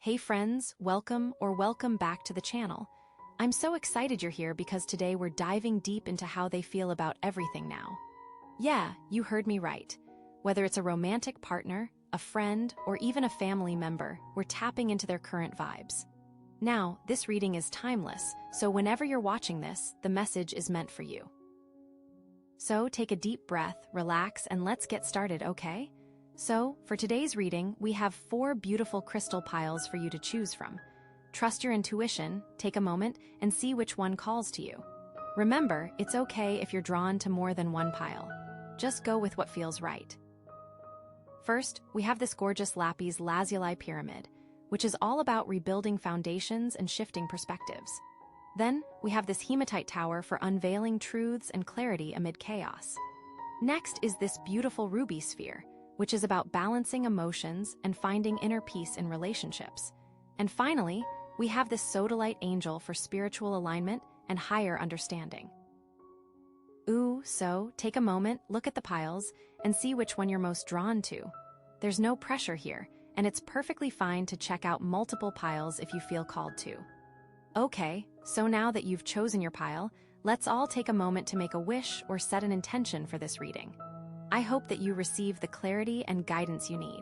Hey friends, welcome back to the channel. I'm so excited you're here because today we're diving deep into how they feel about everything now. Yeah, you heard me right. Whether it's a romantic partner, a friend, or even a family member, we're tapping into their current vibes. Now, this reading is timeless, so whenever you're watching this, the message is meant for you. So take a deep breath, relax, and let's get started, okay? So, for today's reading, we have 4 beautiful crystal piles for you to choose from. Trust your intuition, take a moment, and see which one calls to you. Remember, it's okay if you're drawn to more than one pile. Just go with what feels right. First, we have this gorgeous Lapis Lazuli pyramid, which is all about rebuilding foundations and shifting perspectives. Then, we have this Hematite tower for unveiling truths and clarity amid chaos. Next is this beautiful ruby sphere, which is about balancing emotions and finding inner peace in relationships. And finally, we have this Sodalite angel for spiritual alignment and higher understanding. So take a moment, look at the piles, and see which one you're most drawn to. There's no pressure here, and it's perfectly fine to check out multiple piles if you feel called to. Okay, so now that you've chosen your pile, let's all take a moment to make a wish or set an intention for this reading. I hope that you receive the clarity and guidance you need.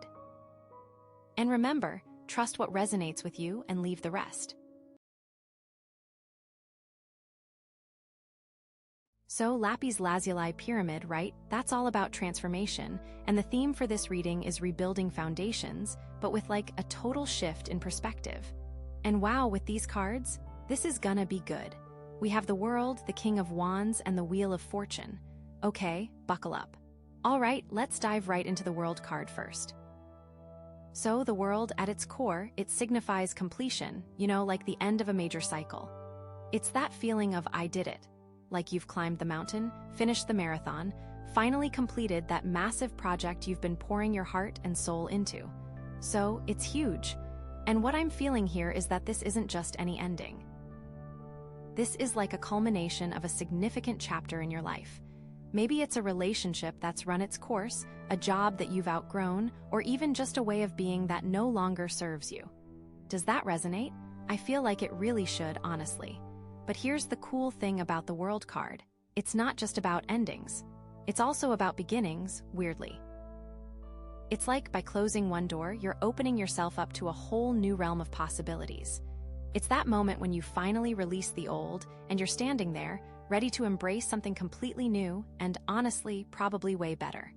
And remember, trust what resonates with you and leave the rest. So Lapis Lazuli pyramid, right? That's all about transformation, and the theme for this reading is rebuilding foundations, but with like a total shift in perspective. And wow, with these cards, this is gonna be good. We have the World, the King of Wands, and the Wheel of Fortune. Okay, buckle up. All right, let's dive right into the World card first. So the World, at its core, it signifies completion, like the end of a major cycle. It's that feeling of I did it. Like you've climbed the mountain, finished the marathon, finally completed that massive project you've been pouring your heart and soul into. So it's huge. And what I'm feeling here is that this isn't just any ending. This is like a culmination of a significant chapter in your life. Maybe it's a relationship that's run its course, a job that you've outgrown, or even just a way of being that no longer serves you. Does that resonate? I feel like it really should, honestly. But here's the cool thing about the World card. It's not just about endings. It's also about beginnings, weirdly. It's like by closing one door, you're opening yourself up to a whole new realm of possibilities. It's that moment when you finally release the old, and you're standing there, ready to embrace something completely new and, honestly, probably way better.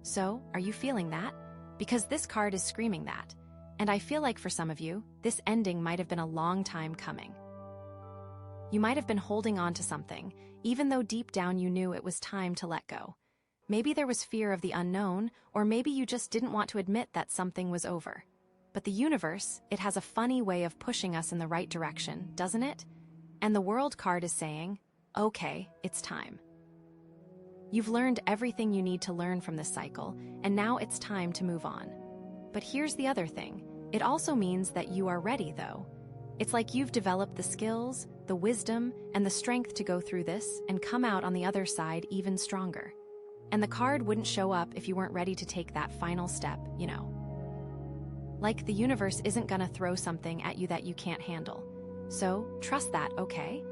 So, are you feeling that? Because this card is screaming that. And I feel like for some of you, this ending might have been a long time coming. You might have been holding on to something, even though deep down you knew it was time to let go. Maybe there was fear of the unknown, or maybe you just didn't want to admit that something was over. But the universe, it has a funny way of pushing us in the right direction, doesn't it? And the World card is saying, okay, it's time. You've learned everything you need to learn from this cycle, and now it's time to move on. But here's the other thing. It also means that you are ready, though. It's like you've developed the skills, the wisdom, and the strength to go through this and come out on the other side even stronger. And the card wouldn't show up if you weren't ready to take that final step, Like the universe isn't gonna throw something at you that you can't handle. So, trust that, okay?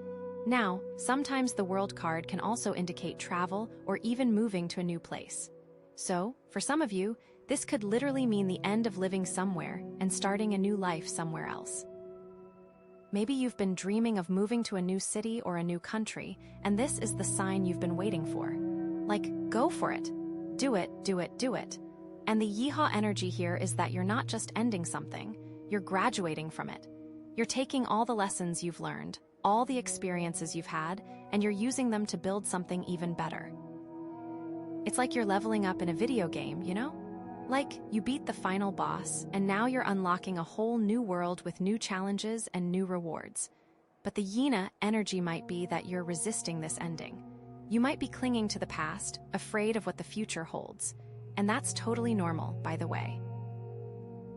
Now, sometimes the World card can also indicate travel or even moving to a new place. So, for some of you, this could literally mean the end of living somewhere and starting a new life somewhere else. Maybe you've been dreaming of moving to a new city or a new country, and this is the sign you've been waiting for. Like, go for it. Do it, do it, do it. And the yeehaw energy here is that you're not just ending something, you're graduating from it. You're taking all the lessons you've learned, all the experiences you've had, and you're using them to build something even better. It's like you're leveling up in a video game, Like, you beat the final boss, and now you're unlocking a whole new world with new challenges and new rewards. But the Yena energy might be that you're resisting this ending. You might be clinging to the past, afraid of what the future holds. And that's totally normal, by the way.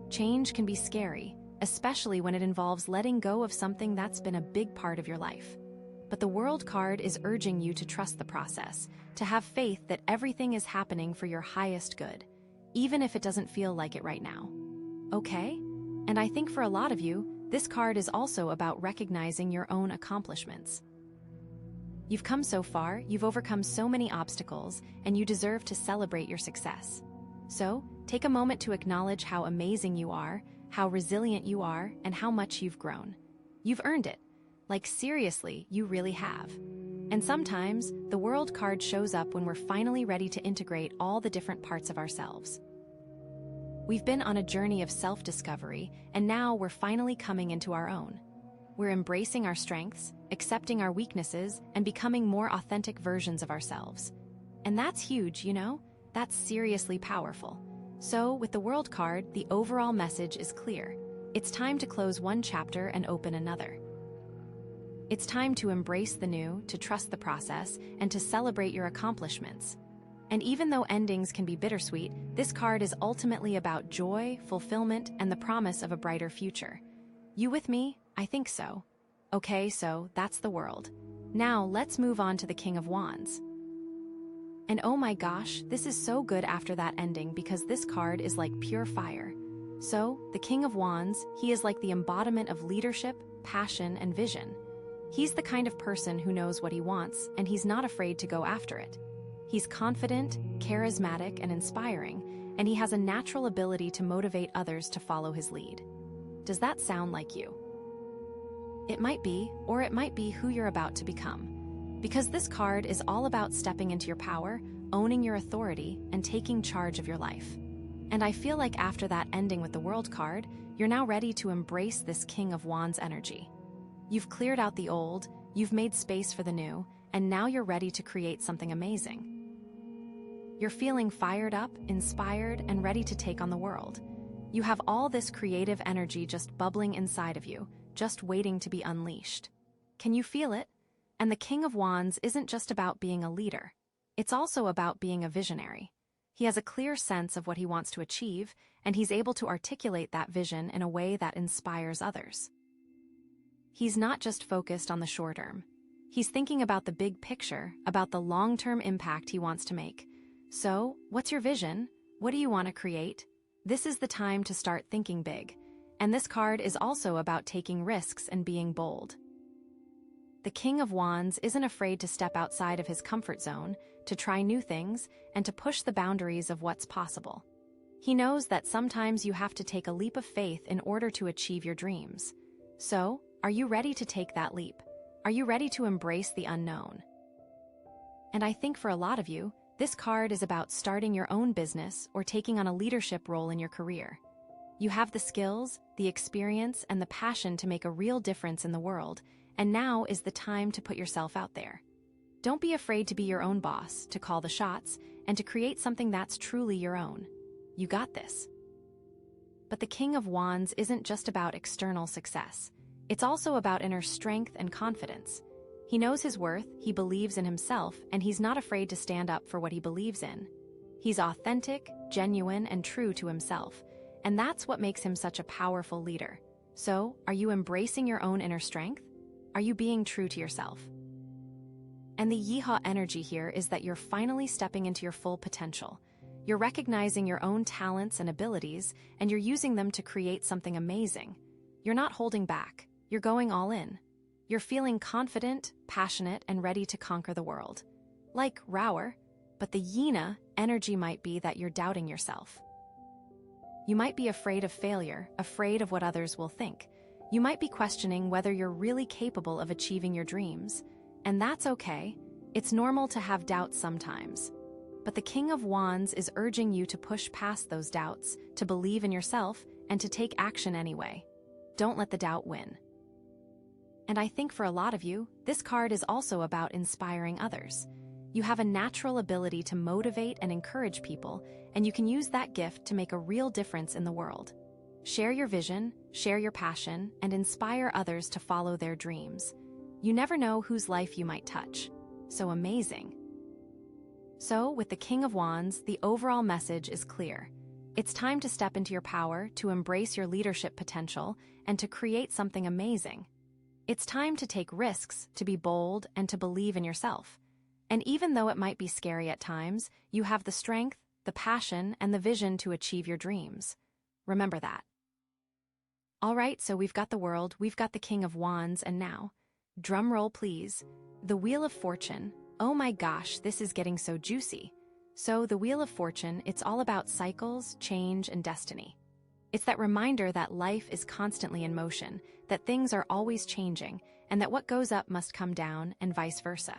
Change can be scary, especially when it involves letting go of something that's been a big part of your life. But the World card is urging you to trust the process, to have faith that everything is happening for your highest good, even if it doesn't feel like it right now. Okay? And I think for a lot of you, this card is also about recognizing your own accomplishments. You've come so far, you've overcome so many obstacles, and you deserve to celebrate your success. So, take a moment to acknowledge how amazing you are, how resilient you are, and how much you've grown. You've earned it. Like seriously, you really have. And sometimes, the World card shows up when we're finally ready to integrate all the different parts of ourselves. We've been on a journey of self-discovery, and now we're finally coming into our own. We're embracing our strengths, accepting our weaknesses, and becoming more authentic versions of ourselves. And that's huge, you know? That's seriously powerful. So, with the World card, the overall message is clear. It's time to close one chapter and open another. It's time to embrace the new, to trust the process, and to celebrate your accomplishments. And even though endings can be bittersweet, this card is ultimately about joy, fulfillment, and the promise of a brighter future. You with me? I think so. Okay, so that's the World. Now let's move on to the King of Wands. And oh my gosh, this is so good after that ending because this card is like pure fire. So, the King of Wands, he is like the embodiment of leadership, passion, and vision. He's the kind of person who knows what he wants, and he's not afraid to go after it. He's confident, charismatic, and inspiring, and he has a natural ability to motivate others to follow his lead. Does that sound like you? It might be, or it might be who you're about to become. Because this card is all about stepping into your power, owning your authority, and taking charge of your life. And I feel like after that ending with the World card, you're now ready to embrace this King of Wands energy. You've cleared out the old, you've made space for the new, and now you're ready to create something amazing. You're feeling fired up, inspired, and ready to take on the world. You have all this creative energy just bubbling inside of you, just waiting to be unleashed. Can you feel it? And the King of Wands isn't just about being a leader. It's also about being a visionary. He has a clear sense of what he wants to achieve, and he's able to articulate that vision in a way that inspires others. He's not just focused on the short term. He's thinking about the big picture, about the long-term impact he wants to make. So, what's your vision? What do you want to create? This is the time to start thinking big. And this card is also about taking risks and being bold. The King of Wands isn't afraid to step outside of his comfort zone, to try new things, and to push the boundaries of what's possible. He knows that sometimes you have to take a leap of faith in order to achieve your dreams. So, are you ready to take that leap? Are you ready to embrace the unknown? And I think for a lot of you, this card is about starting your own business or taking on a leadership role in your career. You have the skills, the experience, and the passion to make a real difference in the world, and now is the time to put yourself out there. Don't be afraid to be your own boss, to call the shots, and to create something that's truly your own. You got this. But the King of Wands isn't just about external success. It's also about inner strength and confidence. He knows his worth, he believes in himself, and he's not afraid to stand up for what he believes in. He's authentic, genuine, and true to himself, and that's what makes him such a powerful leader. So, are you embracing your own inner strength? Are you being true to yourself? And the yeehaw energy here is that you're finally stepping into your full potential. You're recognizing your own talents and abilities, and you're using them to create something amazing. You're not holding back. You're going all in. You're feeling confident, passionate, and ready to conquer the world. Like Rower, but the Yena energy might be that you're doubting yourself. You might be afraid of failure, afraid of what others will think. You might be questioning whether you're really capable of achieving your dreams. And that's okay. It's normal to have doubts sometimes. But the King of Wands is urging you to push past those doubts, to believe in yourself, and to take action anyway. Don't let the doubt win. And I think for a lot of you, this card is also about inspiring others. You have a natural ability to motivate and encourage people, and you can use that gift to make a real difference in the world. Share your vision, share your passion, and inspire others to follow their dreams. You never know whose life you might touch. So amazing. So, with the King of Wands, the overall message is clear. It's time to step into your power, to embrace your leadership potential, and to create something amazing. It's time to take risks, to be bold, and to believe in yourself. And even though it might be scary at times, you have the strength, the passion, and the vision to achieve your dreams. Remember that. All right, so we've got the world, we've got the King of Wands, and now, drum roll please, the Wheel of Fortune. Oh my gosh, this is getting so juicy. So the Wheel of Fortune, it's all about cycles, change, and destiny. It's that reminder that life is constantly in motion, that things are always changing, and that what goes up must come down, and vice versa.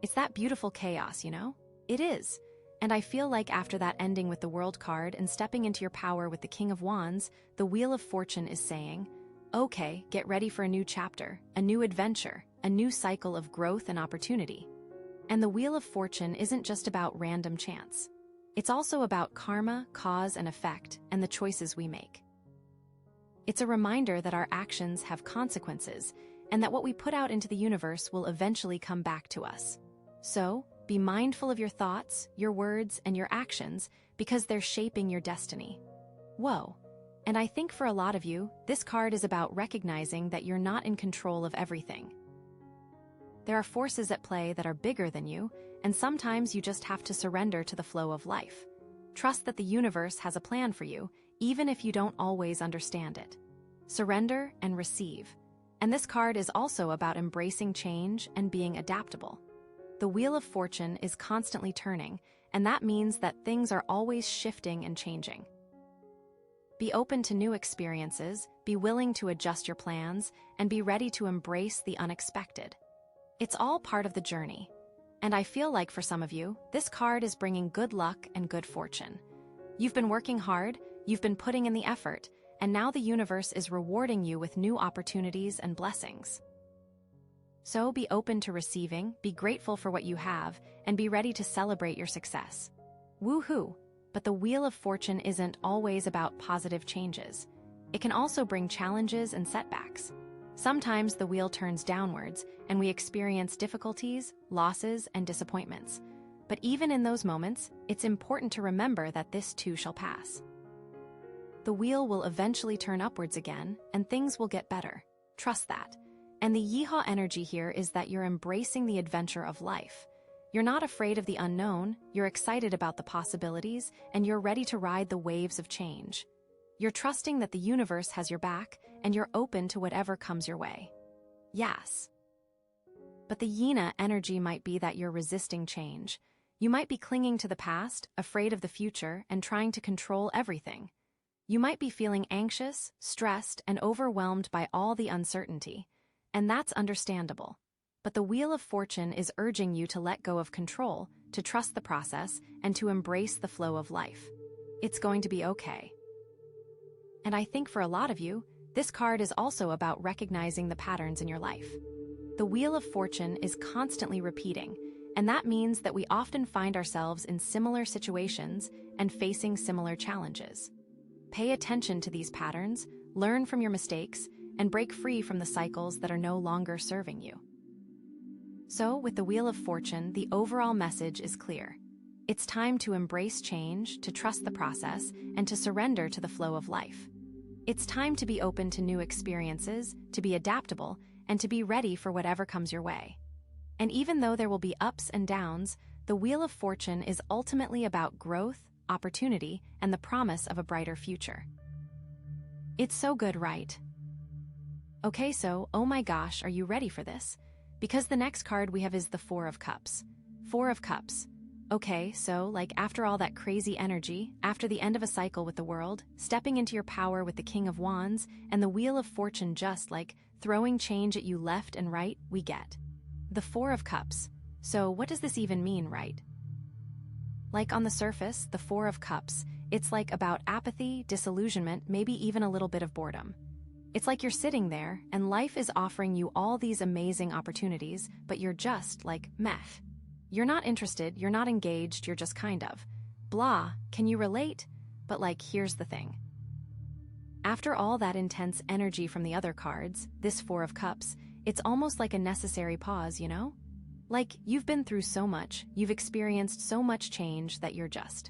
It's that beautiful chaos, you know? It is. And I feel like after that ending with the World card and stepping into your power with the King of Wands, the Wheel of Fortune is saying, okay, get ready for a new chapter, a new adventure, a new cycle of growth and opportunity. And the Wheel of Fortune isn't just about random chance. It's also about karma, cause, and effect, and the choices we make. It's a reminder that our actions have consequences, and that what we put out into the universe will eventually come back to us. So, be mindful of your thoughts, your words, and your actions, because they're shaping your destiny. Whoa. And I think for a lot of you, this card is about recognizing that you're not in control of everything. There are forces at play that are bigger than you, and sometimes you just have to surrender to the flow of life. Trust that the universe has a plan for you, even if you don't always understand it. Surrender and receive. And this card is also about embracing change and being adaptable. The Wheel of Fortune is constantly turning, and that means that things are always shifting and changing. Be open to new experiences, be willing to adjust your plans, and be ready to embrace the unexpected. It's all part of the journey. And I feel like for some of you, this card is bringing good luck and good fortune. You've been working hard, you've been putting in the effort, and now the universe is rewarding you with new opportunities and blessings. So be open to receiving, be grateful for what you have, and be ready to celebrate your success. Woohoo! But the Wheel of Fortune isn't always about positive changes. It can also bring challenges and setbacks. Sometimes the wheel turns downwards, and we experience difficulties, losses, and disappointments. But even in those moments, it's important to remember that this too shall pass. The wheel will eventually turn upwards again, and things will get better. Trust that. And the yeehaw energy here is that you're embracing the adventure of life. You're not afraid of the unknown, you're excited about the possibilities, and you're ready to ride the waves of change. You're trusting that the universe has your back, and you're open to whatever comes your way. Yes. But the Yena energy might be that you're resisting change. You might be clinging to the past, afraid of the future, and trying to control everything. You might be feeling anxious, stressed, and overwhelmed by all the uncertainty. And that's understandable. But the Wheel of Fortune is urging you to let go of control, to trust the process, and to embrace the flow of life. It's going to be okay. And I think for a lot of you, this card is also about recognizing the patterns in your life. The Wheel of Fortune is constantly repeating, and that means that we often find ourselves in similar situations and facing similar challenges. Pay attention to these patterns, learn from your mistakes, and break free from the cycles that are no longer serving you. So, with the Wheel of Fortune, the overall message is clear. It's time to embrace change, to trust the process, and to surrender to the flow of life. It's time to be open to new experiences, to be adaptable, and to be ready for whatever comes your way. And even though there will be ups and downs, the Wheel of Fortune is ultimately about growth, opportunity, and the promise of a brighter future. It's so good, right? Okay, so, oh my gosh, are you ready for this? Because the next card we have is the Four of Cups. Four of Cups. Okay, so, like after all that crazy energy, after the end of a cycle with the world, stepping into your power with the King of Wands, and the Wheel of Fortune just like throwing change at you left and right, we get the Four of Cups. So what does this even mean, right? Like on the surface, the Four of Cups, it's like about apathy, disillusionment, maybe even a little bit of boredom. It's like you're sitting there, and life is offering you all these amazing opportunities, but you're just like, meh. You're not interested, you're not engaged, you're just kind of. Blah, can you relate? But like, here's the thing. After all that intense energy from the other cards, this Four of Cups, it's almost like a necessary pause, you know? Like, you've been through so much, you've experienced so much change that you're just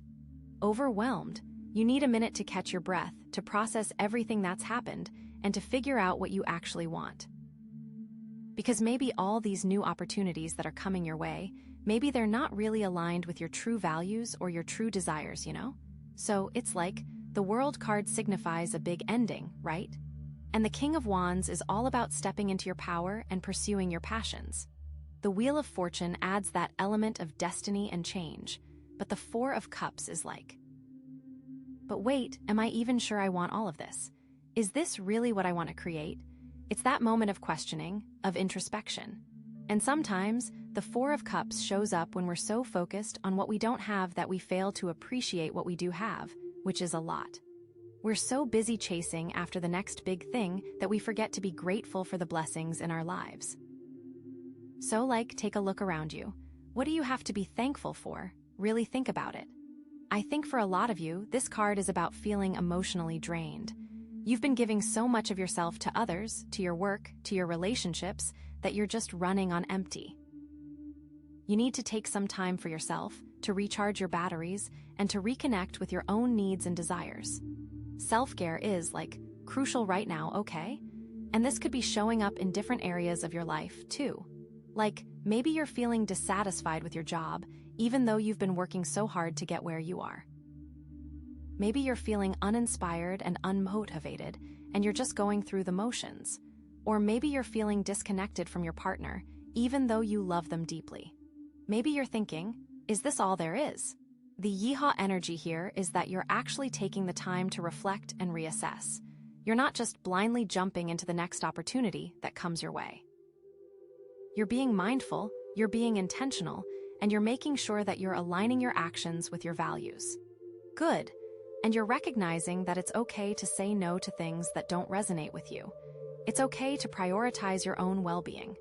overwhelmed. You need a minute to catch your breath, to process everything that's happened, and to figure out what you actually want. Because maybe all these new opportunities that are coming your way, maybe they're not really aligned with your true values or your true desires, you know? So it's like The World card signifies a big ending, right? And the King of Wands is all about stepping into your power and pursuing your passions. The Wheel of Fortune adds that element of destiny and change, but the Four of Cups is like, but wait, am I even sure I want all of this? Is this really what I want to create? It's that moment of questioning, of introspection. And sometimes, the Four of Cups shows up when we're so focused on what we don't have that we fail to appreciate what we do have, which is a lot. We're so busy chasing after the next big thing that we forget to be grateful for the blessings in our lives. So, take a look around you. What do you have to be thankful for? Really think about it. I think for a lot of you, this card is about feeling emotionally drained. You've been giving so much of yourself to others, to your work, to your relationships, that you're just running on empty. You need to take some time for yourself, to recharge your batteries, and to reconnect with your own needs and desires. Self-care is, crucial right now, okay? And this could be showing up in different areas of your life, too. Maybe you're feeling dissatisfied with your job, even though you've been working so hard to get where you are. Maybe you're feeling uninspired and unmotivated, and you're just going through the motions. Or maybe you're feeling disconnected from your partner, even though you love them deeply. Maybe you're thinking, is this all there is? The yeehaw energy here is that you're actually taking the time to reflect and reassess. You're not just blindly jumping into the next opportunity that comes your way. You're being mindful, you're being intentional, and you're making sure that you're aligning your actions with your values. Good. And you're recognizing that it's okay to say no to things that don't resonate with you. It's okay to prioritize your own well-being.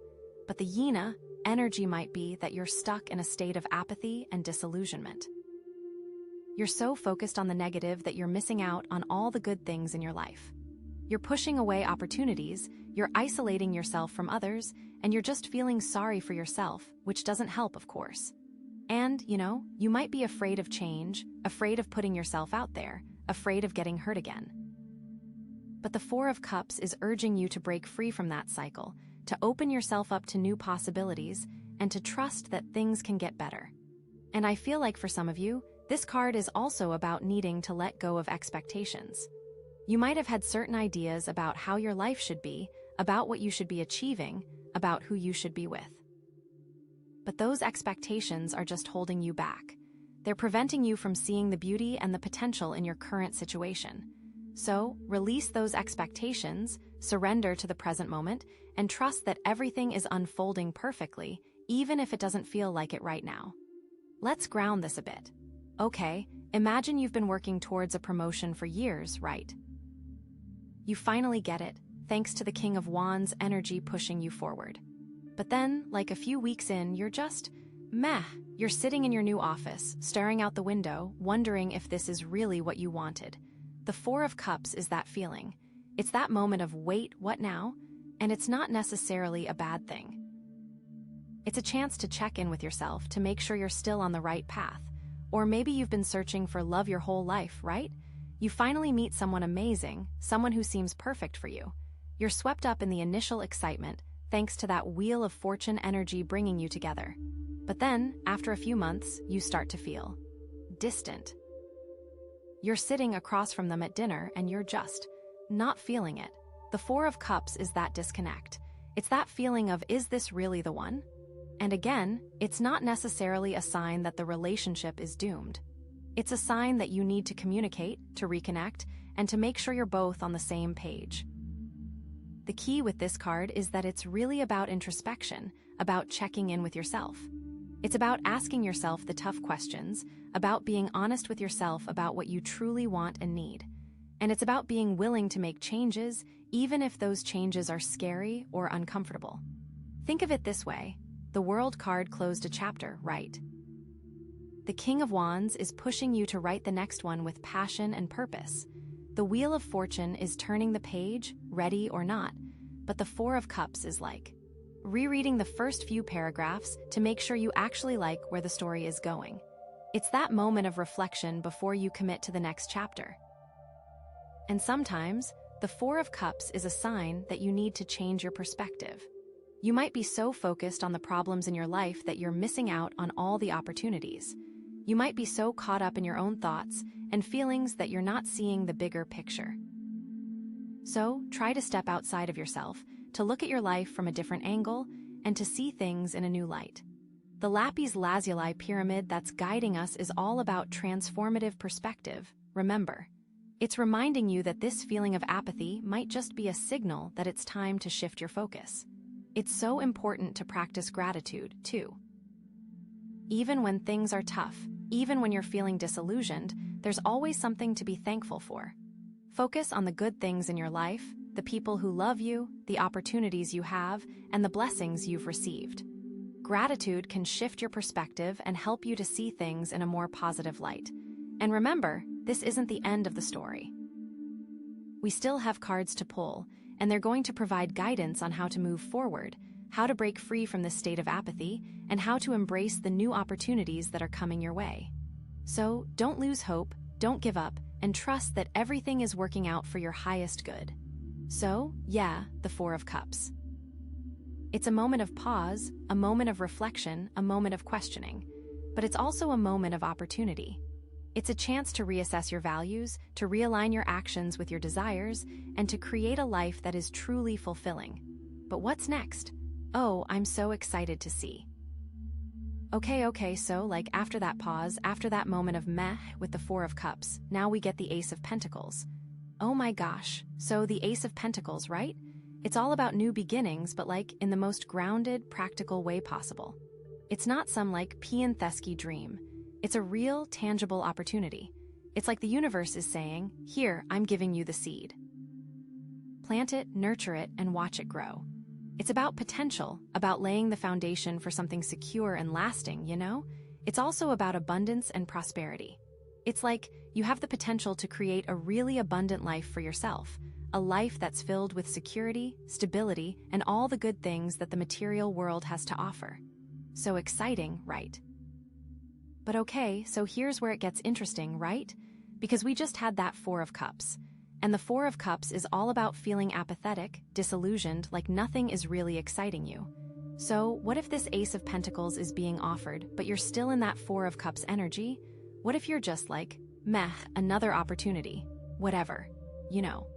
But the Yina energy might be that you're stuck in a state of apathy and disillusionment. You're so focused on the negative that you're missing out on all the good things in your life. You're pushing away opportunities, you're isolating yourself from others, and you're just feeling sorry for yourself, which doesn't help, of course. And, you might be afraid of change, afraid of putting yourself out there, afraid of getting hurt again. But the Four of Cups is urging you to break free from that cycle, to open yourself up to new possibilities, and to trust that things can get better. And I feel like for some of you, this card is also about needing to let go of expectations. You might have had certain ideas about how your life should be, about what you should be achieving, about who you should be with. But those expectations are just holding you back. They're preventing you from seeing the beauty and the potential in your current situation. So, release those expectations, surrender to the present moment, and trust that everything is unfolding perfectly, even if it doesn't feel like it right now. Let's ground this a bit. Okay, imagine you've been working towards a promotion for years, right? You finally get it, thanks to the King of Wands energy pushing you forward. But then, a few weeks in, you're just, meh. You're sitting in your new office, staring out the window, wondering if this is really what you wanted. The Four of Cups is that feeling. It's that moment of, wait, what now? And it's not necessarily a bad thing. It's a chance to check in with yourself to make sure you're still on the right path. Or maybe you've been searching for love your whole life, right? You finally meet someone amazing, someone who seems perfect for you. You're swept up in the initial excitement, thanks to that Wheel of Fortune energy bringing you together. But then, after a few months, you start to feel distant. You're sitting across from them at dinner and you're just not feeling it. The Four of Cups is that disconnect. It's that feeling of, is this really the one? And again, it's not necessarily a sign that the relationship is doomed. It's a sign that you need to communicate, to reconnect, and to make sure you're both on the same page. The key with this card is that it's really about introspection, about checking in with yourself. It's about asking yourself the tough questions, about being honest with yourself about what you truly want and need. And it's about being willing to make changes, even if those changes are scary or uncomfortable. Think of it this way. The World card closed a chapter, right? The King of Wands is pushing you to write the next one with passion and purpose. The Wheel of Fortune is turning the page, ready or not, but the Four of Cups is rereading the first few paragraphs to make sure you actually like where the story is going. It's that moment of reflection before you commit to the next chapter. And sometimes, the Four of Cups is a sign that you need to change your perspective. You might be so focused on the problems in your life that you're missing out on all the opportunities. You might be so caught up in your own thoughts and feelings that you're not seeing the bigger picture. So, try to step outside of yourself, to look at your life from a different angle, and to see things in a new light. The Lapis Lazuli pyramid that's guiding us is all about transformative perspective, remember. It's reminding you that this feeling of apathy might just be a signal that it's time to shift your focus. It's so important to practice gratitude, too. Even when things are tough, even when you're feeling disillusioned, there's always something to be thankful for. Focus on the good things in your life, the people who love you, the opportunities you have, and the blessings you've received. Gratitude can shift your perspective and help you to see things in a more positive light. And remember, this isn't the end of the story. We still have cards to pull, and they're going to provide guidance on how to move forward, how to break free from this state of apathy, and how to embrace the new opportunities that are coming your way. So, don't lose hope, don't give up, and trust that everything is working out for your highest good. So, yeah, the Four of Cups. It's a moment of pause, a moment of reflection, a moment of questioning, but it's also a moment of opportunity. It's a chance to reassess your values, to realign your actions with your desires, and to create a life that is truly fulfilling. But what's next? Oh, I'm so excited to see. Okay, so after that pause, after that moment of meh with the Four of Cups, now we get the Ace of Pentacles. Oh my gosh, so the Ace of Pentacles, right? It's all about new beginnings, but in the most grounded, practical way possible. It's not some Piantheschi dream. It's a real, tangible opportunity. It's like the universe is saying, here, I'm giving you the seed. Plant it, nurture it, and watch it grow. It's about potential, about laying the foundation for something secure and lasting, you know? It's also about abundance and prosperity. It's like you have the potential to create a really abundant life for yourself, a life that's filled with security, stability, and all the good things that the material world has to offer. So exciting, right? But okay, so here's where it gets interesting, right? Because we just had that Four of Cups. And the Four of Cups is all about feeling apathetic, disillusioned, like nothing is really exciting you. So, what if this Ace of Pentacles is being offered, but you're still in that Four of Cups energy? What if you're just meh, another opportunity, whatever, you know?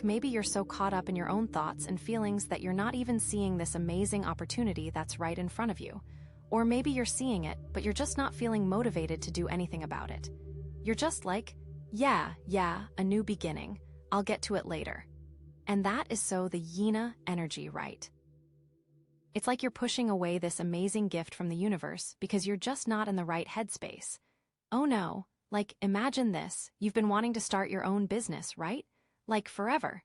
Maybe you're so caught up in your own thoughts and feelings that you're not even seeing this amazing opportunity that's right in front of you. Or maybe you're seeing it, but you're just not feeling motivated to do anything about it. You're just yeah, a new beginning. I'll get to it later. And that is so the Yina energy, right? It's like you're pushing away this amazing gift from the universe because you're just not in the right headspace. Oh no, imagine this, you've been wanting to start your own business, right? Forever.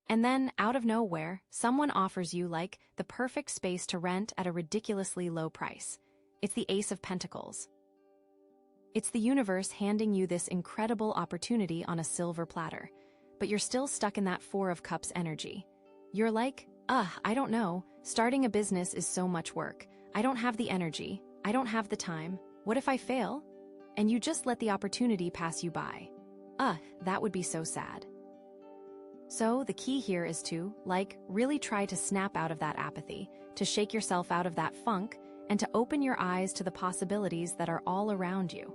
And then, out of nowhere, someone offers you the perfect space to rent at a ridiculously low price. It's the Ace of Pentacles. It's the universe handing you this incredible opportunity on a silver platter, but you're still stuck in that Four of Cups energy. You're I don't know, starting a business is so much work. I don't have the energy, I don't have the time, what if I fail? And you just let the opportunity pass you by. That would be so sad. So the key here is to, really try to snap out of that apathy, to shake yourself out of that funk, and to open your eyes to the possibilities that are all around you.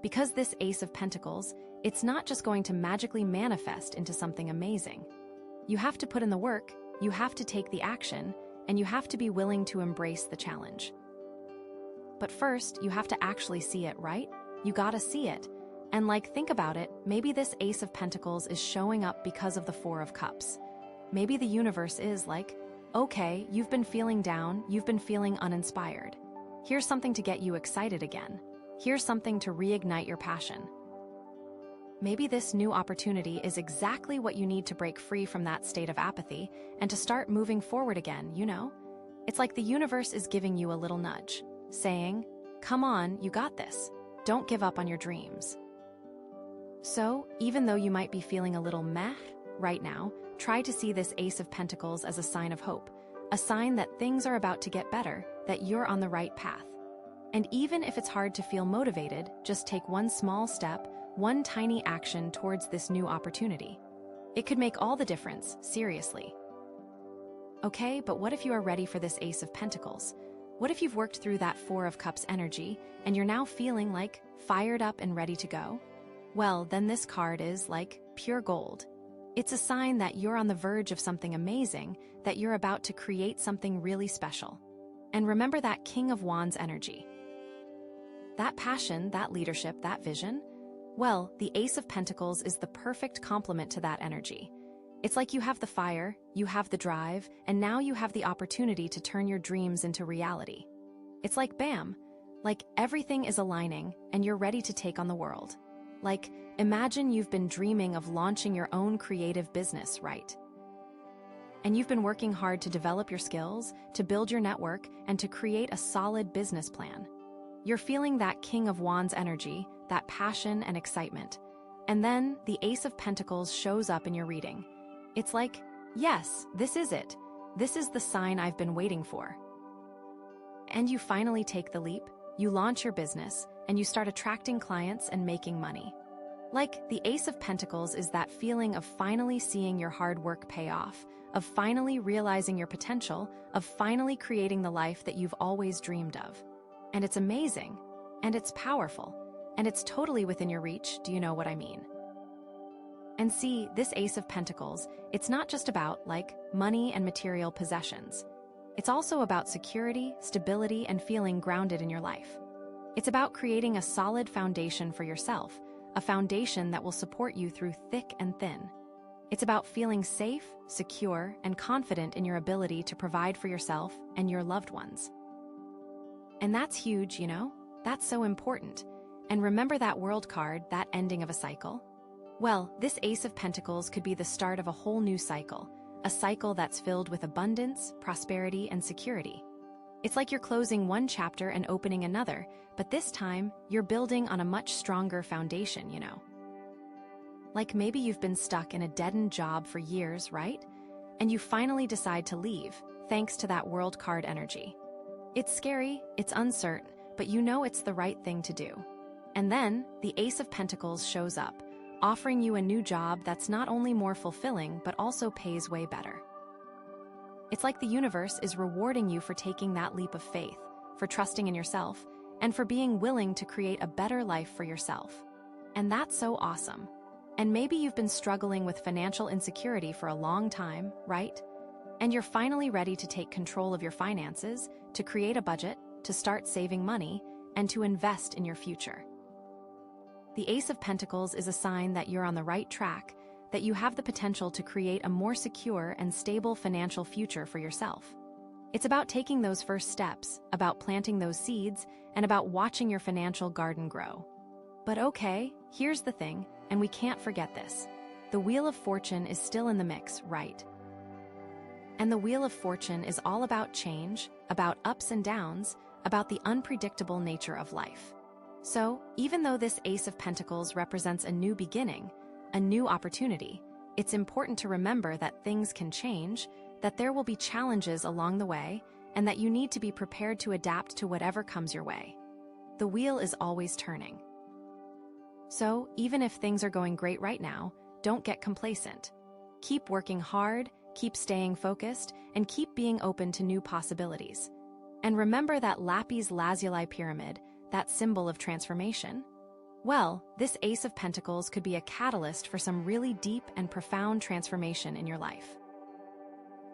Because this Ace of Pentacles, it's not just going to magically manifest into something amazing. You have to put in the work, you have to take the action, and you have to be willing to embrace the challenge. But first, you have to actually see it, right? You gotta see it. And think about it, maybe this Ace of Pentacles is showing up because of the Four of Cups. Maybe the universe is okay, you've been feeling down, you've been feeling uninspired. Here's something to get you excited again. Here's something to reignite your passion. Maybe this new opportunity is exactly what you need to break free from that state of apathy and to start moving forward again, you know? It's like the universe is giving you a little nudge, saying, come on, you got this. Don't give up on your dreams. So, even though you might be feeling a little meh right now, try to see this Ace of Pentacles as a sign of hope, a sign that things are about to get better, that you're on the right path. And even if it's hard to feel motivated, just take one small step, one tiny action towards this new opportunity. It could make all the difference, seriously. Okay, but what if you are ready for this Ace of Pentacles? What if you've worked through that Four of Cups energy and you're now feeling like fired up and ready to go? Well, then this card is like pure gold. It's a sign that you're on the verge of something amazing, that you're about to create something really special. And remember that King of Wands energy. That passion, that leadership, that vision? Well, the Ace of Pentacles is the perfect complement to that energy. It's like you have the fire, you have the drive, and now you have the opportunity to turn your dreams into reality. It's like bam, like everything is aligning and you're ready to take on the world. Like, imagine you've been dreaming of launching your own creative business, right? And you've been working hard to develop your skills, to build your network, and to create a solid business plan. You're feeling that King of Wands energy, that passion and excitement. And then the Ace of Pentacles shows up in your reading. It's like, yes, this is it. This is the sign I've been waiting for. And you finally take the leap, you launch your business, and you start attracting clients and making money. Like, the Ace of Pentacles is that feeling of finally seeing your hard work pay off, of finally realizing your potential, of finally creating the life that you've always dreamed of. And it's amazing, and it's powerful, and it's totally within your reach, do you know what I mean? And see, this Ace of Pentacles, it's not just about, like, money and material possessions. It's also about security, stability, and feeling grounded in your life. It's about creating a solid foundation for yourself, a foundation that will support you through thick and thin. It's about feeling safe, secure, and confident in your ability to provide for yourself and your loved ones. And that's huge, you know? That's so important. And remember that World card, that ending of a cycle? Well, this Ace of Pentacles could be the start of a whole new cycle, a cycle that's filled with abundance, prosperity, and security. It's like you're closing one chapter and opening another, but this time, you're building on a much stronger foundation, you know. Like maybe you've been stuck in a dead-end job for years, right? And you finally decide to leave, thanks to that World card energy. It's scary, it's uncertain, but you know it's the right thing to do. And then, the Ace of Pentacles shows up, offering you a new job that's not only more fulfilling, but also pays way better. It's like the universe is rewarding you for taking that leap of faith, for trusting in yourself, and for being willing to create a better life for yourself. And that's so awesome. And maybe you've been struggling with financial insecurity for a long time, right? And you're finally ready to take control of your finances, to create a budget, to start saving money, and to invest in your future. The Ace of Pentacles is a sign that you're on the right track, that you have the potential to create a more secure and stable financial future for yourself. It's about taking those first steps, about planting those seeds, and about watching your financial garden grow. But okay, here's the thing, and we can't forget this. The Wheel of Fortune is still in the mix, right? And the Wheel of Fortune is all about change, about ups and downs, about the unpredictable nature of life. So, even though this Ace of Pentacles represents a new beginning, a new opportunity, it's important to remember that things can change, that there will be challenges along the way, and that you need to be prepared to adapt to whatever comes your way. The wheel is always turning. So, even if things are going great right now, don't get complacent. Keep working hard, keep staying focused, and keep being open to new possibilities. And remember that Lapis Lazuli pyramid, that symbol of transformation? Well, this Ace of Pentacles could be a catalyst for some really deep and profound transformation in your life.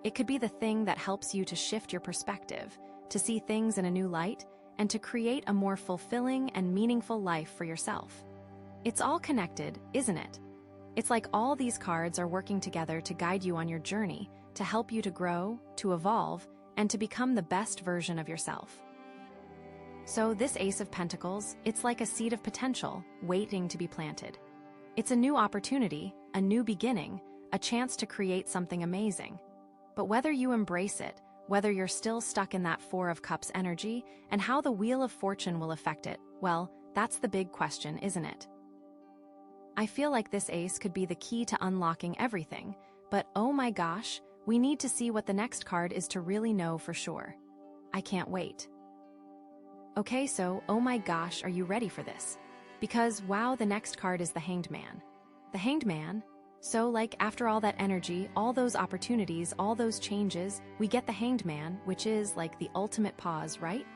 It could be the thing that helps you to shift your perspective, to see things in a new light, and to create a more fulfilling and meaningful life for yourself. It's all connected, isn't it? It's like all these cards are working together to guide you on your journey, to help you to grow, to evolve, and to become the best version of yourself. So this Ace of Pentacles, it's like a seed of potential, waiting to be planted. It's a new opportunity, a new beginning, a chance to create something amazing. But whether you embrace it, whether you're still stuck in that Four of Cups energy, and how the Wheel of Fortune will affect it, well, that's the big question, isn't it? I feel like this ace could be the key to unlocking everything, but oh my gosh, we need to see what the next card is to really know for sure. I can't wait. Okay, so, oh my gosh, are you ready for this? Because, wow, the next card is the Hanged Man. The Hanged Man? So, like, after all that energy, all those opportunities, all those changes, we get the Hanged Man, which is like the ultimate pause, right?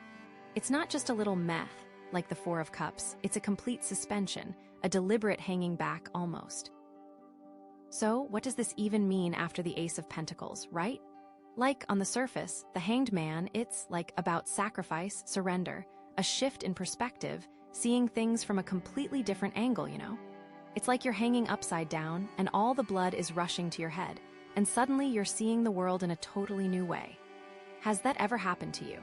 It's not just a little meh, like the Four of Cups. It's a complete suspension, a deliberate hanging back almost. So, what does this even mean after the Ace of Pentacles, right? Like, on the surface, the Hanged Man, it's like about sacrifice, surrender, a shift in perspective, seeing things from a completely different angle, you know? It's like you're hanging upside down and all the blood is rushing to your head, and suddenly you're seeing the world in a totally new way. Has that ever happened to you?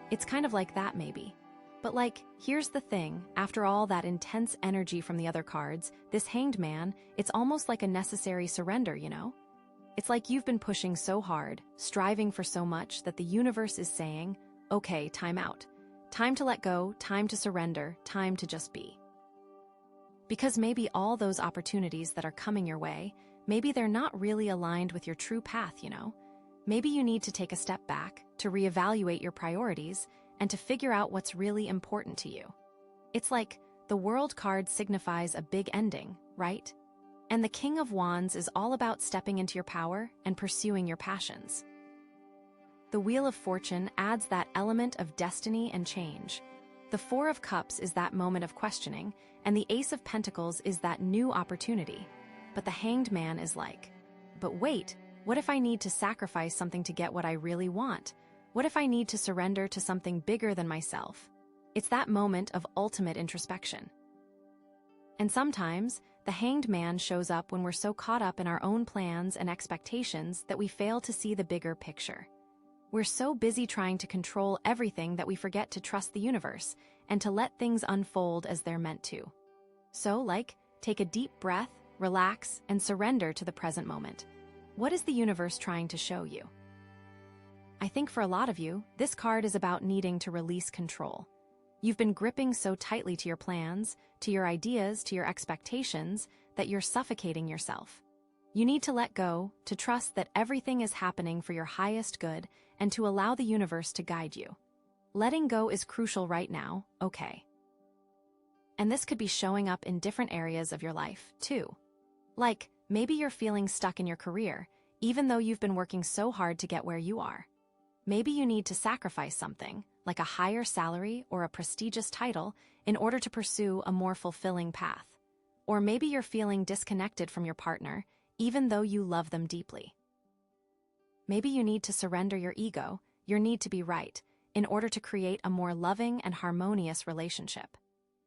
It's kind of like that, maybe. But like, here's the thing, after all that intense energy from the other cards, this Hanged Man, it's almost like a necessary surrender, you know? It's like you've been pushing so hard, striving for so much that the universe is saying, okay, time out. Time to let go, time to surrender, time to just be. Because maybe all those opportunities that are coming your way, maybe they're not really aligned with your true path, you know? Maybe you need to take a step back, to reevaluate your priorities, and to figure out what's really important to you. It's like the World card signifies a big ending, right? And the King of Wands is all about stepping into your power and pursuing your passions. The Wheel of Fortune adds that element of destiny and change. The Four of Cups is that moment of questioning, and the Ace of Pentacles is that new opportunity. But the Hanged Man is like, but wait, what if I need to sacrifice something to get what I really want? What if I need to surrender to something bigger than myself? It's that moment of ultimate introspection. And sometimes, the Hanged Man shows up when we're so caught up in our own plans and expectations that we fail to see the bigger picture. We're so busy trying to control everything that we forget to trust the universe and to let things unfold as they're meant to. So, like, take a deep breath, relax, and surrender to the present moment. What is the universe trying to show you? I think for a lot of you, this card is about needing to release control. You've been gripping so tightly to your plans, to your ideas, to your expectations, that you're suffocating yourself. You need to let go, to trust that everything is happening for your highest good, and to allow the universe to guide you. Letting go is crucial right now, okay? And this could be showing up in different areas of your life, too. Like, maybe you're feeling stuck in your career, even though you've been working so hard to get where you are. Maybe you need to sacrifice something, like a higher salary or a prestigious title, in order to pursue a more fulfilling path. Or maybe you're feeling disconnected from your partner, even though you love them deeply. Maybe you need to surrender your ego, your need to be right, in order to create a more loving and harmonious relationship.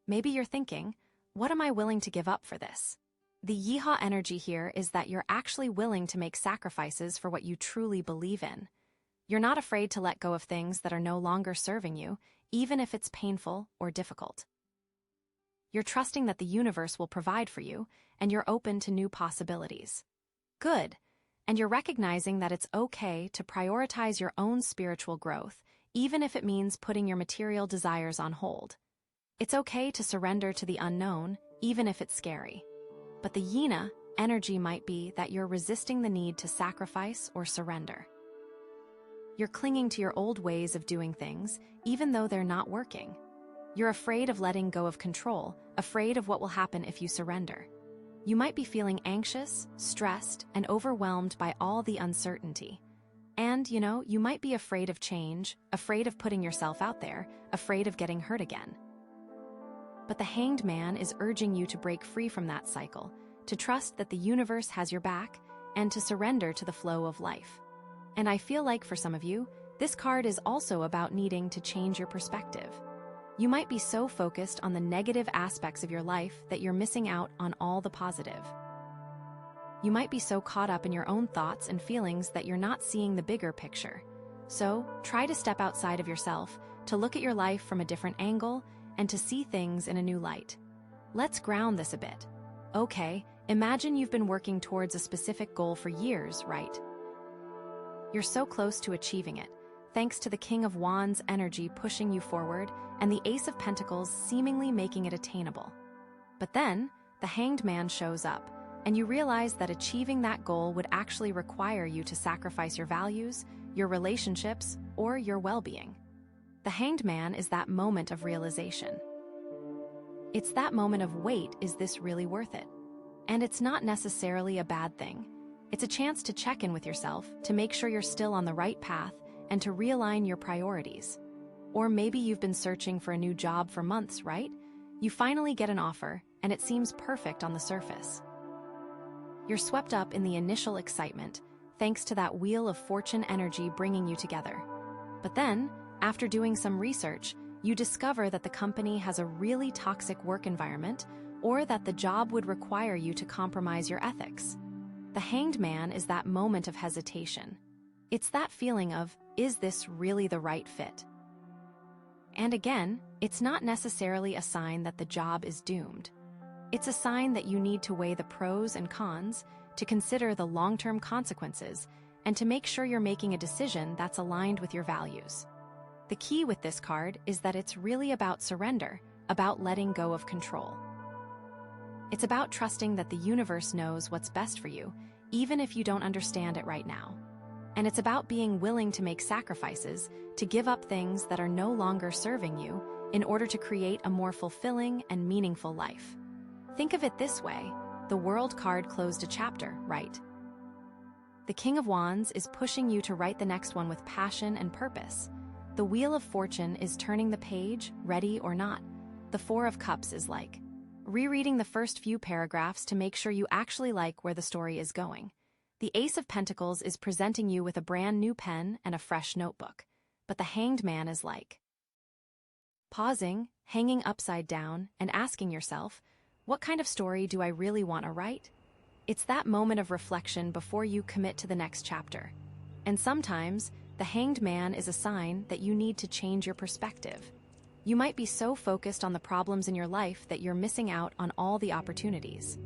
Maybe you're thinking, what am I willing to give up for this? The yeehaw energy here is that you're actually willing to make sacrifices for what you truly believe in. You're not afraid to let go of things that are no longer serving you, even if it's painful or difficult. You're trusting that the universe will provide for you, and you're open to new possibilities. Good. And you're recognizing that it's okay to prioritize your own spiritual growth, even if it means putting your material desires on hold. It's okay to surrender to the unknown, even if it's scary. But the Yina energy might be that you're resisting the need to sacrifice or surrender. You're clinging to your old ways of doing things, even though they're not working. You're afraid of letting go of control, afraid of what will happen if you surrender. You might be feeling anxious, stressed, and overwhelmed by all the uncertainty. And, you might be afraid of change, afraid of putting yourself out there, afraid of getting hurt again. But the Hanged Man is urging you to break free from that cycle, to trust that the universe has your back, and to surrender to the flow of life. And I feel like for some of you, this card is also about needing to change your perspective. You might be so focused on the negative aspects of your life that you're missing out on all the positive. You might be so caught up in your own thoughts and feelings that you're not seeing the bigger picture. So, try to step outside of yourself, to look at your life from a different angle, and to see things in a new light. Let's ground this a bit. Okay, imagine you've been working towards a specific goal for years, right? You're so close to achieving it, thanks to the King of Wands energy pushing you forward and the Ace of Pentacles seemingly making it attainable. But then, the Hanged Man shows up, and you realize that achieving that goal would actually require you to sacrifice your values, your relationships, or your well-being. The Hanged Man is that moment of realization. It's that moment of, wait, is this really worth it? And it's not necessarily a bad thing. It's a chance to check in with yourself, to make sure you're still on the right path, and to realign your priorities. Or maybe you've been searching for a new job for months, right? You finally get an offer, and it seems perfect on the surface. You're swept up in the initial excitement, thanks to that wheel of fortune energy bringing you together. But then, after doing some research, you discover that the company has a really toxic work environment, or that the job would require you to compromise your ethics. The Hanged Man is that moment of hesitation. It's that feeling of, is this really the right fit? And again, it's not necessarily a sign that the job is doomed. It's a sign that you need to weigh the pros and cons, to consider the long-term consequences, and to make sure you're making a decision that's aligned with your values. The key with this card is that it's really about surrender, about letting go of control. It's about trusting that the universe knows what's best for you, even if you don't understand it right now. And it's about being willing to make sacrifices, to give up things that are no longer serving you, in order to create a more fulfilling and meaningful life. Think of it this way: the World card closed a chapter, right? The King of Wands is pushing you to write the next one with passion and purpose. The Wheel of Fortune is turning the page, ready or not. The Four of Cups is like rereading the first few paragraphs to make sure you actually like where the story is going. The Ace of Pentacles is presenting you with a brand new pen and a fresh notebook. But the Hanged Man is like pausing, hanging upside down, and asking yourself, what kind of story do I really want to write? It's that moment of reflection before you commit to the next chapter. And sometimes, the Hanged Man is a sign that you need to change your perspective. You might be so focused on the problems in your life that you're missing out on all the opportunities.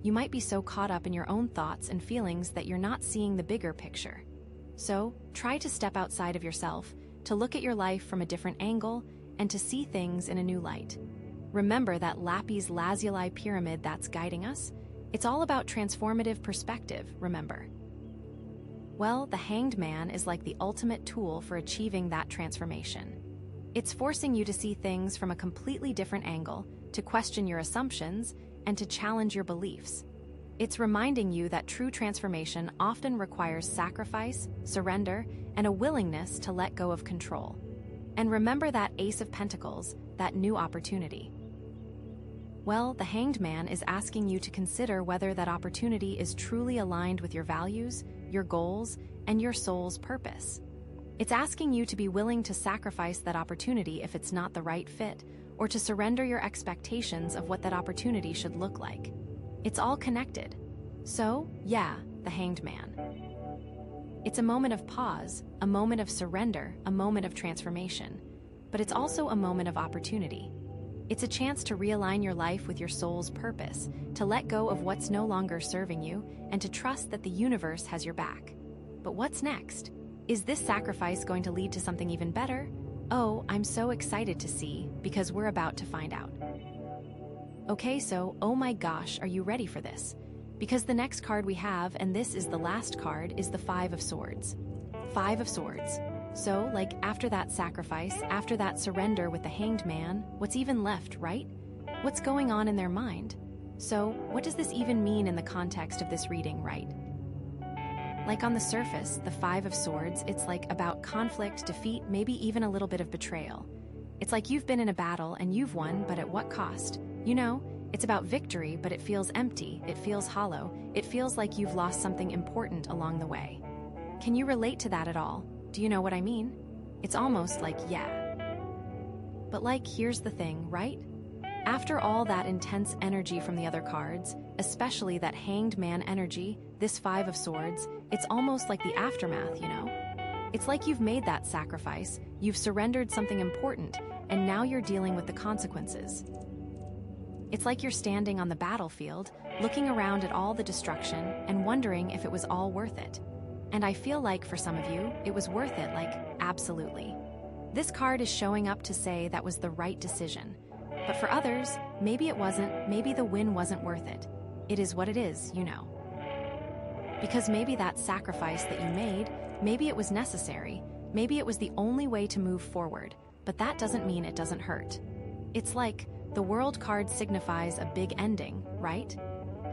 You might be so caught up in your own thoughts and feelings that you're not seeing the bigger picture. So, try to step outside of yourself, to look at your life from a different angle, and to see things in a new light. Remember that Lapis Lazuli pyramid that's guiding us? It's all about transformative perspective, remember. Well, the Hanged Man is like the ultimate tool for achieving that transformation. It's forcing you to see things from a completely different angle, to question your assumptions, and to challenge your beliefs. It's reminding you that true transformation often requires sacrifice, surrender, and a willingness to let go of control. And remember that Ace of Pentacles, that new opportunity. Well, the Hanged Man is asking you to consider whether that opportunity is truly aligned with your values, your goals, and your soul's purpose. It's asking you to be willing to sacrifice that opportunity if it's not the right fit, or to surrender your expectations of what that opportunity should look like. It's all connected. So, yeah, the Hanged Man. It's a moment of pause, a moment of surrender, a moment of transformation. But it's also a moment of opportunity. It's a chance to realign your life with your soul's purpose, to let go of what's no longer serving you, and to trust that the universe has your back. But what's next? Is this sacrifice going to lead to something even better? Oh, I'm so excited to see, because we're about to find out. Okay, so, oh my gosh, are you ready for this? Because the next card we have, and this is the last card, is the Five of Swords. Five of Swords. So, like, after that sacrifice, after that surrender with the Hanged Man, what's even left, right? What's going on in their mind? So, what does this even mean in the context of this reading, right? Like on the surface, the Five of Swords, it's like about conflict, defeat, maybe even a little bit of betrayal. It's like you've been in a battle and you've won, but at what cost? You know, it's about victory, but it feels empty, it feels hollow, it feels like you've lost something important along the way. Can you relate to that at all? Do you know what I mean? It's almost like, yeah. But like, here's the thing, right? After all that intense energy from the other cards, especially that Hanged Man energy, this Five of Swords, it's almost like the aftermath, you know? It's like you've made that sacrifice, you've surrendered something important, and now you're dealing with the consequences. It's like you're standing on the battlefield, looking around at all the destruction, and wondering if it was all worth it. And I feel like for some of you, it was worth it, like, absolutely. This card is showing up to say that was the right decision. But for others, maybe it wasn't, maybe the win wasn't worth it. It is what it is, you know. Because maybe that sacrifice that you made, maybe it was necessary, maybe it was the only way to move forward, but that doesn't mean it doesn't hurt. It's like, the World card signifies a big ending, right?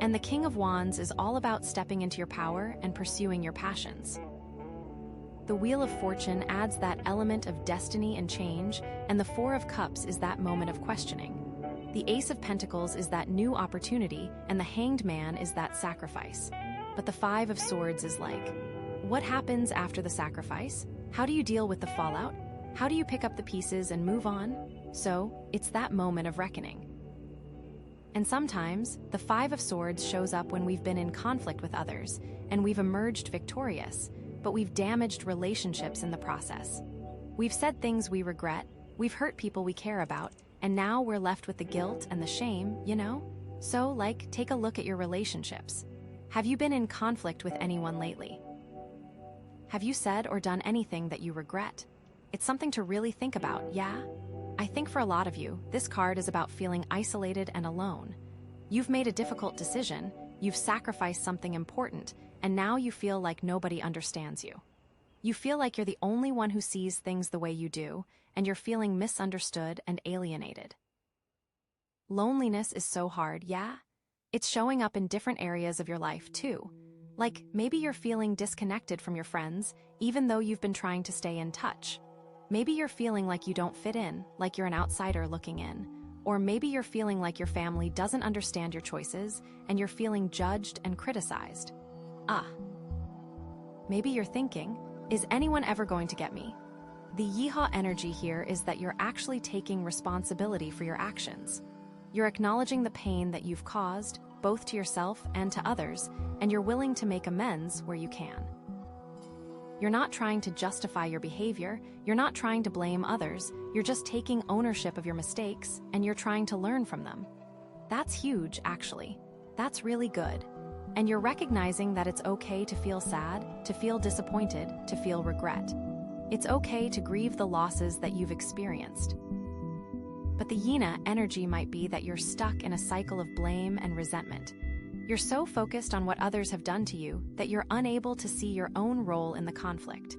And the King of Wands is all about stepping into your power and pursuing your passions. The Wheel of Fortune adds that element of destiny and change, and the Four of Cups is that moment of questioning. The Ace of Pentacles is that new opportunity, and the Hanged Man is that sacrifice. But the Five of Swords is like, what happens after the sacrifice? How do you deal with the fallout? How do you pick up the pieces and move on? So, it's that moment of reckoning. And sometimes, the Five of Swords shows up when we've been in conflict with others, and we've emerged victorious, but we've damaged relationships in the process. We've said things we regret, we've hurt people we care about, and now we're left with the guilt and the shame, you know? So, like, take a look at your relationships. Have you been in conflict with anyone lately? Have you said or done anything that you regret? It's something to really think about, yeah? I think for a lot of you, this card is about feeling isolated and alone. You've made a difficult decision, you've sacrificed something important, and now you feel like nobody understands you. You feel like you're the only one who sees things the way you do, and you're feeling misunderstood and alienated. Loneliness is so hard, yeah? It's showing up in different areas of your life, too. Like, maybe you're feeling disconnected from your friends, even though you've been trying to stay in touch. Maybe you're feeling like you don't fit in, like you're an outsider looking in. Or maybe you're feeling like your family doesn't understand your choices, and you're feeling judged and criticized. Maybe you're thinking, is anyone ever going to get me? The Yeehaw energy here is that you're actually taking responsibility for your actions. You're acknowledging the pain that you've caused, both to yourself and to others, and you're willing to make amends where you can. You're not trying to justify your behavior, you're not trying to blame others, you're just taking ownership of your mistakes, and you're trying to learn from them. That's huge, actually. That's really good. And you're recognizing that it's okay to feel sad, to feel disappointed, to feel regret. It's okay to grieve the losses that you've experienced. But the Yina energy might be that you're stuck in a cycle of blame and resentment. You're so focused on what others have done to you that you're unable to see your own role in the conflict.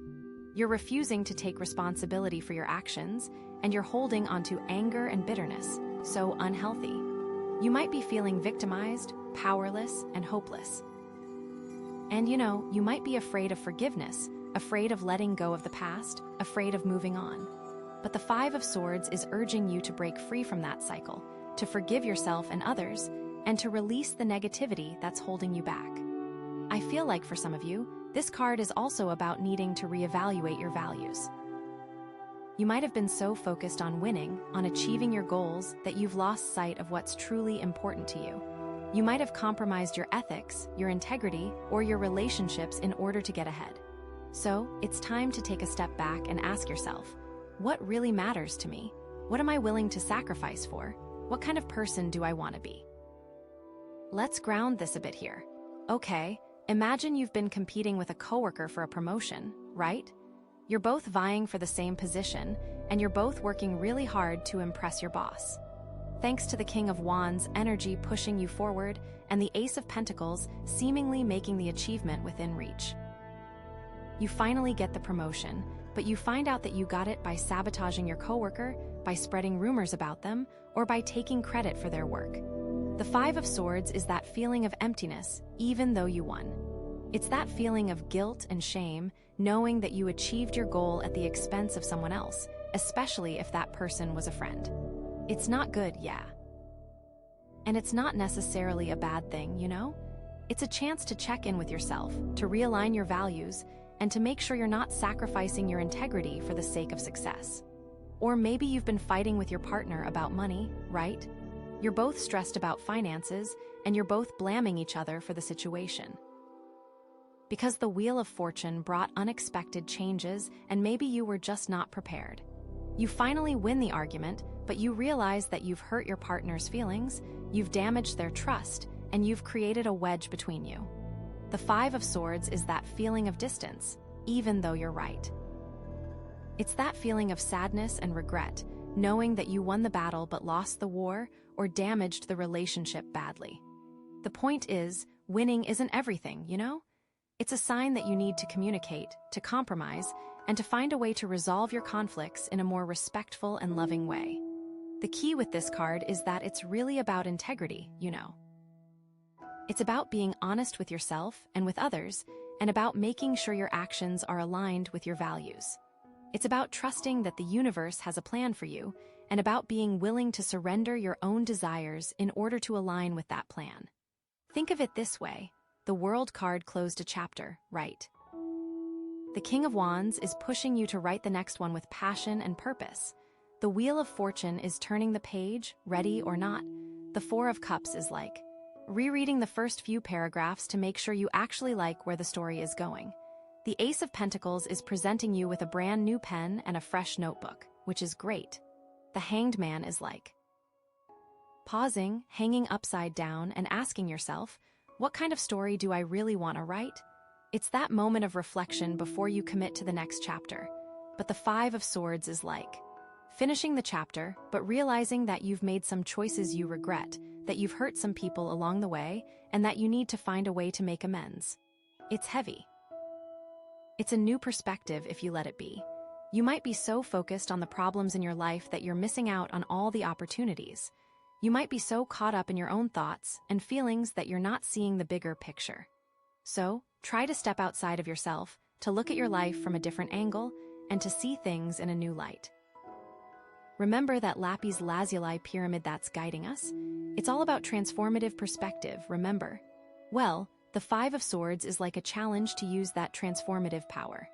You're refusing to take responsibility for your actions, and you're holding onto anger and bitterness, so unhealthy. You might be feeling victimized, powerless, and hopeless. And you might be afraid of forgiveness, afraid of letting go of the past, afraid of moving on. But the Five of Swords is urging you to break free from that cycle, to forgive yourself and others, and to release the negativity that's holding you back. I feel like for some of you, this card is also about needing to reevaluate your values. You might have been so focused on winning, on achieving your goals, that you've lost sight of what's truly important to you. You might have compromised your ethics, your integrity, or your relationships in order to get ahead. So, it's time to take a step back and ask yourself, what really matters to me? What am I willing to sacrifice for? What kind of person do I want to be? Let's ground this a bit here. Okay, imagine you've been competing with a coworker for a promotion, right? You're both vying for the same position, and you're both working really hard to impress your boss. Thanks to the King of Wands energy pushing you forward, and the Ace of Pentacles seemingly making the achievement within reach. You finally get the promotion, but you find out that you got it by sabotaging your coworker, by spreading rumors about them, or by taking credit for their work. The Five of Swords is that feeling of emptiness, even though you won. It's that feeling of guilt and shame, knowing that you achieved your goal at the expense of someone else, especially if that person was a friend. It's not good, yeah. And it's not necessarily a bad thing, It's a chance to check in with yourself, to realign your values, and to make sure you're not sacrificing your integrity for the sake of success. Or maybe you've been fighting with your partner about money, right? You're both stressed about finances, and you're both blaming each other for the situation. Because the Wheel of Fortune brought unexpected changes, and maybe you were just not prepared. You finally win the argument, but you realize that you've hurt your partner's feelings, you've damaged their trust, and you've created a wedge between you. The Five of Swords is that feeling of distance, even though you're right. It's that feeling of sadness and regret, knowing that you won the battle but lost the war or damaged the relationship badly. The point is, winning isn't everything, It's a sign that you need to communicate, to compromise, and to find a way to resolve your conflicts in a more respectful and loving way. The key with this card is that it's really about integrity, It's about being honest with yourself and with others, and about making sure your actions are aligned with your values. It's about trusting that the universe has a plan for you, and about being willing to surrender your own desires in order to align with that plan. Think of it this way: the World card closed a chapter, right? The King of Wands is pushing you to write the next one with passion and purpose. The Wheel of Fortune is turning the page, ready or not. The Four of Cups is like rereading the first few paragraphs to make sure you actually like where the story is going. The Ace of Pentacles is presenting you with a brand new pen and a fresh notebook, which is great. The Hanged Man is like pausing, hanging upside down, and asking yourself, what kind of story do I really want to write? It's that moment of reflection before you commit to the next chapter. But the Five of Swords is like finishing the chapter, but realizing that you've made some choices you regret, that you've hurt some people along the way, and that you need to find a way to make amends. It's heavy. It's a new perspective if you let it be. You might be so focused on the problems in your life that you're missing out on all the opportunities. You might be so caught up in your own thoughts and feelings that you're not seeing the bigger picture. So, try to step outside of yourself, to look at your life from a different angle, and to see things in a new light. Remember that Lapis Lazuli pyramid that's guiding us? It's all about transformative perspective, remember? Well, the Five of Swords is like a challenge to use that transformative power.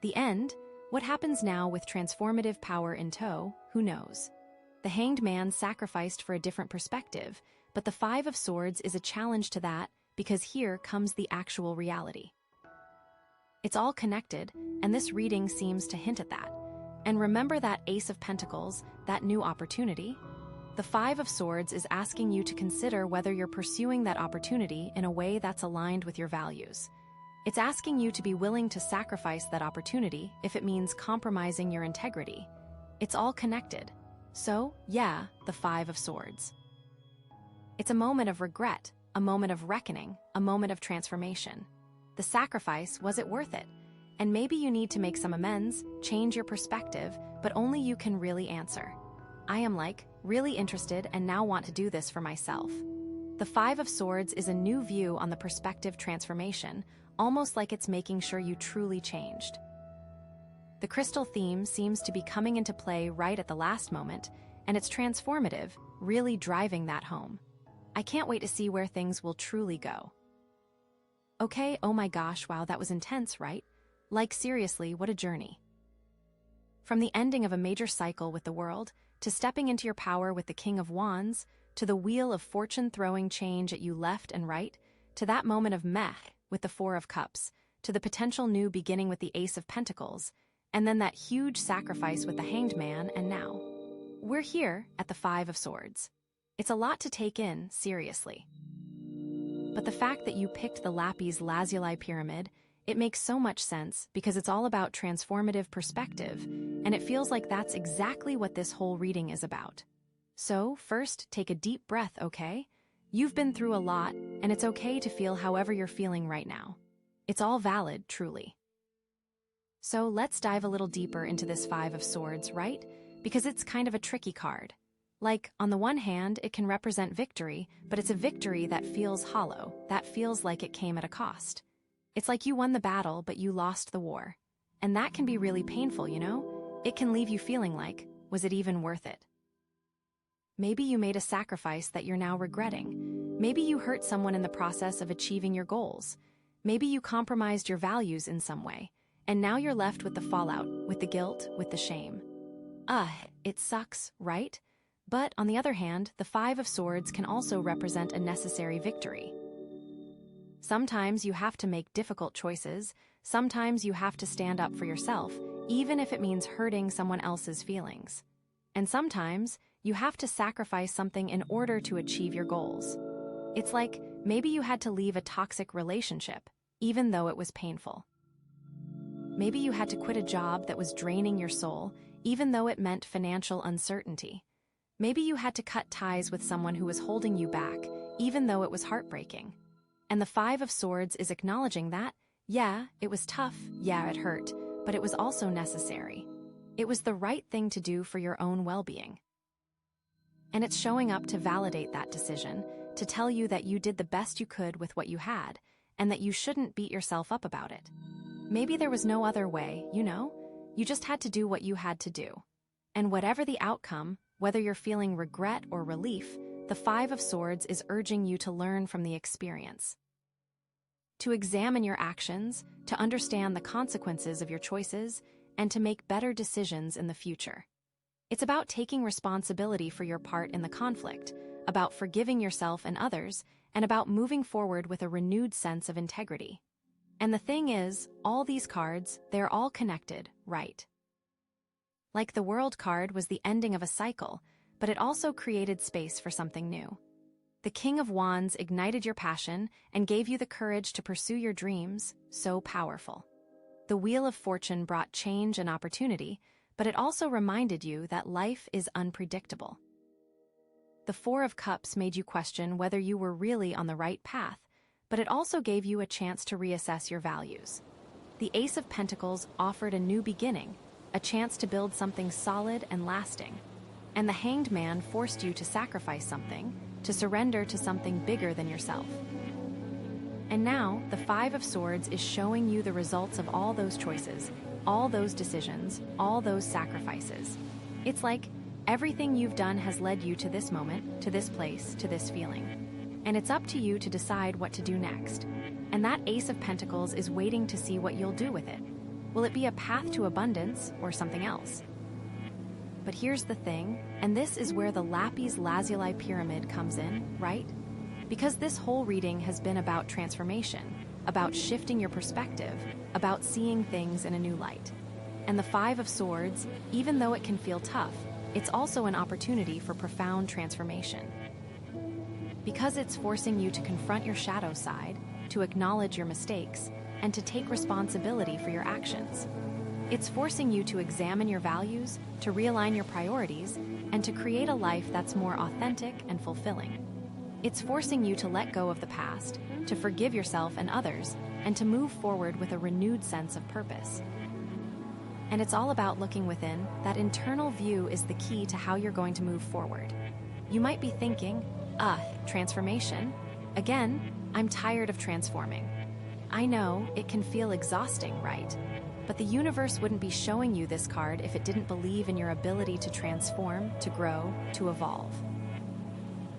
The end? What happens now with transformative power in tow? Who knows? The Hanged Man sacrificed for a different perspective, but the Five of Swords is a challenge to that, because here comes the actual reality. It's all connected, and this reading seems to hint at that. And remember that Ace of Pentacles, that new opportunity? The Five of Swords is asking you to consider whether you're pursuing that opportunity in a way that's aligned with your values. It's asking you to be willing to sacrifice that opportunity if it means compromising your integrity. It's all connected. So, yeah, the Five of Swords. It's a moment of regret, a moment of reckoning, a moment of transformation. The sacrifice, was it worth it? And maybe you need to make some amends, change your perspective, but only you can really answer. I am really interested and now want to do this for myself. The Five of Swords is a new view on the perspective transformation, almost like it's making sure you truly changed. The crystal theme seems to be coming into play right at the last moment, and it's transformative, really driving that home. I can't wait to see where things will truly go. Okay, oh my gosh, wow, that was intense, right? Seriously, what a journey. From the ending of a major cycle with the world, to stepping into your power with the King of Wands, to the Wheel of Fortune throwing change at you left and right, to that moment of meh with the Four of Cups, to the potential new beginning with the Ace of Pentacles, and then that huge sacrifice with the Hanged Man, and now we're here at the Five of Swords. It's a lot to take in, seriously. But the fact that you picked the Lapis Lazuli pyramid, it makes so much sense because it's all about transformative perspective, and it feels like that's exactly what this whole reading is about. So, first, take a deep breath, okay? You've been through a lot, and it's okay to feel however you're feeling right now. It's all valid, truly. So, let's dive a little deeper into this Five of Swords, right? Because it's kind of a tricky card. On the one hand, it can represent victory, but it's a victory that feels hollow, that feels like it came at a cost. It's like you won the battle, but you lost the war. And that can be really painful, you know? It can leave you feeling like, was it even worth it? Maybe you made a sacrifice that you're now regretting. Maybe you hurt someone in the process of achieving your goals. Maybe you compromised your values in some way, and now you're left with the fallout, with the guilt, with the shame. It sucks, right? But on the other hand, the Five of Swords can also represent a necessary victory. Sometimes you have to make difficult choices. Sometimes you have to stand up for yourself, even if it means hurting someone else's feelings. And sometimes you have to sacrifice something in order to achieve your goals. It's like maybe you had to leave a toxic relationship, even though it was painful. Maybe you had to quit a job that was draining your soul, even though it meant financial uncertainty. Maybe you had to cut ties with someone who was holding you back, even though it was heartbreaking. And the Five of Swords is acknowledging that, yeah, it was tough, yeah, it hurt, but it was also necessary. It was the right thing to do for your own well-being. And it's showing up to validate that decision, to tell you that you did the best you could with what you had, and that you shouldn't beat yourself up about it. Maybe there was no other way, you just had to do what you had to do. And whatever the outcome, whether you're feeling regret or relief, the Five of Swords is urging you to learn from the experience. To examine your actions, to understand the consequences of your choices, and to make better decisions in the future. It's about taking responsibility for your part in the conflict, about forgiving yourself and others, and about moving forward with a renewed sense of integrity. And the thing is, all these cards, they're all connected, right? Like the World card was the ending of a cycle, but it also created space for something new. The King of Wands ignited your passion and gave you the courage to pursue your dreams, so powerful. The Wheel of Fortune brought change and opportunity, but it also reminded you that life is unpredictable. The Four of Cups made you question whether you were really on the right path, but it also gave you a chance to reassess your values. The Ace of Pentacles offered a new beginning, a chance to build something solid and lasting. And the Hanged Man forced you to sacrifice something, to surrender to something bigger than yourself. And now, the Five of Swords is showing you the results of all those choices, all those decisions, all those sacrifices. It's like everything you've done has led you to this moment, to this place, to this feeling. And it's up to you to decide what to do next. And that Ace of Pentacles is waiting to see what you'll do with it. Will it be a path to abundance or something else? But here's the thing, and this is where the Lapis Lazuli pyramid comes in, right? Because this whole reading has been about transformation, about shifting your perspective, about seeing things in a new light. And the Five of Swords, even though it can feel tough, it's also an opportunity for profound transformation. Because it's forcing you to confront your shadow side, to acknowledge your mistakes, and to take responsibility for your actions. It's forcing you to examine your values, to realign your priorities, and to create a life that's more authentic and fulfilling. It's forcing you to let go of the past, to forgive yourself and others, and to move forward with a renewed sense of purpose. And it's all about looking within. That internal view is the key to how you're going to move forward. You might be thinking, transformation? Again, I'm tired of transforming. I know, it can feel exhausting, right? But the universe wouldn't be showing you this card if it didn't believe in your ability to transform, to grow, to evolve.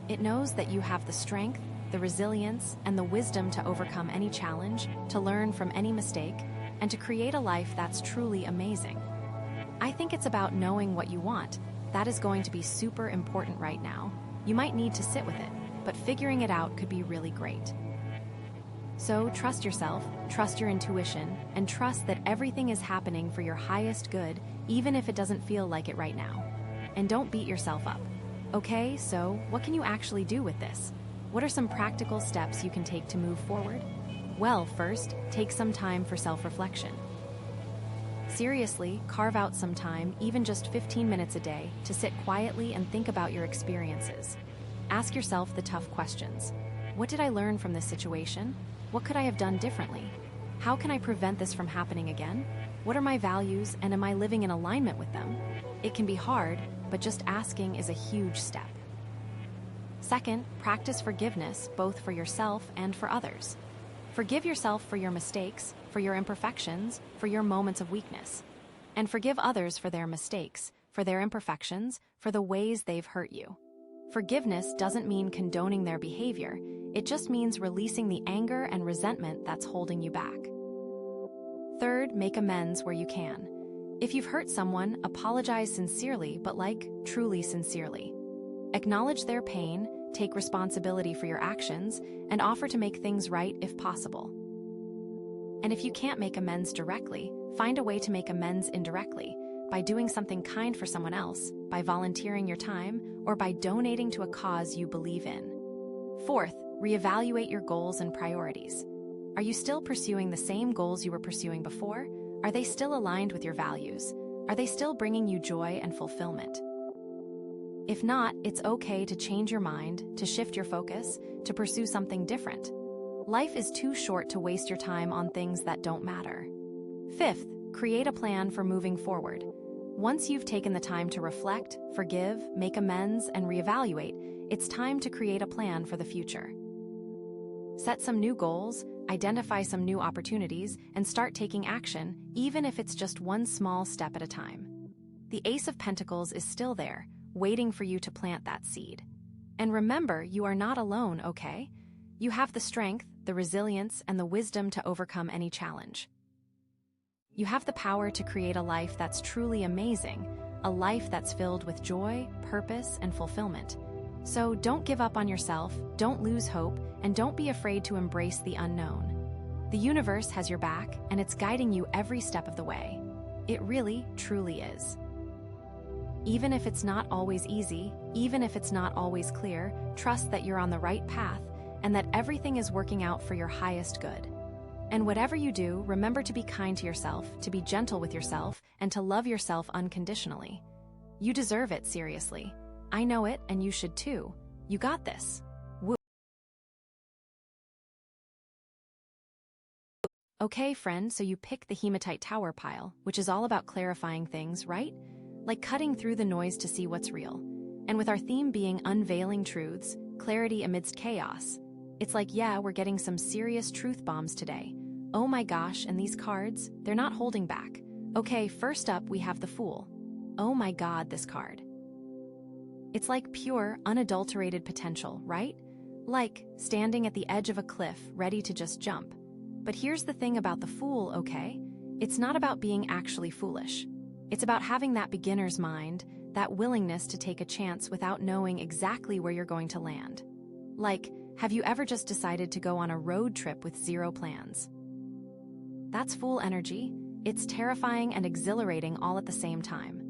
It knows that you have the strength, the resilience, and the wisdom to overcome any challenge, to learn from any mistake, and to create a life that's truly amazing. I think it's about knowing what you want. That is going to be super important right now. You might need to sit with it, but figuring it out could be really great. So trust yourself, trust your intuition, and trust that everything is happening for your highest good, even if it doesn't feel like it right now. And don't beat yourself up. Okay, so what can you actually do with this? What are some practical steps you can take to move forward? Well, first, take some time for self-reflection. Seriously, carve out some time, even just 15 minutes a day, to sit quietly and think about your experiences. Ask yourself the tough questions. What did I learn from this situation? What could I have done differently? How can I prevent this from happening again? What are my values, and am I living in alignment with them? It can be hard, but just asking is a huge step. Second, practice forgiveness, both for yourself and for others. Forgive yourself for your mistakes, for your imperfections, for your moments of weakness. And forgive others for their mistakes, for their imperfections, for the ways they've hurt you. Forgiveness doesn't mean condoning their behavior. It just means releasing the anger and resentment that's holding you back. Third, make amends where you can. If you've hurt someone, apologize sincerely, but truly sincerely. Acknowledge their pain, take responsibility for your actions, and offer to make things right if possible. And if you can't make amends directly, find a way to make amends indirectly, by doing something kind for someone else, by volunteering your time, or by donating to a cause you believe in. Fourth, reevaluate your goals and priorities. Are you still pursuing the same goals you were pursuing before? Are they still aligned with your values? Are they still bringing you joy and fulfillment? If not, it's okay to change your mind, to shift your focus, to pursue something different. Life is too short to waste your time on things that don't matter. Fifth, create a plan for moving forward. Once you've taken the time to reflect, forgive, make amends, and reevaluate, it's time to create a plan for the future. Set some new goals, identify some new opportunities, and start taking action, even if it's just one small step at a time. The Ace of Pentacles is still there, waiting for you to plant that seed. And remember, you are not alone, okay? You have the strength, the resilience, and the wisdom to overcome any challenge. You have the power to create a life that's truly amazing, a life that's filled with joy, purpose, and fulfillment. So don't give up on yourself, don't lose hope, and don't be afraid to embrace the unknown. The universe has your back, and it's guiding you every step of the way. It really, truly is. Even if it's not always easy, even if it's not always clear, trust that you're on the right path and that everything is working out for your highest good. And whatever you do, remember to be kind to yourself, to be gentle with yourself, and to love yourself unconditionally. You deserve it, seriously. I know it, and you should too. You got this. Woo. Okay, friend, so you pick the Hematite Tower pile, which is all about clarifying things, right? Like cutting through the noise to see what's real. And with our theme being unveiling truths, clarity amidst chaos, it's like, yeah, we're getting some serious truth bombs today. Oh my gosh, and these cards, they're not holding back. Okay, first up we have the Fool. Oh my god, this card. It's like pure, unadulterated potential, right? Like standing at the edge of a cliff, ready to just jump. But here's the thing about the Fool, okay? It's not about being actually foolish. It's about having that beginner's mind, that willingness to take a chance without knowing exactly where you're going to land. Like, have you ever just decided to go on a road trip with zero plans? That's Fool energy. It's terrifying and exhilarating all at the same time.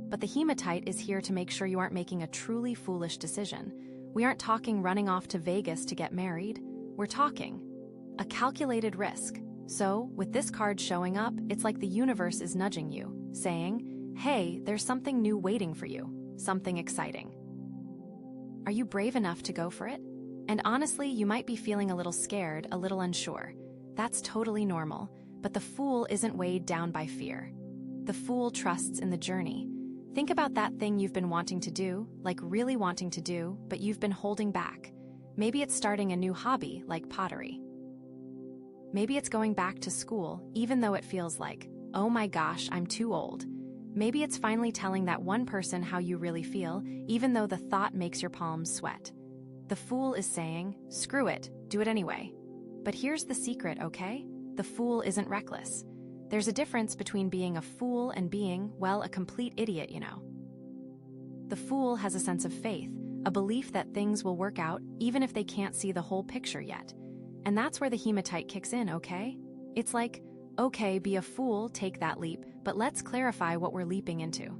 But the Hematite is here to make sure you aren't making a truly foolish decision. We aren't talking running off to Vegas to get married. We're talking a calculated risk. So, with this card showing up, it's like the universe is nudging you, saying, hey, there's something new waiting for you, something exciting. Are you brave enough to go for it? And honestly, you might be feeling a little scared, a little unsure. That's totally normal, but the Fool isn't weighed down by fear. The Fool trusts in the journey. Think about that thing you've been wanting to do, like really wanting to do, but you've been holding back. Maybe it's starting a new hobby, like pottery. Maybe it's going back to school, even though it feels like, oh my gosh, I'm too old. Maybe it's finally telling that one person how you really feel, even though the thought makes your palms sweat. The Fool is saying, screw it, do it anyway. But here's the secret, okay? The Fool isn't reckless. There's a difference between being a fool and being, well, a complete idiot, you know. The Fool has a sense of faith, a belief that things will work out even if they can't see the whole picture yet. And that's where the Hematite kicks in, okay? It's like, okay, be a fool, take that leap, but let's clarify what we're leaping into.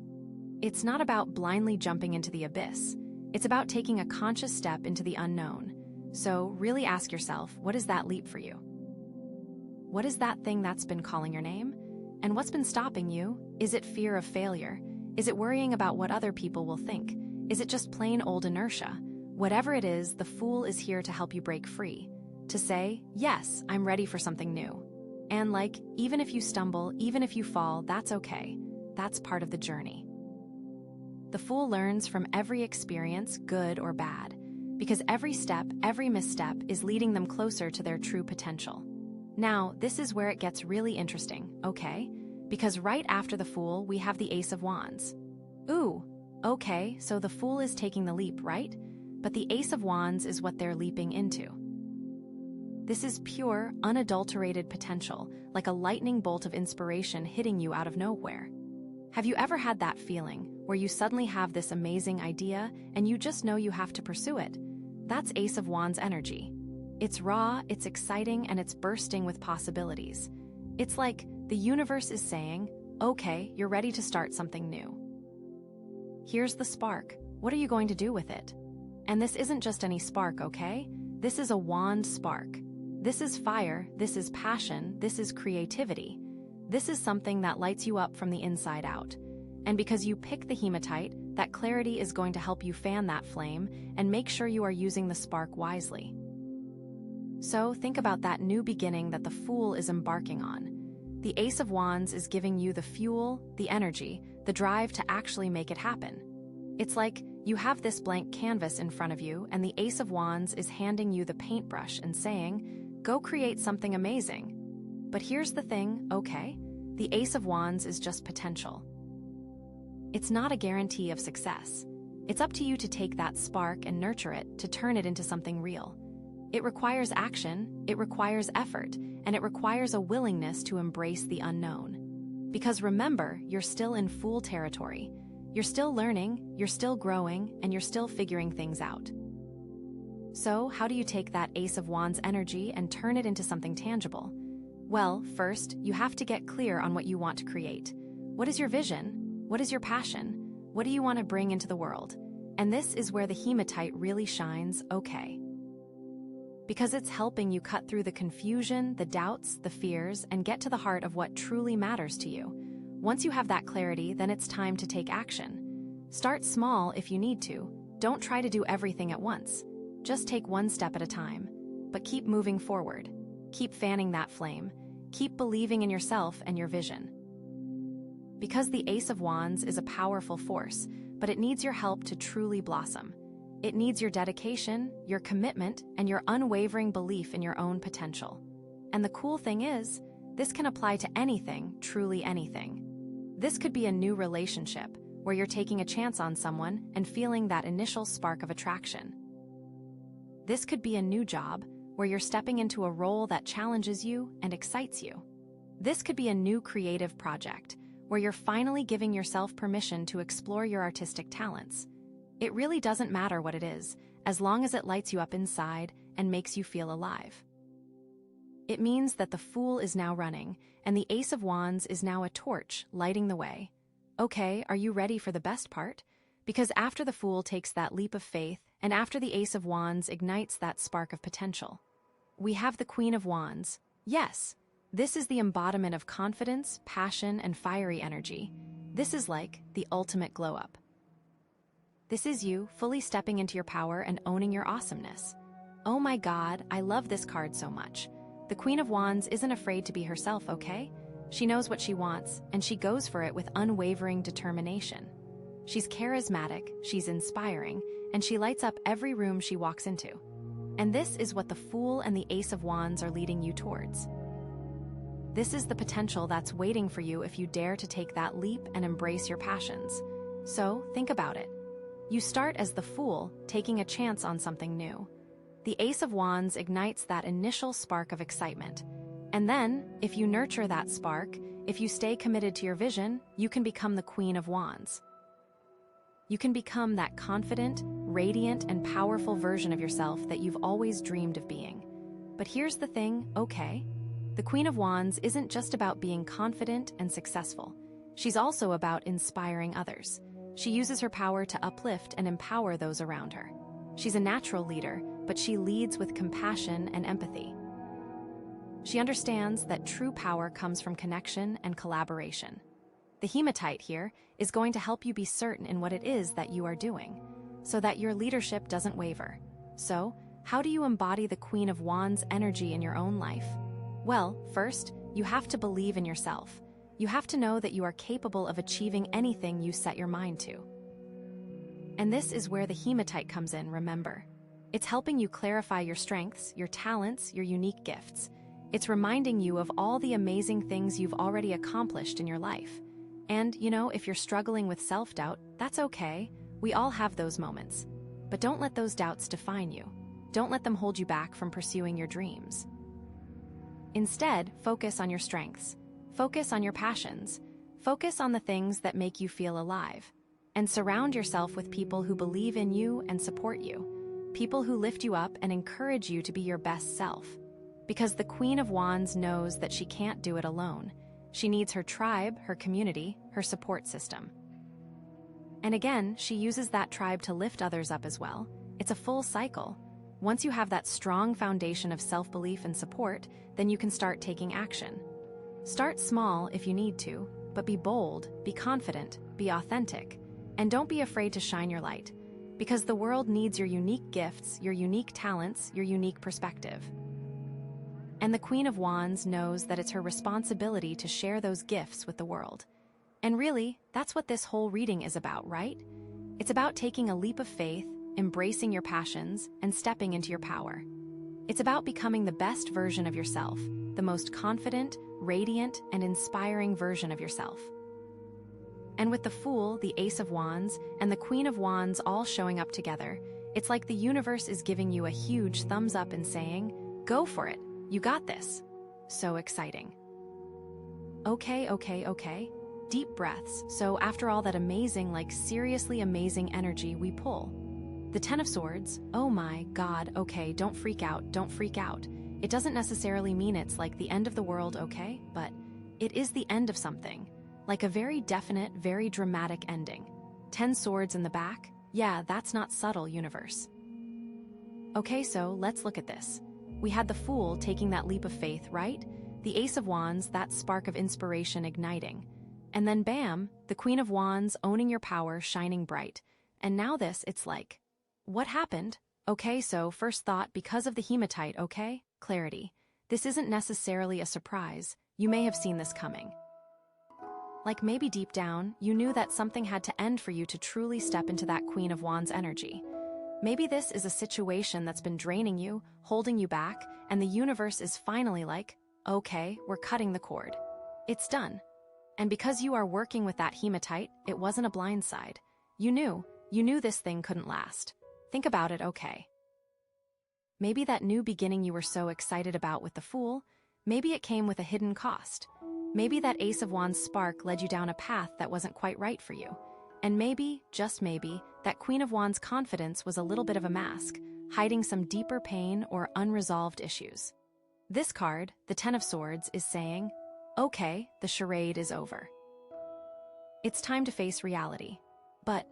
It's not about blindly jumping into the abyss. It's about taking a conscious step into the unknown. So really ask yourself, what is that leap for you? What is that thing that's been calling your name? And what's been stopping you? Is it fear of failure? Is it worrying about what other people will think? Is it just plain old inertia? Whatever it is, the Fool is here to help you break free. To say, yes, I'm ready for something new. And like, even if you stumble, even if you fall, that's okay. That's part of the journey. The Fool learns from every experience, good or bad, because every step, every misstep is leading them closer to their true potential. Now, this is where it gets really interesting, okay? Because right after the Fool, we have the Ace of Wands. Ooh, okay, so the Fool is taking the leap, right? But the Ace of Wands is what they're leaping into. This is pure, unadulterated potential, like a lightning bolt of inspiration hitting you out of nowhere. Have you ever had that feeling, where you suddenly have this amazing idea and you just know you have to pursue it? That's Ace of Wands energy. It's raw, it's exciting, and it's bursting with possibilities. It's like the universe is saying, okay, you're ready to start something new. Here's the spark. What are you going to do with it? And this isn't just any spark, okay? This is a wand spark. This is fire, this is passion, this is creativity. This is something that lights you up from the inside out. And because you pick the Hematite, that clarity is going to help you fan that flame and make sure you are using the spark wisely. So think about that new beginning that the Fool is embarking on. The Ace of Wands is giving you the fuel, the energy, the drive to actually make it happen. It's like You have this blank canvas in front of you, and the Ace of Wands is handing you the paintbrush and saying, "Go create something amazing." But here's the thing, okay? The Ace of Wands is just potential. It's not a guarantee of success. It's up to you to take that spark and nurture it, to turn it into something real. It requires action, it requires effort, and it requires a willingness to embrace the unknown. Because remember, you're still in Fool territory. You're still learning, you're still growing, and you're still figuring things out. So, how do you take that Ace of Wands energy and turn it into something tangible? Well, first, you have to get clear on what you want to create. What is your vision? What is your passion? What do you want to bring into the world? And this is where the Hematite really shines, okay? Because it's helping you cut through the confusion, the doubts, the fears, and get to the heart of what truly matters to you. Once you have that clarity, then it's time to take action. Start small if you need to. Don't try to do everything at once. Just take one step at a time. But keep moving forward. Keep fanning that flame. Keep believing in yourself and your vision. Because the Ace of Wands is a powerful force, but it needs your help to truly blossom. It needs your dedication, your commitment, and your unwavering belief in your own potential. And the cool thing is, this can apply to anything, truly anything. This could be a new relationship, where you're taking a chance on someone and feeling that initial spark of attraction. This could be a new job, where you're stepping into a role that challenges you and excites you. This could be a new creative project, where you're finally giving yourself permission to explore your artistic talents. It really doesn't matter what it is, as long as it lights you up inside and makes you feel alive. It means that the Fool is now running, and the Ace of Wands is now a torch lighting the way. Okay, are you ready for the best part? Because after the Fool takes that leap of faith, and after the Ace of Wands ignites that spark of potential, we have the Queen of Wands. Yes, this is the embodiment of confidence, passion, and fiery energy. This is like the ultimate glow-up. This is you, fully stepping into your power and owning your awesomeness. Oh my God, I love this card so much. The Queen of Wands isn't afraid to be herself, okay? She knows what she wants, and she goes for it with unwavering determination. She's charismatic, she's inspiring, and she lights up every room she walks into. And this is what the Fool and the Ace of Wands are leading you towards. This is the potential that's waiting for you if you dare to take that leap and embrace your passions. So, think about it. You start as the Fool, taking a chance on something new. The Ace of Wands ignites that initial spark of excitement. And then, if you nurture that spark, if you stay committed to your vision, you can become the Queen of Wands. You can become that confident, radiant, and powerful version of yourself that you've always dreamed of being. But here's the thing, okay? The Queen of Wands isn't just about being confident and successful. She's also about inspiring others. She uses her power to uplift and empower those around her. She's a natural leader, but she leads with compassion and empathy. She understands that true power comes from connection and collaboration. The Hematite here is going to help you be certain in what it is that you are doing, so that your leadership doesn't waver. So, how do you embody the Queen of Wands energy in your own life? Well, first, you have to believe in yourself. You have to know that you are capable of achieving anything you set your mind to. And this is where the Hematite comes in, remember. It's helping you clarify your strengths, your talents, your unique gifts. It's reminding you of all the amazing things you've already accomplished in your life. And, if you're struggling with self-doubt, that's okay. We all have those moments. But don't let those doubts define you. Don't let them hold you back from pursuing your dreams. Instead, focus on your strengths. Focus on your passions. Focus on the things that make you feel alive. And surround yourself with people who believe in you and support you. People who lift you up and encourage you to be your best self. Because the Queen of Wands knows that she can't do it alone. She needs her tribe, her community, her support system. And again, she uses that tribe to lift others up as well. It's a full cycle. Once you have that strong foundation of self-belief and support, then you can start taking action. Start small if you need to, but be bold, be confident, be authentic, and don't be afraid to shine your light, because the world needs your unique gifts, your unique talents, your unique perspective. And the Queen of Wands knows that it's her responsibility to share those gifts with the world. And really, that's what this whole reading is about, right? It's about taking a leap of faith, embracing your passions, and stepping into your power. It's about becoming the best version of yourself, the most confident, radiant, and inspiring version of yourself. And with the Fool, the Ace of Wands, and the Queen of Wands all showing up together, it's like the universe is giving you a huge thumbs up and saying, "Go for it, you got this." So exciting. Okay. Deep breaths. So after all that amazing, seriously amazing energy we pull. The Ten of Swords, oh my God, okay, don't freak out. It doesn't necessarily mean it's like the end of the world, okay? But it is the end of something. Like a very definite, very dramatic ending. 10 swords in the back? Yeah, that's not subtle, universe. Okay, so let's look at this. We had the Fool taking that leap of faith, right? The Ace of Wands, that spark of inspiration igniting. And then bam, the Queen of Wands owning your power, shining bright. And now this, it's like, what happened? Okay, so first thought, because of the Hematite, okay? Clarity. This isn't necessarily a surprise. You may have seen this coming. Like maybe deep down, you knew that something had to end for you to truly step into that Queen of Wands energy. Maybe this is a situation that's been draining you, holding you back, and the universe is finally like, okay, we're cutting the cord. It's done. And because you are working with that Hematite, it wasn't a blindside. You knew this thing couldn't last. Think about it, okay. Maybe that new beginning you were so excited about with the Fool, maybe it came with a hidden cost. Maybe that Ace of Wands spark led you down a path that wasn't quite right for you. And maybe, just maybe, that Queen of Wands confidence was a little bit of a mask, hiding some deeper pain or unresolved issues. This card, the Ten of Swords, is saying, okay, the charade is over. It's time to face reality. But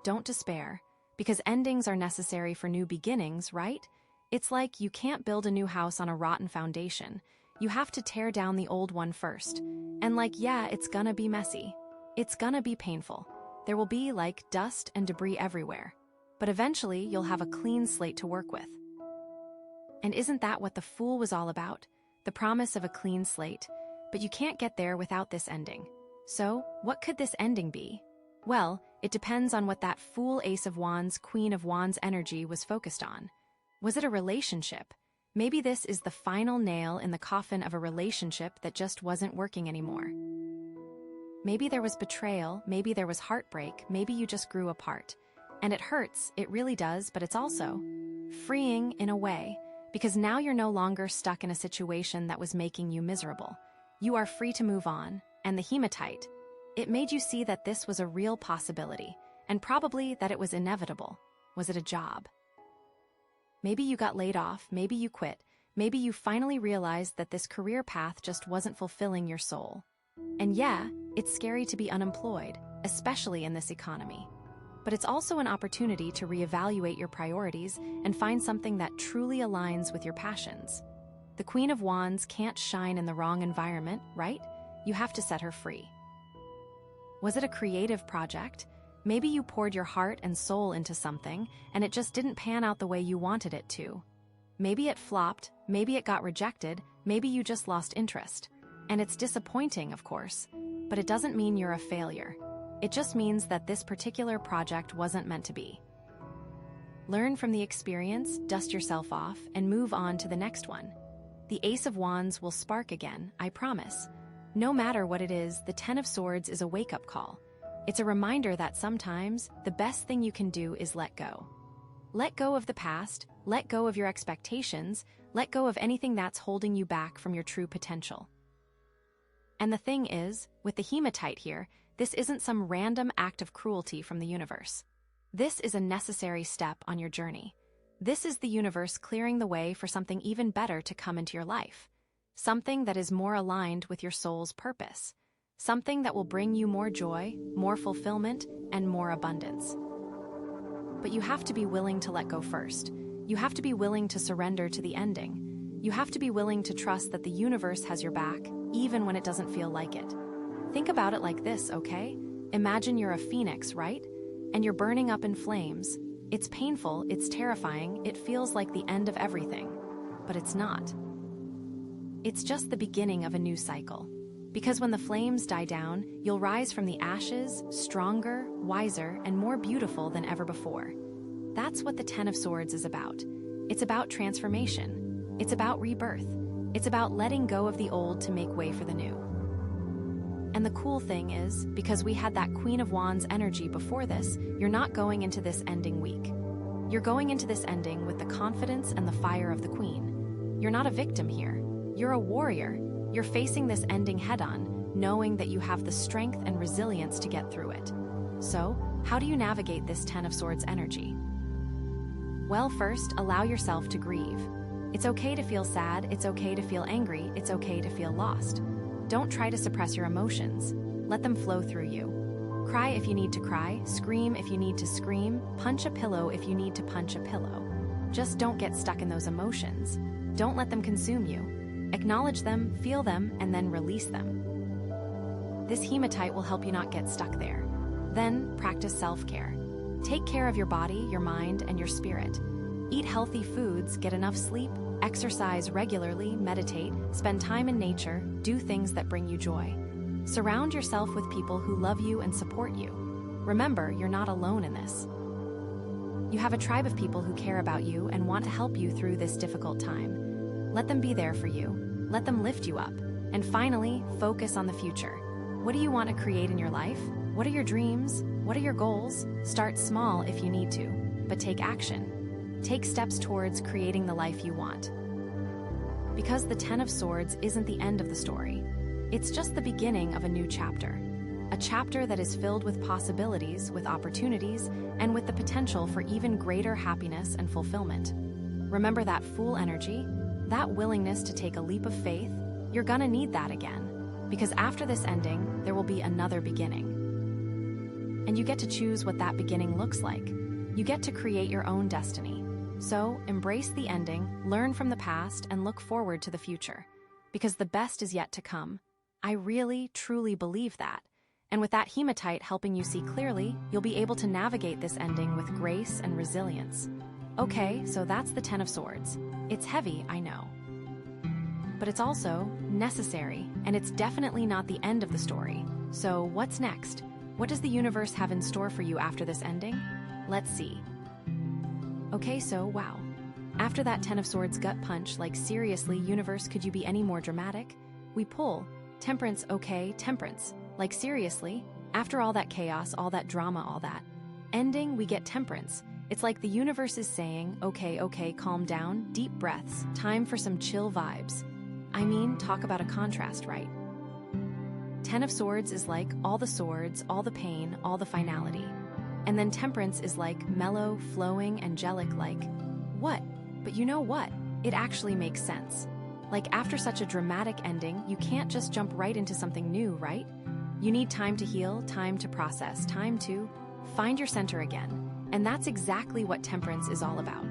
don't despair, because endings are necessary for new beginnings, right? It's like you can't build a new house on a rotten foundation. You have to tear down the old one first. And yeah, it's gonna be messy. It's gonna be painful. There will be dust and debris everywhere. But eventually, you'll have a clean slate to work with. And isn't that what the Fool was all about? The promise of a clean slate. But you can't get there without this ending. So, what could this ending be? Well, it depends on what that Fool, Ace of Wands, Queen of Wands energy was focused on. Was it a relationship? Maybe this is the final nail in the coffin of a relationship that just wasn't working anymore. Maybe there was betrayal, maybe there was heartbreak, maybe you just grew apart. And it hurts, it really does, but it's also freeing in a way, because now you're no longer stuck in a situation that was making you miserable. You are free to move on, and the Hematite, it made you see that this was a real possibility, and probably that it was inevitable. Was it a job? Maybe you got laid off, maybe you quit, maybe you finally realized that this career path just wasn't fulfilling your soul. And yeah, it's scary to be unemployed, especially in this economy. But it's also an opportunity to reevaluate your priorities and find something that truly aligns with your passions. The Queen of Wands can't shine in the wrong environment, right? You have to set her free. Was it a creative project? Maybe you poured your heart and soul into something, and it just didn't pan out the way you wanted it to. Maybe it flopped, maybe it got rejected, maybe you just lost interest. And it's disappointing, of course, but it doesn't mean you're a failure. It just means that this particular project wasn't meant to be. Learn from the experience, dust yourself off, and move on to the next one. The Ace of Wands will spark again, I promise. No matter what it is, the Ten of Swords is a wake-up call. It's a reminder that sometimes the best thing you can do is let go. Let go of the past, let go of your expectations, let go of anything that's holding you back from your true potential. And the thing is, with the Hematite here, this isn't some random act of cruelty from the universe. This is a necessary step on your journey. This is the universe clearing the way for something even better to come into your life. Something that is more aligned with your soul's purpose. Something that will bring you more joy, more fulfillment, and more abundance. But you have to be willing to let go first. You have to be willing to surrender to the ending. You have to be willing to trust that the universe has your back, even when it doesn't feel like it. Think about it like this, okay? Imagine you're a phoenix, right? And you're burning up in flames. It's painful, it's terrifying, it feels like the end of everything. But it's not. It's just the beginning of a new cycle. Because when the flames die down, you'll rise from the ashes, stronger, wiser, and more beautiful than ever before. That's what the Ten of Swords is about. It's about transformation. It's about rebirth. It's about letting go of the old to make way for the new. And the cool thing is, because we had that Queen of Wands energy before this, you're not going into this ending weak. You're going into this ending with the confidence and the fire of the Queen. You're not a victim here. You're a warrior. You're facing this ending head-on, knowing that you have the strength and resilience to get through it. So, how do you navigate this Ten of Swords energy? Well, first, allow yourself to grieve. It's okay to feel sad, it's okay to feel angry, it's okay to feel lost. Don't try to suppress your emotions. Let them flow through you. Cry if you need to cry, scream if you need to scream, punch a pillow if you need to punch a pillow. Just don't get stuck in those emotions. Don't let them consume you. Acknowledge them, feel them, and then release them. This hematite will help you not get stuck there. Then, practice self-care. Take care of your body, your mind, and your spirit. Eat healthy foods, get enough sleep, exercise regularly, meditate, spend time in nature, do things that bring you joy. Surround yourself with people who love you and support you. Remember, you're not alone in this. You have a tribe of people who care about you and want to help you through this difficult time. Let them be there for you. Let them lift you up. And finally, focus on the future. What do you want to create in your life? What are your dreams? What are your goals? Start small if you need to, but take action. Take steps towards creating the life you want. Because the Ten of Swords isn't the end of the story. It's just the beginning of a new chapter. A chapter that is filled with possibilities, with opportunities, and with the potential for even greater happiness and fulfillment. Remember that Fool energy? That willingness to take a leap of faith? You're gonna need that again. Because after this ending, there will be another beginning. And you get to choose what that beginning looks like. You get to create your own destiny. So, embrace the ending, learn from the past, and look forward to the future. Because the best is yet to come. I really, truly believe that. And with that hematite helping you see clearly, you'll be able to navigate this ending with grace and resilience. Okay, so that's the Ten of Swords. It's heavy, I know. But it's also necessary, and it's definitely not the end of the story. So what's next? What does the universe have in store for you after this ending? Let's see. Okay, so wow. After that Ten of Swords gut punch, like seriously, universe, could you be any more dramatic? We pull. Temperance, okay, temperance. Like seriously, after all that chaos, all that drama, all that ending, we get temperance. It's like the universe is saying, okay, calm down, deep breaths, time for some chill vibes. I mean, talk about a contrast, right? Ten of Swords is like all the swords, all the pain, all the finality. And then temperance is like mellow, flowing, angelic, like, what? But you know what? It actually makes sense. Like after such a dramatic ending, you can't just jump right into something new, right? You need time to heal, time to process, time to find your center again. And that's exactly what temperance is all about.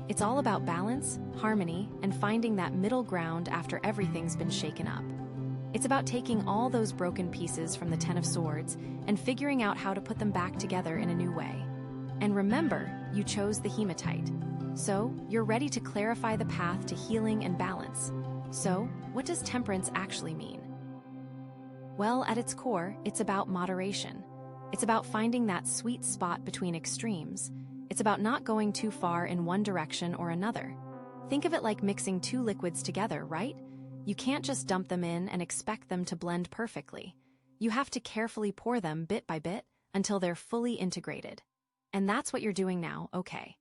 It's all about balance, harmony, and finding that middle ground after everything's been shaken up. It's about taking all those broken pieces from the Ten of Swords and figuring out how to put them back together in a new way. And remember, you chose the hematite. So, you're ready to clarify the path to healing and balance. So, what does temperance actually mean? Well, at its core, it's about moderation. It's about finding that sweet spot between extremes. It's about not going too far in one direction or another. Think of it like mixing two liquids together, right? You can't just dump them in and expect them to blend perfectly. You have to carefully pour them bit by bit until they're fully integrated. And that's what you're doing now, okay?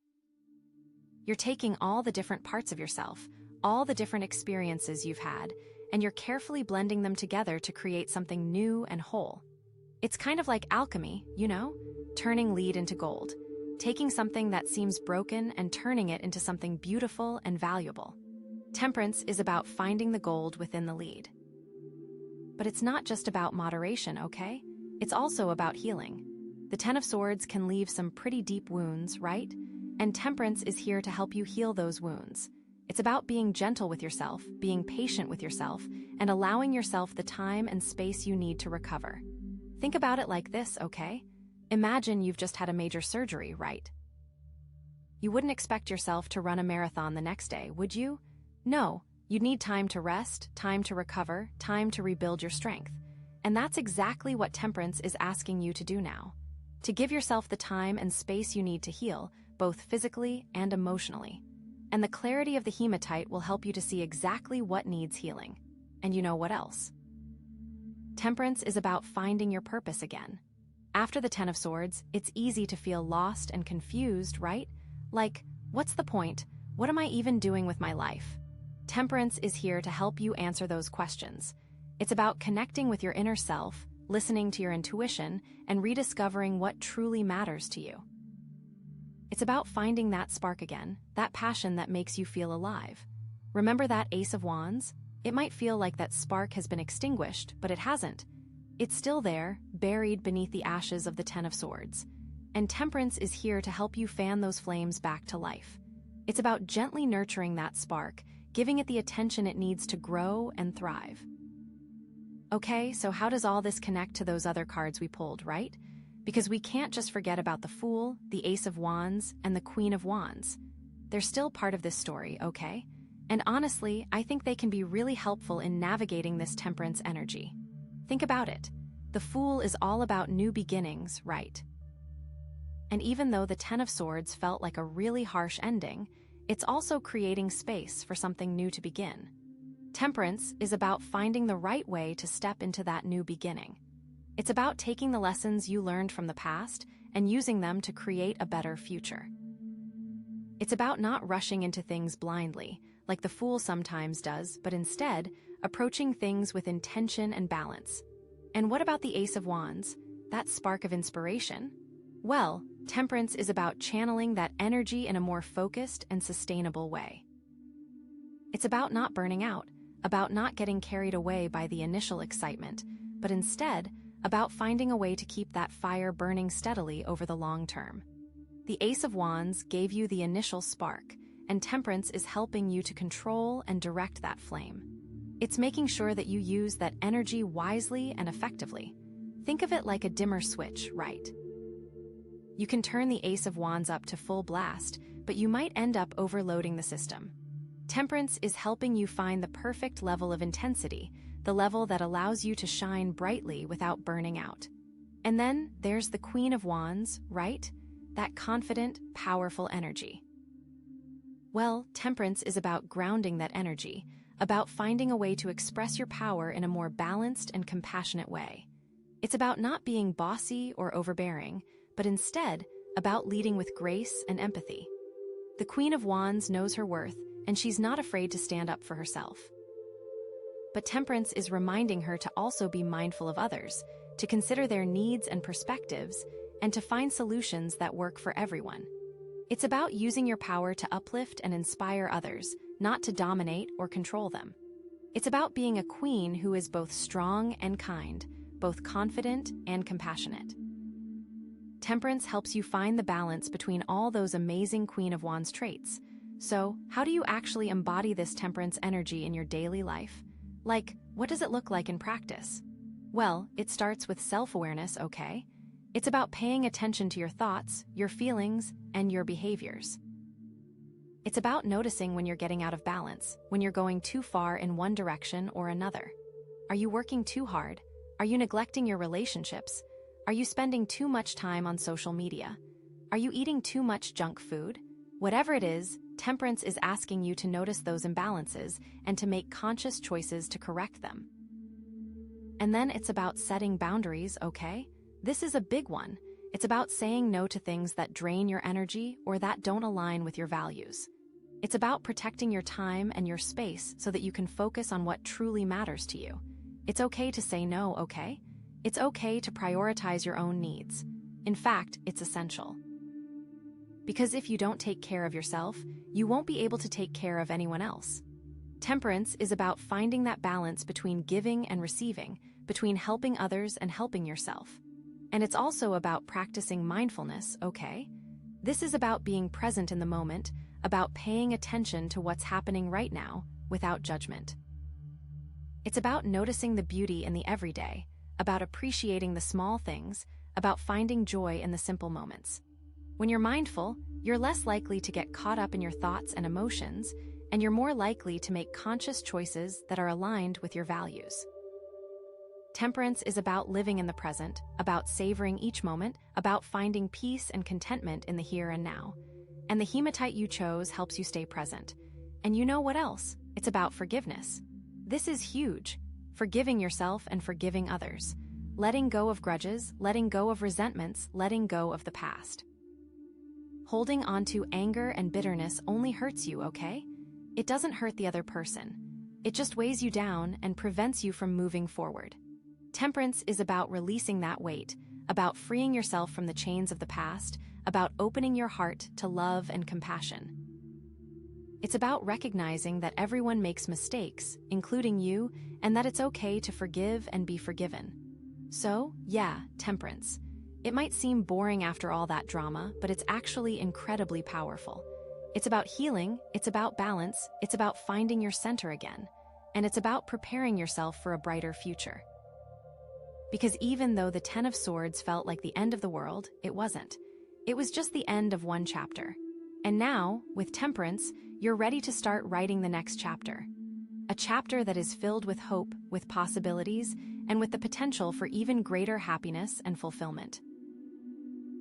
You're taking all the different parts of yourself, all the different experiences you've had, and you're carefully blending them together to create something new and whole. It's kind of like alchemy, you know? Turning lead into gold. Taking something that seems broken and turning it into something beautiful and valuable. Temperance is about finding the gold within the lead. But it's not just about moderation, okay? It's also about healing. The Ten of Swords can leave some pretty deep wounds, right? And temperance is here to help you heal those wounds. It's about being gentle with yourself, being patient with yourself, and allowing yourself the time and space you need to recover. Think about it like this, okay? Imagine you've just had a major surgery, right? You wouldn't expect yourself to run a marathon the next day, would you? No, You'd need time to rest, time to recover, time to rebuild your strength. And that's exactly what Temperance is asking you to do now. To give yourself the time and space you need to heal, both physically and emotionally. And the clarity of the Hematite will help you to see exactly what needs healing. And you know what else? Temperance is about finding your purpose again. After the Ten of Swords, it's easy to feel lost and confused, right? Like, what's the point? What am I even doing with my life? Temperance is here to help you answer those questions. It's about connecting with your inner self, listening to your intuition, and rediscovering what truly matters to you. It's about finding that spark again, that passion that makes you feel alive. Remember that Ace of Wands? It might feel like that spark has been extinguished, but it hasn't. It's still there, buried beneath the ashes of the Ten of Swords. And Temperance is here to help you fan those flames back to life. It's about gently nurturing that spark, giving it the attention it needs to grow and thrive. Okay, so how does all this connect to those other cards we pulled, right? Because we can't just forget about the Fool, the Ace of Wands, and the Queen of Wands. They're still part of this story, okay? And honestly, I think they can be really helpful in navigating this Temperance energy. Think about it. The Fool is all about new beginnings, right? And even though the Ten of Swords felt like a really harsh ending, it's also creating space for something new to begin. Temperance is about finding the right way to step into that new beginning. It's about taking the lessons you learned from the past and using them to create a better future. It's about not rushing into things blindly, like the Fool sometimes does, but instead, approaching things with intention and balance. And what about the Ace of Wands, that spark of inspiration? Well, Temperance is about channeling that energy in a more focused and sustainable way. It's about not burning out, about not getting carried away by the initial excitement, but instead, about finding a way to keep that fire burning steadily over the long term. The Ace of Wands gave you the initial spark, and Temperance is helping you to control and direct that flame. It's making sure that you use that energy wisely and effectively. Think of it like a dimmer switch, right? You can turn the Ace of Wands up to full blast, but you might end up overloading the system. Temperance is helping you find the perfect level of intensity, the level that allows you to shine brightly without burning out. And then there's the Queen of Wands, right? That confident, powerful energy. Well, Temperance is about grounding that energy, about finding a way to express your power in a more balanced and compassionate way. It's about not being bossy or overbearing, but instead about leading with grace and empathy. The Queen of Wands knows her worth, and she's not afraid to stand up for herself. But Temperance is reminding her to also be mindful of others, to consider their needs and perspectives, and to find solutions that work for everyone. It's about using your power to uplift and inspire others, not to dominate or control them. It's about being a queen who is both strong and kind, both confident and compassionate. Temperance helps you find the balance between all those amazing Queen of Wands traits. So, how do you actually embody this Temperance energy in your daily life? Like, what does it look like in practice? Well, it starts with self-awareness, okay? It's about paying attention to your thoughts, your feelings, and your behaviors. It's about noticing when you're getting out of balance, when you're going too far in one direction or another. Are you working too hard? Are you neglecting your relationships? Are you spending too much time on social media? Are you eating too much junk food? Whatever it is, Temperance is asking you to notice those imbalances and to make conscious choices to correct them. And then it's about setting boundaries, okay? This is a big one. It's about saying no to things that drain your energy or that don't align with your values. It's about protecting your time and your space so that you can focus on what truly matters to you. It's okay to say no, okay? It's okay to prioritize your own needs. In fact, it's essential. Because if you don't take care of yourself, you won't be able to take care of anyone else. Temperance is about finding that balance between giving and receiving, between helping others and helping yourself. And it's also about practicing mindfulness, okay? This is about being present in the moment, about paying attention to what's happening right now, without judgment. It's about noticing the beauty in the everyday, about appreciating the small things, about finding joy in the simple moments. When you're mindful, you're less likely to get caught up in your thoughts and emotions, and you're more likely to make conscious choices that are aligned with your values. Temperance is about living in the present, about savoring each moment, about finding peace and contentment in the here and now. And the hematite you chose helps you stay present. And you know what else? It's about forgiveness. This is huge. Forgiving yourself and forgiving others. Letting go of grudges, letting go of resentments, letting go of the past. Holding on to anger and bitterness only hurts you, okay? It doesn't hurt the other person. It just weighs you down and prevents you from moving forward. Temperance is about releasing that weight, about freeing yourself from the chains of the past, about opening your heart to love and compassion. It's about recognizing that everyone makes mistakes, including you, and that it's okay to forgive and be forgiven. So, yeah, temperance. It might seem boring after all that drama, but it's actually incredibly powerful. It's about healing, it's about balance, it's about finding your center again, and it's about preparing yourself for a brighter future. Because even though the Ten of Swords felt like the end of the world, it wasn't. It was just the end of one chapter. And now, with Temperance, you're ready to start writing the next chapter. A chapter that is filled with hope, with possibilities, and with the potential for even greater happiness and fulfillment.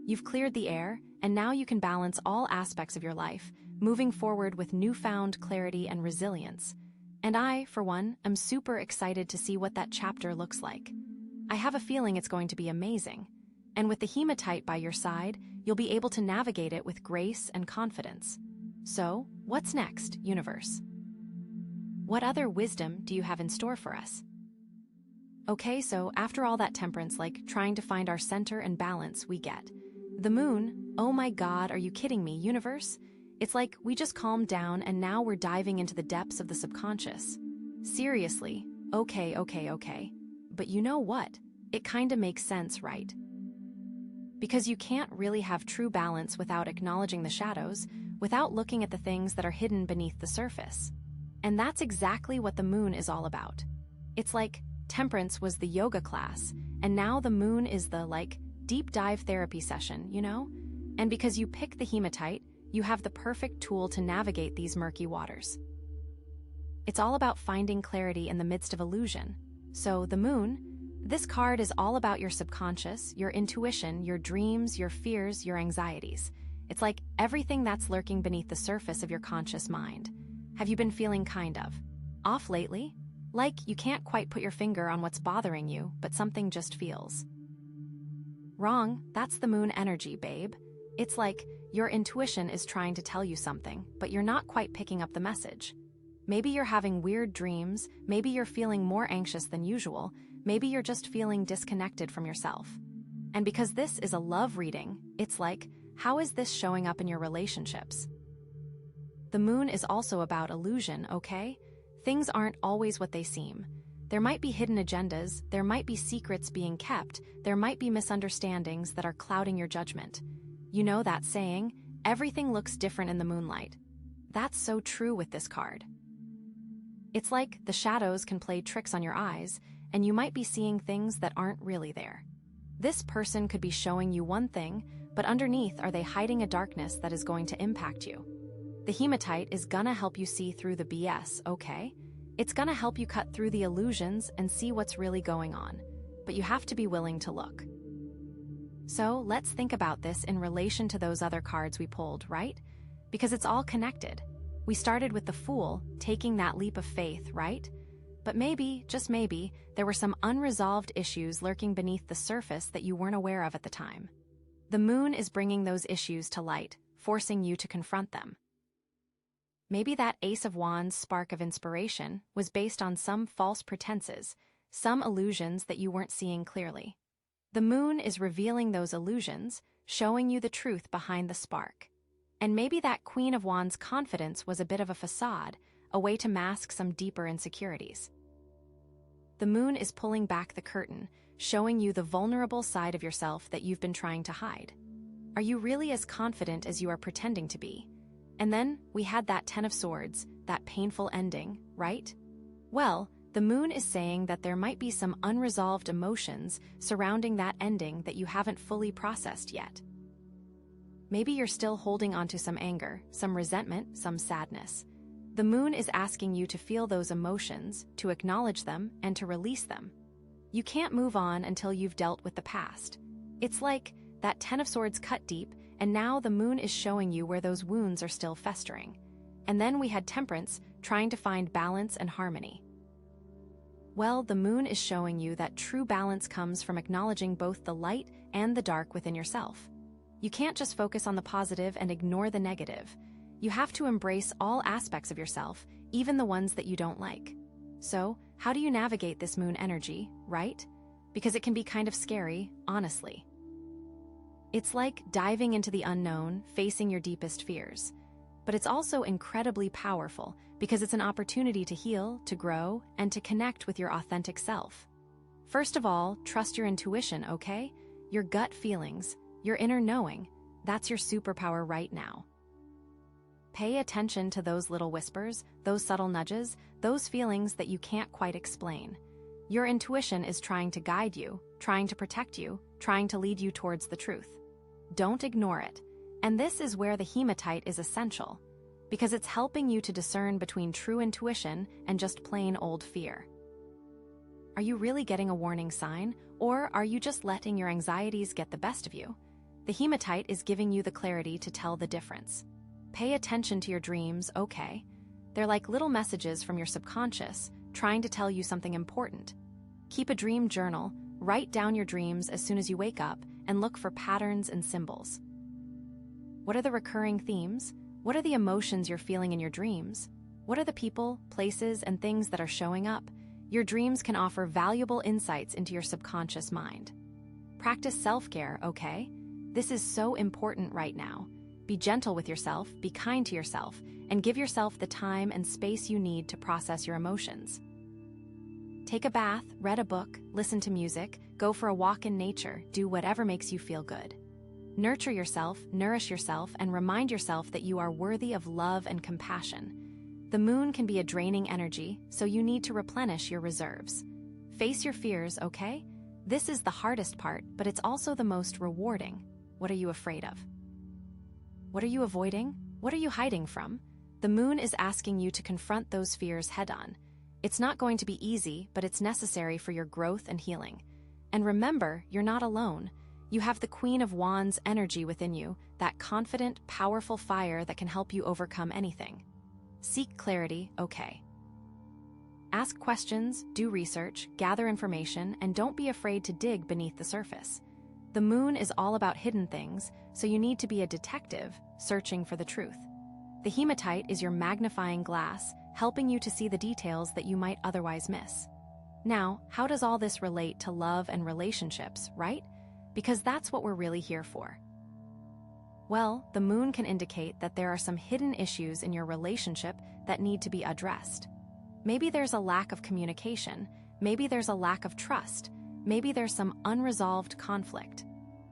You've cleared the air, and now you can balance all aspects of your life, moving forward with newfound clarity and resilience. And I, for one, am super excited to see what that chapter looks like. I have a feeling it's going to be amazing. And with the hematite by your side, you'll be able to navigate it with grace and confidence. So, what's next, universe? What other wisdom do you have in store for us? Okay, so after all that temperance, like trying to find our center and balance, we get the moon. Oh my God, are you kidding me, universe? It's like we just calmed down and now we're diving into the depths of the subconscious. Seriously, okay. But you know what? It kinda makes sense, right? Because you can't really have true balance without acknowledging the shadows, without looking at the things that are hidden beneath the surface. And that's exactly what the moon is all about. It's like temperance was the yoga class, and now the moon is the, deep dive therapy session, you know? And because you pick the hematite, you have the perfect tool to navigate these murky waters. It's all about finding clarity in the midst of illusion. So, the moon, this card is all about your subconscious, your intuition, your dreams, your fears, your anxieties. It's like everything that's lurking beneath the surface of your conscious mind. Have you been feeling kind of off lately? Like you can't quite put your finger on what's bothering you, but something just feels wrong. That's the moon energy, babe. It's like your intuition is trying to tell you something, but you're not quite picking up the message. Maybe you're having weird dreams, maybe you're feeling more anxious than usual, maybe you're just feeling disconnected from yourself. And because this is a love reading, it's like, how is this showing up in your relationships? The moon is also about illusion, okay? Things aren't always what they seem. There might be hidden agendas, there might be secrets being kept, there might be misunderstandings that are clouding your judgment. You know that saying, everything looks different in the moonlight. That's so true with this card. It's like the shadows can play tricks on your eyes, and you might be seeing things that aren't really there. This person could be showing you one thing, but underneath are they hiding a darkness that is going to impact you. The hematite is gonna help you see through the BS, okay? It's gonna help you cut through the illusions and see what's really going on, but you have to be willing to look. So let's think about this in relation to those other cards we pulled, right? Because it's all connected. We started with the Fool, taking that leap of faith, right? But maybe, just maybe, there were some unresolved issues lurking beneath the surface that you weren't aware of at the time. The moon is bringing those issues to light, forcing you to confront them. Maybe that Ace of Wands spark of inspiration was based on some false pretenses, some illusions that you weren't seeing clearly. The moon is revealing those illusions, showing you the truth behind the spark. And maybe that Queen of Wands confidence was a bit of a facade, a way to mask some deeper insecurities. The moon is pulling back the curtain, showing you the vulnerable side of yourself that you've been trying to hide. Are you really as confident as you are pretending to be? And then we had that Ten of Swords, that painful ending, right? Well, the moon is saying that there might be some unresolved emotions surrounding that ending that you haven't fully processed yet. Maybe you're still holding onto some anger, some resentment, some sadness. The moon is asking you to feel those emotions, to acknowledge them, and to release them. You can't move on until you've dealt with the past. It's like that Ten of Swords cut deep, and now the moon is showing you where those wounds are still festering. And then we had Temperance, trying to find balance and harmony. Well, the moon is showing you that true balance comes from acknowledging both the light and the dark within yourself. You can't just focus on the positive and ignore the negative. You have to embrace all aspects of yourself, even the ones that you don't like. So, how do you navigate this moon energy, right? Because it can be kind of scary, honestly. It's like diving into the unknown, facing your deepest fears. But it's also incredibly powerful because it's an opportunity to heal, to grow, and to connect with your authentic self. First of all, trust your intuition, okay? Your gut feelings, your inner knowing, that's your superpower right now. Pay attention to those little whispers, those subtle nudges, those feelings that you can't quite explain. Your intuition is trying to guide you, trying to protect you, trying to lead you towards the truth. Don't ignore it. And this is where the Hematite is essential, because it's helping you to discern between true intuition and just plain old fear. Are you really getting a warning sign, or are you just letting your anxieties get the best of you? The Hematite is giving you the clarity to tell the difference. Pay attention to your dreams, okay? They're like little messages from your subconscious, trying to tell you something important. Keep a dream journal, write down your dreams as soon as you wake up, and look for patterns and symbols. What are the recurring themes? What are the emotions you're feeling in your dreams? What are the people, places, and things that are showing up? Your dreams can offer valuable insights into your subconscious mind. Practice self-care, okay? This is so important right now. Be gentle with yourself, be kind to yourself, and give yourself the time and space you need to process your emotions. Take a bath, read a book, listen to music, go for a walk in nature, do whatever makes you feel good. Nurture yourself, nourish yourself, and remind yourself that you are worthy of love and compassion. The moon can be a draining energy, so you need to replenish your reserves. Face your fears, okay? This is the hardest part, but it's also the most rewarding. What are you afraid of? What are you avoiding? What are you hiding from? The moon is asking you to confront those fears head-on. It's not going to be easy, but it's necessary for your growth and healing. And remember, you're not alone. You have the Queen of Wands energy within you, that confident, powerful fire that can help you overcome anything. Seek clarity, okay? Ask questions, do research, gather information, and don't be afraid to dig beneath the surface. The moon is all about hidden things, so you need to be a detective, searching for the truth. The Hematite is your magnifying glass, helping you to see the details that you might otherwise miss. Now, how does all this relate to love and relationships, right? Because that's what we're really here for. Well, the moon can indicate that there are some hidden issues in your relationship that need to be addressed. Maybe there's a lack of communication, maybe there's a lack of trust, maybe there's some unresolved conflict.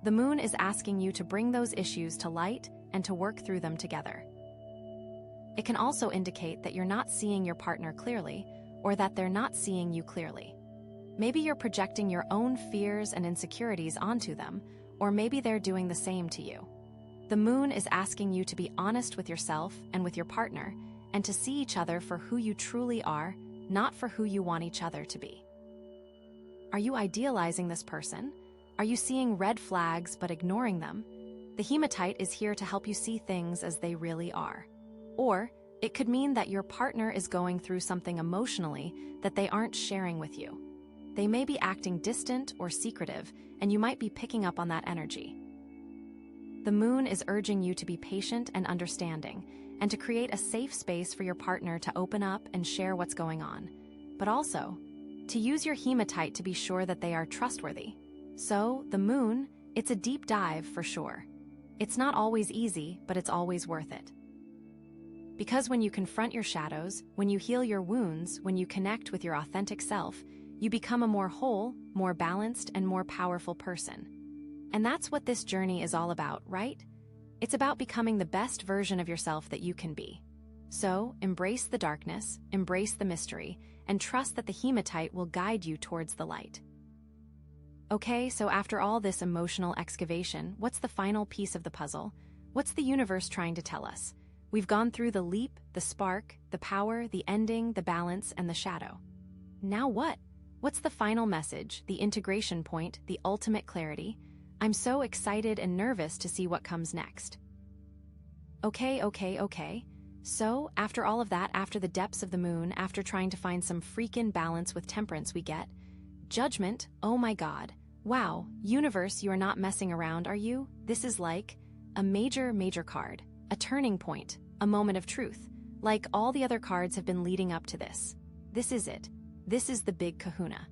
The moon is asking you to bring those issues to light and to work through them together. It can also indicate that you're not seeing your partner clearly, or that they're not seeing you clearly. Maybe you're projecting your own fears and insecurities onto them, or maybe they're doing the same to you. The moon is asking you to be honest with yourself and with your partner, and to see each other for who you truly are, not for who you want each other to be. Are you idealizing this person? Are you seeing red flags but ignoring them? The Hematite is here to help you see things as they really are. Or it could mean that your partner is going through something emotionally that they aren't sharing with you. They may be acting distant or secretive, and you might be picking up on that energy. The moon is urging you to be patient and understanding, and to create a safe space for your partner to open up and share what's going on. But also, to use your Hematite to be sure that they are trustworthy. So, the moon, it's a deep dive for sure. It's not always easy, but it's always worth it. Because when you confront your shadows, when you heal your wounds, when you connect with your authentic self, you become a more whole, more balanced, and more powerful person. And that's what this journey is all about, right? It's about becoming the best version of yourself that you can be. So, embrace the darkness, embrace the mystery, and trust that the Hematite will guide you towards the light. Okay, so after all this emotional excavation, what's the final piece of the puzzle? What's the universe trying to tell us? We've gone through the leap, the spark, the power, the ending, the balance, and the shadow. Now what? What's the final message, the integration point, the ultimate clarity? I'm so excited and nervous to see what comes next. Okay. So, after all of that, after the depths of the moon, after trying to find some freaking balance with temperance we get, judgment, oh my god. Wow, universe, you are not messing around, are you? This is like a major card, a turning point, a moment of truth. Like all the other cards have been leading up to this. This is it. This is the big kahuna.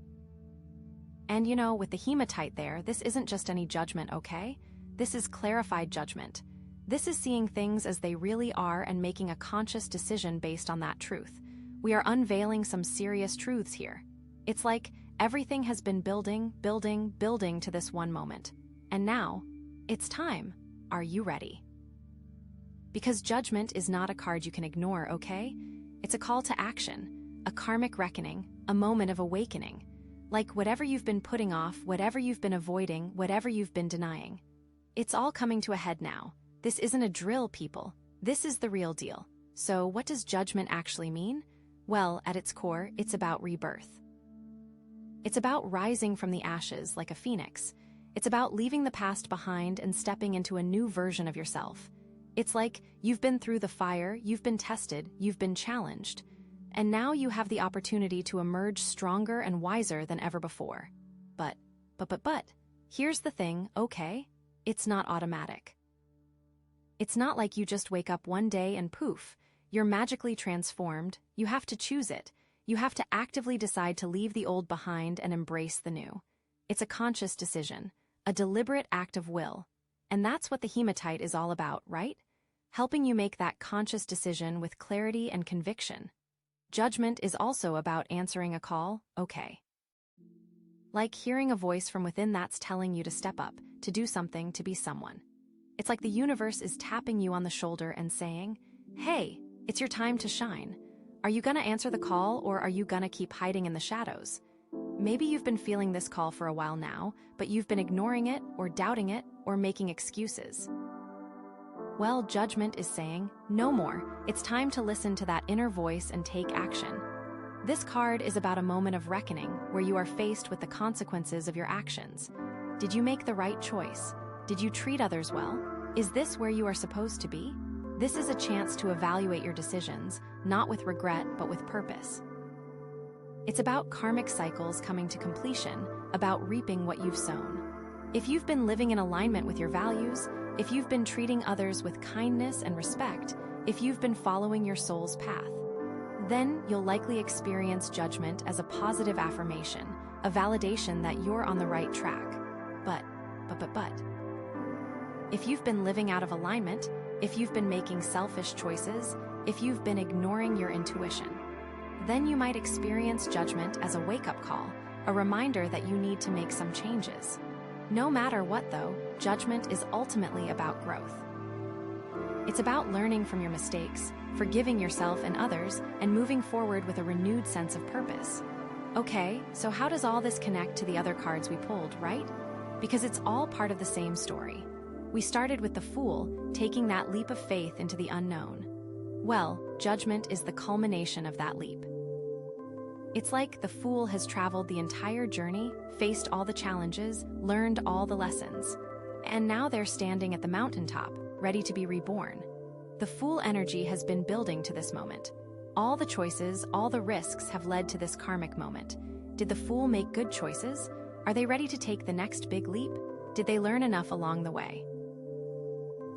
And you know, with the hematite there, this isn't just any judgment, okay? This is clarified judgment. This is seeing things as they really are and making a conscious decision based on that truth. We are unveiling some serious truths here. It's like everything has been building to this one moment. And now, it's time. Are you ready? Because judgment is not a card you can ignore, okay? It's a call to action, a karmic reckoning, a moment of awakening. Like whatever you've been putting off, whatever you've been avoiding, whatever you've been denying. It's all coming to a head now. This isn't a drill, people. This is the real deal. So what does judgment actually mean? Well, at its core, it's about rebirth. It's about rising from the ashes like a phoenix. It's about leaving the past behind and stepping into a new version of yourself. It's like you've been through the fire, you've been tested, you've been challenged. And now you have the opportunity to emerge stronger and wiser than ever before. But, here's the thing, okay? It's not automatic. It's not like you just wake up one day and poof, you're magically transformed. You have to choose it. You have to actively decide to leave the old behind and embrace the new. It's a conscious decision, a deliberate act of will. And that's what the hematite is all about, right? Helping you make that conscious decision with clarity and conviction. Judgment is also about answering a call, okay. Like hearing a voice from within that's telling you to step up, to do something, to be someone. It's like the universe is tapping you on the shoulder and saying, hey, it's your time to shine. Are you gonna answer the call or are you gonna keep hiding in the shadows? Maybe you've been feeling this call for a while now, but you've been ignoring it or doubting it or making excuses. Well, judgment is saying, no more. It's time to listen to that inner voice and take action. This card is about a moment of reckoning where you are faced with the consequences of your actions. Did you make the right choice? Did you treat others well? Is this where you are supposed to be? This is a chance to evaluate your decisions, not with regret, but with purpose. It's about karmic cycles coming to completion, about reaping what you've sown. If you've been living in alignment with your values, if you've been treating others with kindness and respect, if you've been following your soul's path, then you'll likely experience judgment as a positive affirmation, a validation that you're on the right track. But. If you've been living out of alignment, if you've been making selfish choices, if you've been ignoring your intuition, then you might experience judgment as a wake-up call, a reminder that you need to make some changes. No matter what, though, judgment is ultimately about growth. It's about learning from your mistakes, forgiving yourself and others, and moving forward with a renewed sense of purpose. Okay, so how does all this connect to the other cards we pulled, right? Because it's all part of the same story. We started with the Fool, taking that leap of faith into the unknown. Well, judgment is the culmination of that leap. It's like the Fool has traveled the entire journey, faced all the challenges, learned all the lessons. And now they're standing at the mountaintop, ready to be reborn. The Fool energy has been building to this moment. All the choices, all the risks have led to this karmic moment. Did the Fool make good choices? Are they ready to take the next big leap? Did they learn enough along the way?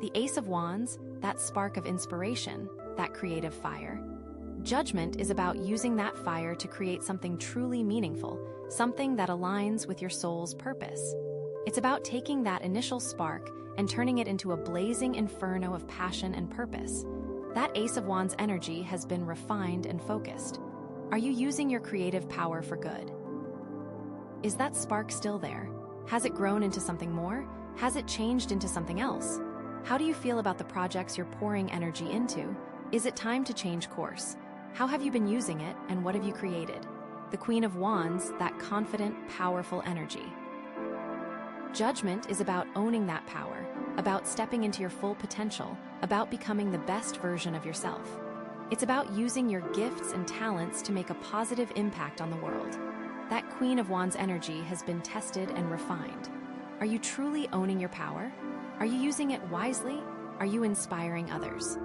The Ace of Wands, that spark of inspiration, that creative fire. Judgment is about using that fire to create something truly meaningful, something that aligns with your soul's purpose. It's about taking that initial spark and turning it into a blazing inferno of passion and purpose. That Ace of Wands energy has been refined and focused. Are you using your creative power for good? Is that spark still there? Has it grown into something more? Has it changed into something else? How do you feel about the projects you're pouring energy into? Is it time to change course? How have you been using it, and what have you created? The Queen of Wands, that confident, powerful energy. Judgment is about owning that power, about stepping into your full potential, about becoming the best version of yourself. It's about using your gifts and talents to make a positive impact on the world. That Queen of Wands energy has been tested and refined. Are you truly owning your power? Are you using it wisely? Are you inspiring others?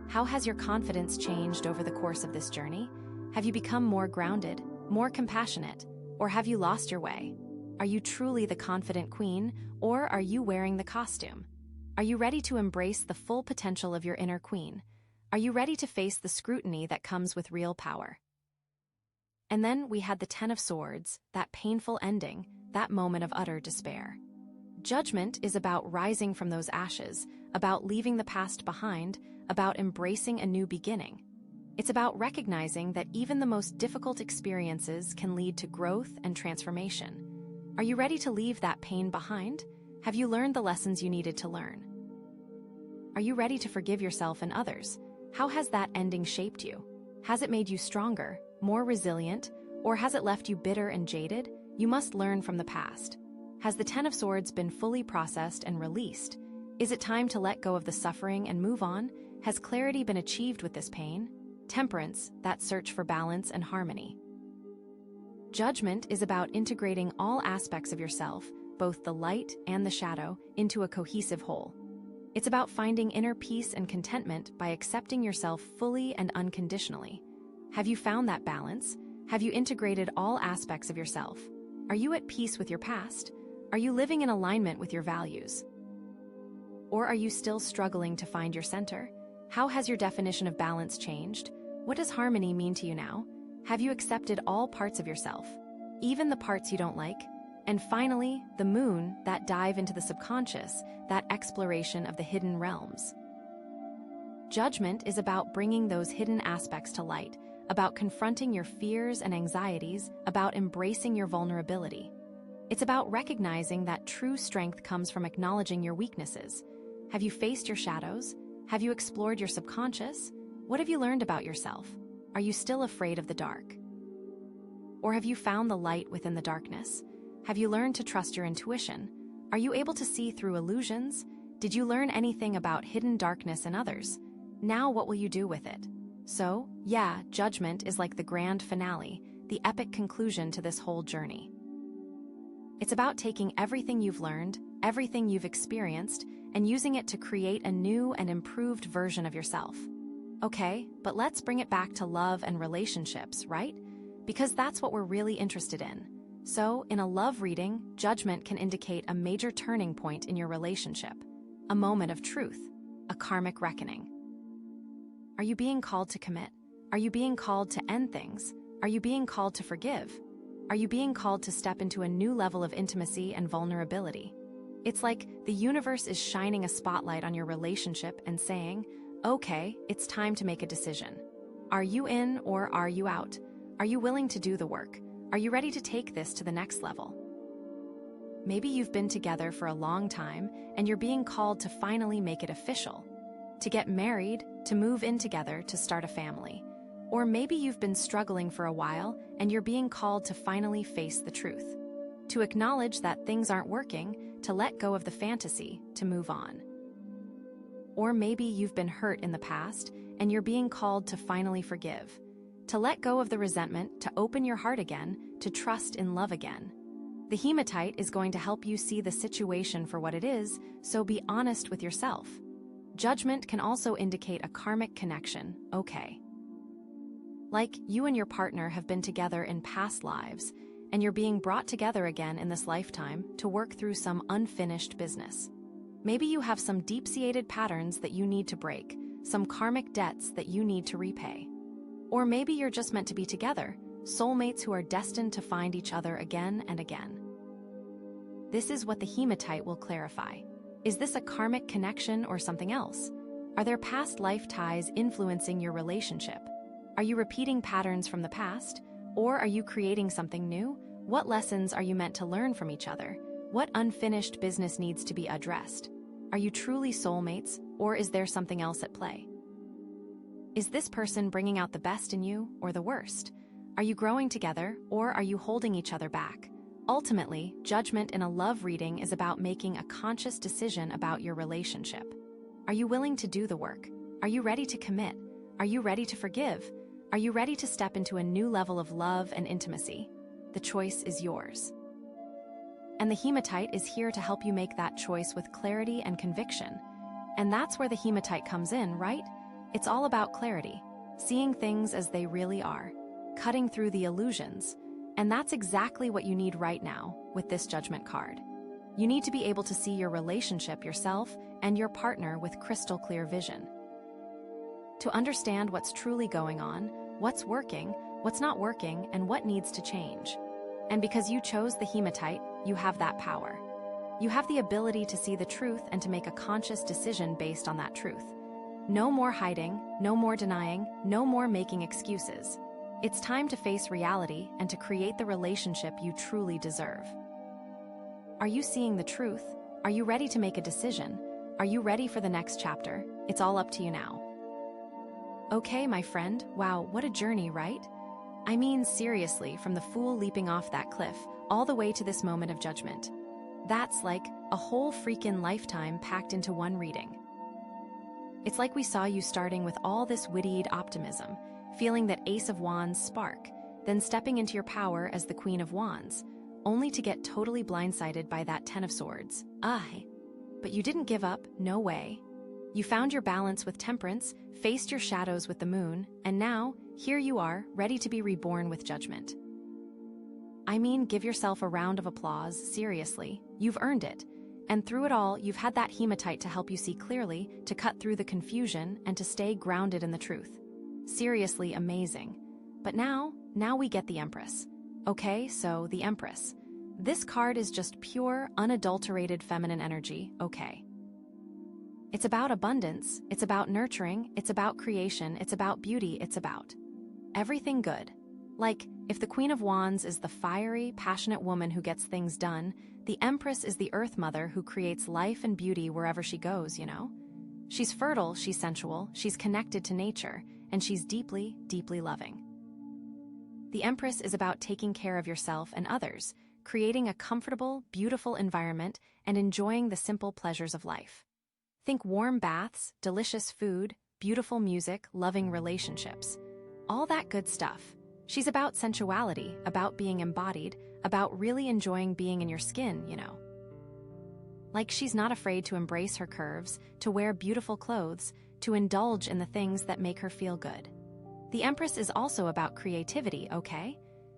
How has your confidence changed over the course of this journey? Have you become more grounded, more compassionate, or have you lost your way? Are you truly the confident queen, or are you wearing the costume? Are you ready to embrace the full potential of your inner queen? Are you ready to face the scrutiny that comes with real power? And then we had the Ten of Swords, that painful ending, that moment of utter despair. Judgment is about rising from those ashes, about leaving the past behind, about embracing a new beginning. It's about recognizing that even the most difficult experiences can lead to growth and transformation. Are you ready to leave that pain behind? Have you learned the lessons you needed to learn? Are you ready to forgive yourself and others? How has that ending shaped you? Has it made you stronger, more resilient, or has it left you bitter and jaded? You must learn from the past. Has the Ten of Swords been fully processed and released? Is it time to let go of the suffering and move on? Has clarity been achieved with this pain? Temperance, that search for balance and harmony. Judgment is about integrating all aspects of yourself, both the light and the shadow, into a cohesive whole. It's about finding inner peace and contentment by accepting yourself fully and unconditionally. Have you found that balance? Have you integrated all aspects of yourself? Are you at peace with your past? Are you living in alignment with your values? Or are you still struggling to find your center? How has your definition of balance changed? What does harmony mean to you now? Have you accepted all parts of yourself, even the parts you don't like? And finally, the moon, that dive into the subconscious, that exploration of the hidden realms. Judgment is about bringing those hidden aspects to light, about confronting your fears and anxieties, about embracing your vulnerability. It's about recognizing that true strength comes from acknowledging your weaknesses. Have you faced your shadows? Have you explored your subconscious? What have you learned about yourself? Are you still afraid of the dark? Or have you found the light within the darkness? Have you learned to trust your intuition? Are you able to see through illusions? Did you learn anything about hidden darkness in others? Now what will you do with it? So, yeah, judgment is like the grand finale, the epic conclusion to this whole journey. It's about taking everything you've learned, everything you've experienced, and using it to create a new and improved version of yourself. Okay, but let's bring it back to love and relationships, right? Because that's what we're really interested in. So, in a love reading, judgment can indicate a major turning point in your relationship, a moment of truth, a karmic reckoning. Are you being called to commit? Are you being called to end things? Are you being called to forgive? Are you being called to step into a new level of intimacy and vulnerability? It's like the universe is shining a spotlight on your relationship and saying, okay, it's time to make a decision. Are you in or are you out? Are you willing to do the work? Are you ready to take this to the next level? Maybe you've been together for a long time and you're being called to finally make it official. To get married, to move in together, to start a family. Or maybe you've been struggling for a while and you're being called to finally face the truth. To acknowledge that things aren't working, to let go of the fantasy, to move on. Or maybe you've been hurt in the past and you're being called to finally forgive. To let go of the resentment, to open your heart again, to trust in love again. The Hematite is going to help you see the situation for what it is, so be honest with yourself. Judgment can also indicate a karmic connection, okay. Like you and your partner have been together in past lives, and you're being brought together again in this lifetime to work through some unfinished business. Maybe you have some deep-seated patterns that you need to break, some karmic debts that you need to repay. Or maybe you're just meant to be together, soulmates who are destined to find each other again and again. This is what the Hematite will clarify. Is this a karmic connection or something else? Are there past life ties influencing your relationship? Are you repeating patterns from the past? Or are you creating something new? What lessons are you meant to learn from each other? What unfinished business needs to be addressed? Are you truly soulmates, or is there something else at play? Is this person bringing out the best in you or the worst? Are you growing together, or are you holding each other back? Ultimately, judgment in a love reading is about making a conscious decision about your relationship. Are you willing to do the work? Are you ready to commit? Are you ready to forgive? Are you ready to step into a new level of love and intimacy? The choice is yours. And the Hematite is here to help you make that choice with clarity and conviction. And that's where the Hematite comes in, right? It's all about clarity, seeing things as they really are, cutting through the illusions. And that's exactly what you need right now with this judgment card. You need to be able to see your relationship, yourself, and your partner with crystal clear vision. To understand what's truly going on, what's working, what's not working, and what needs to change. And because you chose the Hematite, you have that power. You have the ability to see the truth and to make a conscious decision based on that truth. No more hiding, no more denying, no more making excuses. It's time to face reality and to create the relationship you truly deserve. Are you seeing the truth? Are you ready to make a decision? Are you ready for the next chapter? It's all up to you now. Okay, my friend, wow, what a journey, right? I mean, seriously, from the fool leaping off that cliff, all the way to this moment of judgment. That's like a whole freaking lifetime packed into one reading. It's like we saw you starting with all this witty optimism, feeling that Ace of Wands spark, then stepping into your power as the Queen of Wands, only to get totally blindsided by that Ten of Swords. But you didn't give up, no way. You found your balance with Temperance, faced your shadows with the Moon, and now, here you are, ready to be reborn with Judgment. I mean, give yourself a round of applause, seriously. You've earned it. And through it all, you've had that Hematite to help you see clearly, to cut through the confusion, and to stay grounded in the truth. Seriously amazing. But now we get the Empress. Okay, so the Empress. This card is just pure, unadulterated feminine energy, okay. It's about abundance, it's about nurturing, it's about creation, it's about beauty, it's about everything good. Like, if the Queen of Wands is the fiery, passionate woman who gets things done, the Empress is the Earth Mother who creates life and beauty wherever she goes, you know? She's fertile, she's sensual, she's connected to nature, and she's deeply, deeply loving. The Empress is about taking care of yourself and others, creating a comfortable, beautiful environment, and enjoying the simple pleasures of life. Think warm baths, delicious food, beautiful music, loving relationships. All that good stuff. She's about sensuality, about being embodied, about really enjoying being in your skin, you know. Like, she's not afraid to embrace her curves, to wear beautiful clothes, to indulge in the things that make her feel good. The Empress is also about creativity, okay?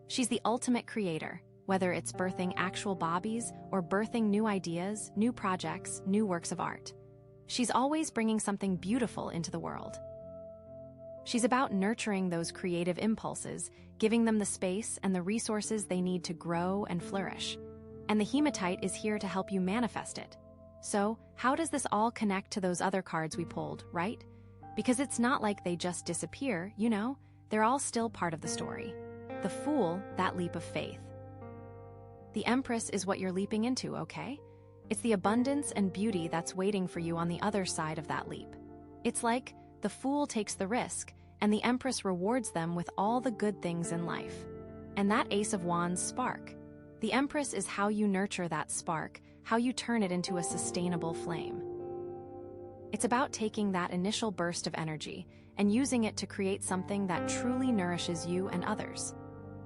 She's the ultimate creator, whether it's birthing actual bobbies or birthing new ideas, new projects, new works of art. She's always bringing something beautiful into the world. She's about nurturing those creative impulses, giving them the space and the resources they need to grow and flourish. And the Hematite is here to help you manifest it. So, how does this all connect to those other cards we pulled, right? Because it's not like they just disappear, you know? They're all still part of the story. The Fool, that leap of faith. The Empress is what you're leaping into, okay? It's the abundance and beauty that's waiting for you on the other side of that leap. It's like the Fool takes the risk, and the Empress rewards them with all the good things in life. And that Ace of Wands spark. The Empress is how you nurture that spark, how you turn it into a sustainable flame. It's about taking that initial burst of energy and using it to create something that truly nourishes you and others.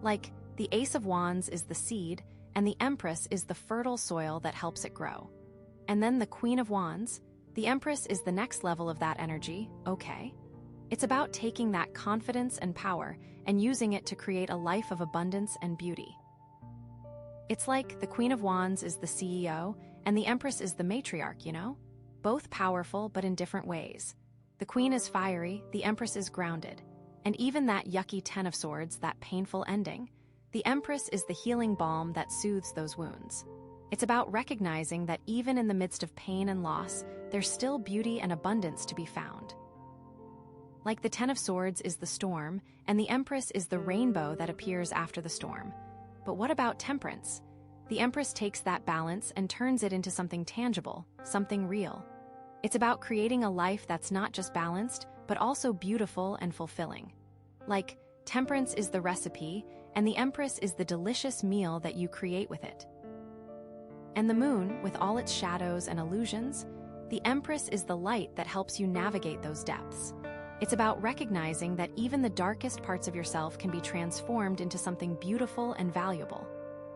Like, the Ace of Wands is the seed, and the Empress is the fertile soil that helps it grow. And then the Queen of Wands, the Empress is the next level of that energy, okay? It's about taking that confidence and power and using it to create a life of abundance and beauty. It's like the Queen of Wands is the CEO, and the Empress is the matriarch, you know? Both powerful, but in different ways. The Queen is fiery, the Empress is grounded. And even that yucky Ten of Swords, that painful ending, the Empress is the healing balm that soothes those wounds. It's about recognizing that even in the midst of pain and loss, there's still beauty and abundance to be found. Like the Ten of Swords is the storm, and the Empress is the rainbow that appears after the storm. But what about Temperance? The Empress takes that balance and turns it into something tangible, something real. It's about creating a life that's not just balanced, but also beautiful and fulfilling. Like, Temperance is the recipe, and the Empress is the delicious meal that you create with it. And the moon, with all its shadows and illusions, the Empress is the light that helps you navigate those depths. It's about recognizing that even the darkest parts of yourself can be transformed into something beautiful and valuable.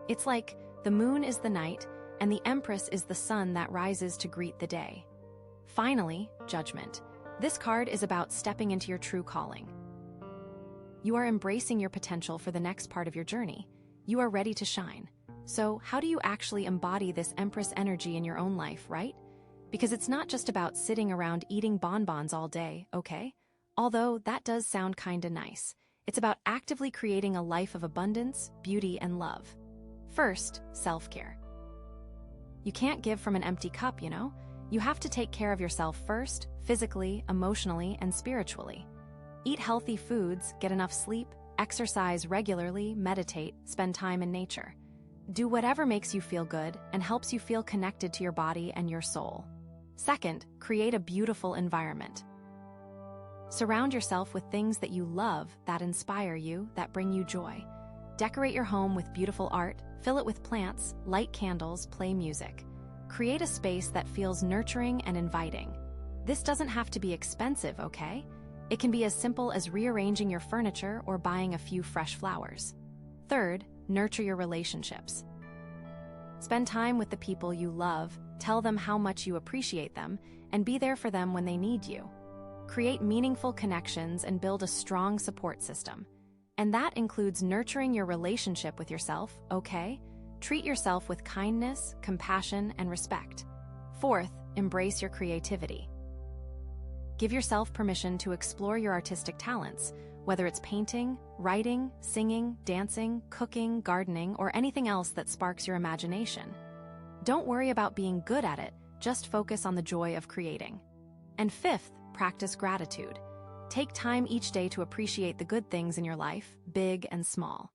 It's like the moon is the night, and the Empress is the sun that rises to greet the day. Finally, Judgment. This card is about stepping into your true calling. You are embracing your potential for the next part of your journey. You are ready to shine. So, how do you actually embody this Empress energy in your own life, right? Because it's not just about sitting around eating bonbons all day, okay? Although that does sound kinda nice. It's about actively creating a life of abundance, beauty, and love. First, self-care. You can't give from an empty cup, you know? You have to take care of yourself first, physically, emotionally, and spiritually. Eat healthy foods, get enough sleep, exercise regularly, meditate, spend time in nature. Do whatever makes you feel good and helps you feel connected to your body and your soul. Second, create a beautiful environment. Surround yourself with things that you love, that inspire you, that bring you joy. Decorate your home with beautiful art, fill it with plants, light candles, play music. Create a space that feels nurturing and inviting. This doesn't have to be expensive, okay? It can be as simple as rearranging your furniture or buying a few fresh flowers. Third, nurture your relationships. Spend time with the people you love, tell them how much you appreciate them, and be there for them when they need you. Create meaningful connections and build a strong support system. And that includes nurturing your relationship with yourself, okay? Treat yourself with kindness, compassion, and respect. Fourth, embrace your creativity. Give yourself permission to explore your artistic talents, whether it's painting, writing, singing, dancing, cooking, gardening, or anything else that sparks your imagination. Don't worry about being good at it, just focus on the joy of creating. And fifth, practice gratitude. Take time each day to appreciate the good things in your life, big and small.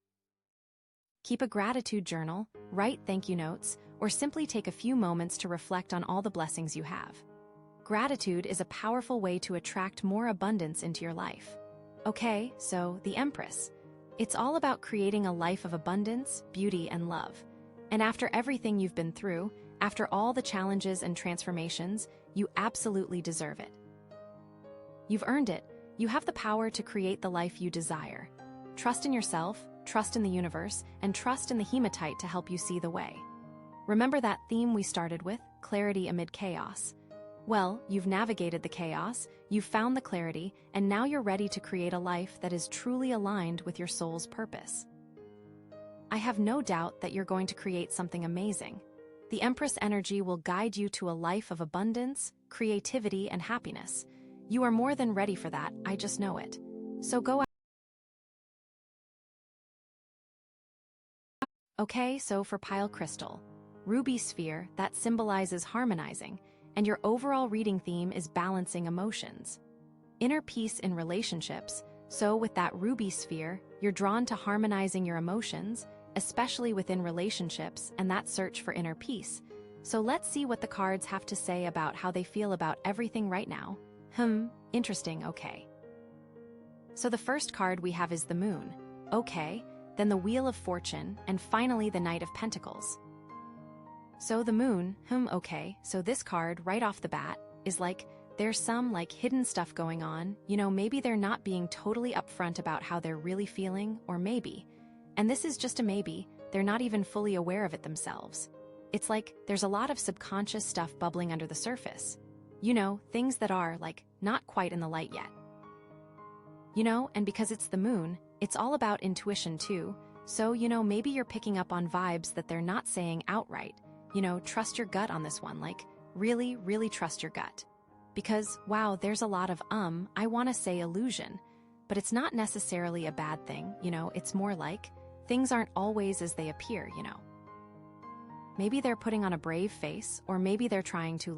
Keep a gratitude journal, write thank you notes, or simply take a few moments to reflect on all the blessings you have. Gratitude is a powerful way to attract more abundance into your life. Okay, so the Empress. It's all about creating a life of abundance, beauty, and love. And after everything you've been through, after all the challenges and transformations, you absolutely deserve it. You've earned it. You have the power to create the life you desire. Trust in yourself, trust in the universe, and trust in the Hematite to help you see the way. Remember that theme we started with, clarity amid chaos? Well, you've navigated the chaos, you've found the clarity, and now you're ready to create a life that is truly aligned with your soul's purpose. I have no doubt that you're going to create something amazing. The Empress energy will guide you to a life of abundance, creativity, and happiness. You are more than ready for that, I just know it. So go out. Okay, so for Pile Crystal, Ruby Sphere, that symbolizes harmonizing, and your overall reading theme is balancing emotions. Inner peace in relationships, so with that Ruby Sphere, you're drawn to harmonizing your emotions, especially within relationships and that search for inner peace. So let's see what the cards have to say about how they feel about everything right now. Interesting, okay. So the first card we have is the Moon. Okay, then the Wheel of Fortune, and finally the Knight of Pentacles. So the Moon, okay, so this card right off the bat is like, there's some hidden stuff going on, maybe they're not being totally upfront about how they're really feeling, or maybe, and this is just a maybe, they're not even fully aware of it themselves. It's like, there's a lot of subconscious stuff bubbling under the surface. Things that are, not quite in the light yet. And because it's the Moon, it's all about intuition too, so, maybe you're picking up on vibes that they're not saying outright. Trust your gut on this one, really, really trust your gut. Because, wow, there's a lot of, I want to say illusion, but it's not necessarily a bad thing, it's more like, things aren't always as they appear, Maybe they're putting on a brave face, or maybe they're trying to,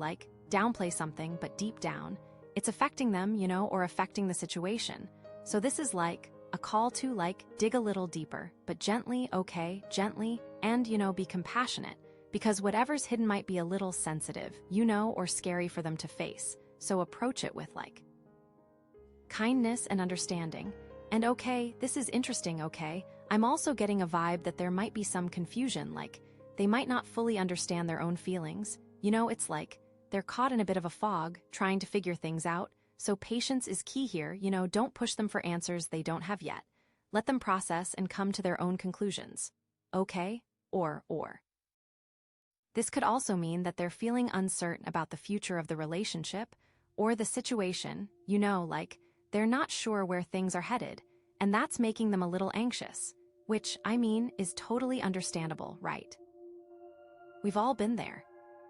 downplay something, but deep down, it's affecting them, or affecting the situation. So this is a call to, dig a little deeper, but gently, okay, gently, and, be compassionate. Because whatever's hidden might be a little sensitive, or scary for them to face, so approach it with, kindness and understanding. And okay, this is interesting, okay? I'm also getting a vibe that there might be some confusion, like they might not fully understand their own feelings. You know, it's like they're caught in a bit of a fog, trying to figure things out. So patience is key here, don't push them for answers they don't have yet. Let them process and come to their own conclusions. Okay? Or. This could also mean that they're feeling uncertain about the future of the relationship or the situation, like they're not sure where things are headed, and that's making them a little anxious, which, is totally understandable, right? We've all been there.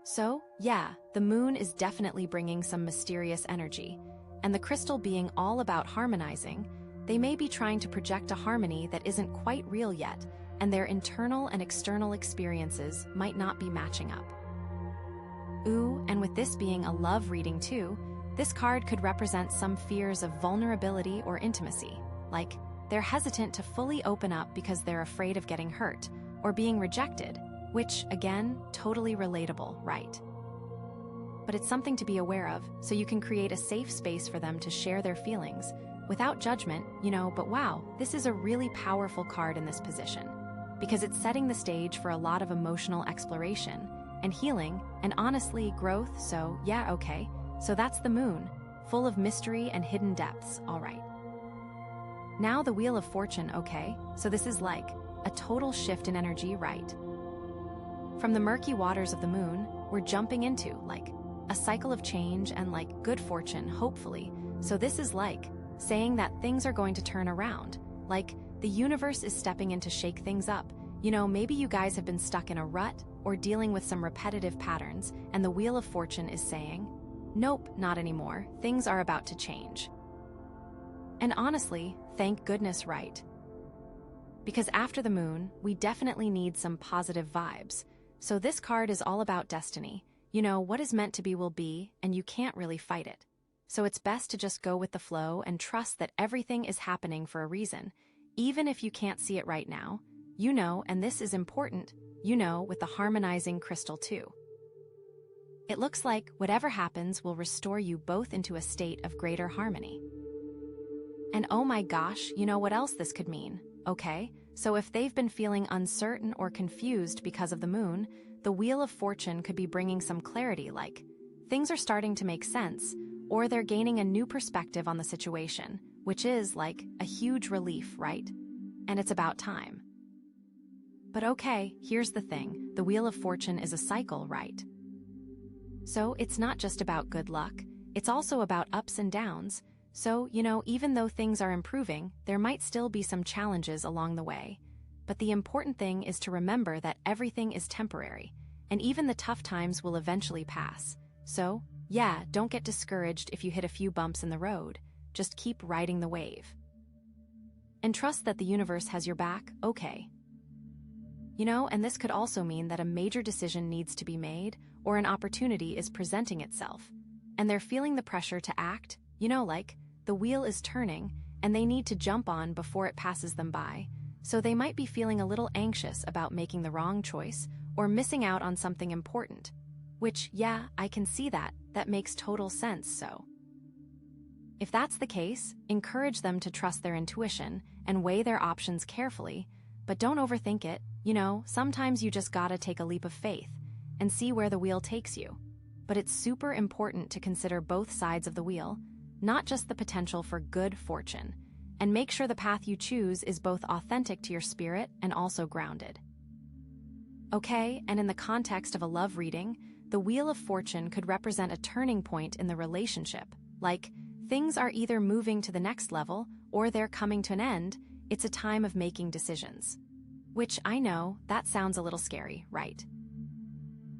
So, yeah, the moon is definitely bringing some mysterious energy, and the crystal being all about harmonizing, they may be trying to project a harmony that isn't quite real yet, and their internal and external experiences might not be matching up. Ooh, and with this being a love reading too, this card could represent some fears of vulnerability or intimacy, like they're hesitant to fully open up because they're afraid of getting hurt or being rejected, which, again, totally relatable, right? But it's something to be aware of, so you can create a safe space for them to share their feelings, without judgment, but wow, this is a really powerful card in this position, because it's setting the stage for a lot of emotional exploration, and healing, and honestly, growth, so yeah, okay. So that's the moon, full of mystery and hidden depths, all right. Now the Wheel of Fortune, okay, so this is like a total shift in energy, right? From the murky waters of the moon, we're jumping into, like, a cycle of change and, like, good fortune, hopefully. So this is like saying that things are going to turn around, like the universe is stepping in to shake things up. Maybe you guys have been stuck in a rut or dealing with some repetitive patterns, and the Wheel of Fortune is saying, nope, not anymore, things are about to change. And honestly, thank goodness, right? Because after the moon, we definitely need some positive vibes. So this card is all about destiny. What is meant to be will be, and you can't really fight it. So it's best to just go with the flow and trust that everything is happening for a reason, even if you can't see it right now. And this is important, with the harmonizing crystal too. It looks like whatever happens will restore you both into a state of greater harmony. And oh my gosh, what else this could mean, okay? So if they've been feeling uncertain or confused because of the moon, the Wheel of Fortune could be bringing some clarity, like things are starting to make sense, or they're gaining a new perspective on the situation, which is like a huge relief, right? And it's about time. But okay, here's the thing, the Wheel of Fortune is a cycle, right? So it's not just about good luck, it's also about ups and downs. So, even though things are improving, there might still be some challenges along the way. But the important thing is to remember that everything is temporary, and even the tough times will eventually pass. So, yeah, don't get discouraged if you hit a few bumps in the road. Just keep riding the wave. And trust that the universe has your back, okay? And this could also mean that a major decision needs to be made, or an opportunity is presenting itself. And they're feeling the pressure to act, like the wheel is turning, and they need to jump on before it passes them by. So they might be feeling a little anxious about making the wrong choice or missing out on something important. Which, yeah, I can see that. That makes total sense, so. If that's the case, encourage them to trust their intuition and weigh their options carefully, but don't overthink it. Sometimes you just gotta take a leap of faith and see where the wheel takes you. But it's super important to consider both sides of the wheel, not just the potential for good fortune, and make sure the path you choose is both authentic to your spirit and also grounded. Okay, and in the context of a love reading, the Wheel of Fortune could represent a turning point in the relationship, like things are either moving to the next level or they're coming to an end. It's a time of making decisions. Which, I know, that sounds a little scary, right?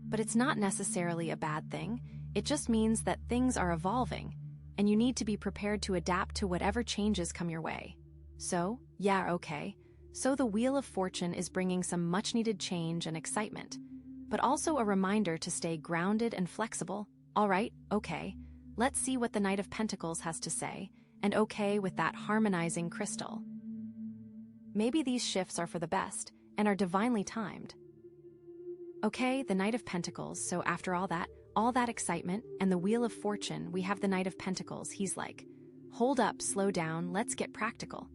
But it's not necessarily a bad thing. It just means that things are evolving, and you need to be prepared to adapt to whatever changes come your way. So, yeah, okay. So the Wheel of Fortune is bringing some much-needed change and excitement, but also a reminder to stay grounded and flexible. All right, okay. Let's see what the Knight of Pentacles has to say, and okay with that harmonizing crystal. Maybe these shifts are for the best and are divinely timed. Okay, the Knight of Pentacles, so after all that excitement and the Wheel of Fortune, we have the Knight of Pentacles. He's like, hold up, slow down, let's get practical.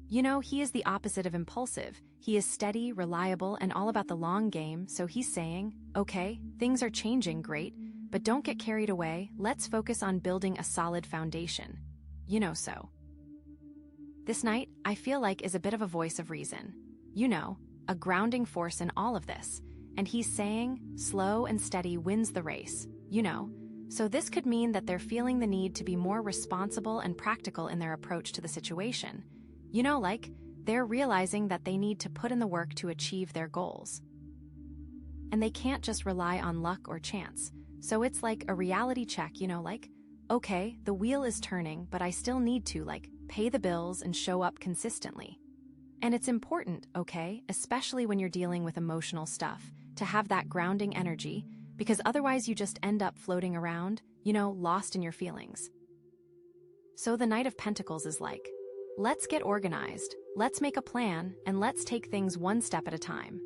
You know, he is the opposite of impulsive. He is steady, reliable, and all about the long game, so he's saying, okay, things are changing, great, but don't get carried away, let's focus on building a solid foundation. You know so. This knight, I feel like, is a bit of a voice of reason. You know, a grounding force in all of this. And he's saying, slow and steady wins the race, you know. So this could mean that they're feeling the need to be more responsible and practical in their approach to the situation. You know, like, they're realizing that they need to put in the work to achieve their goals. And they can't just rely on luck or chance. So it's like a reality check, you know, like, okay, the wheel is turning, but I still need to, like, pay the bills and show up consistently. And it's important, okay, especially when you're dealing with emotional stuff, to have that grounding energy, because otherwise you just end up floating around, you know, lost in your feelings. So the Knight of Pentacles is like, let's get organized, let's make a plan, and let's take things one step at a time.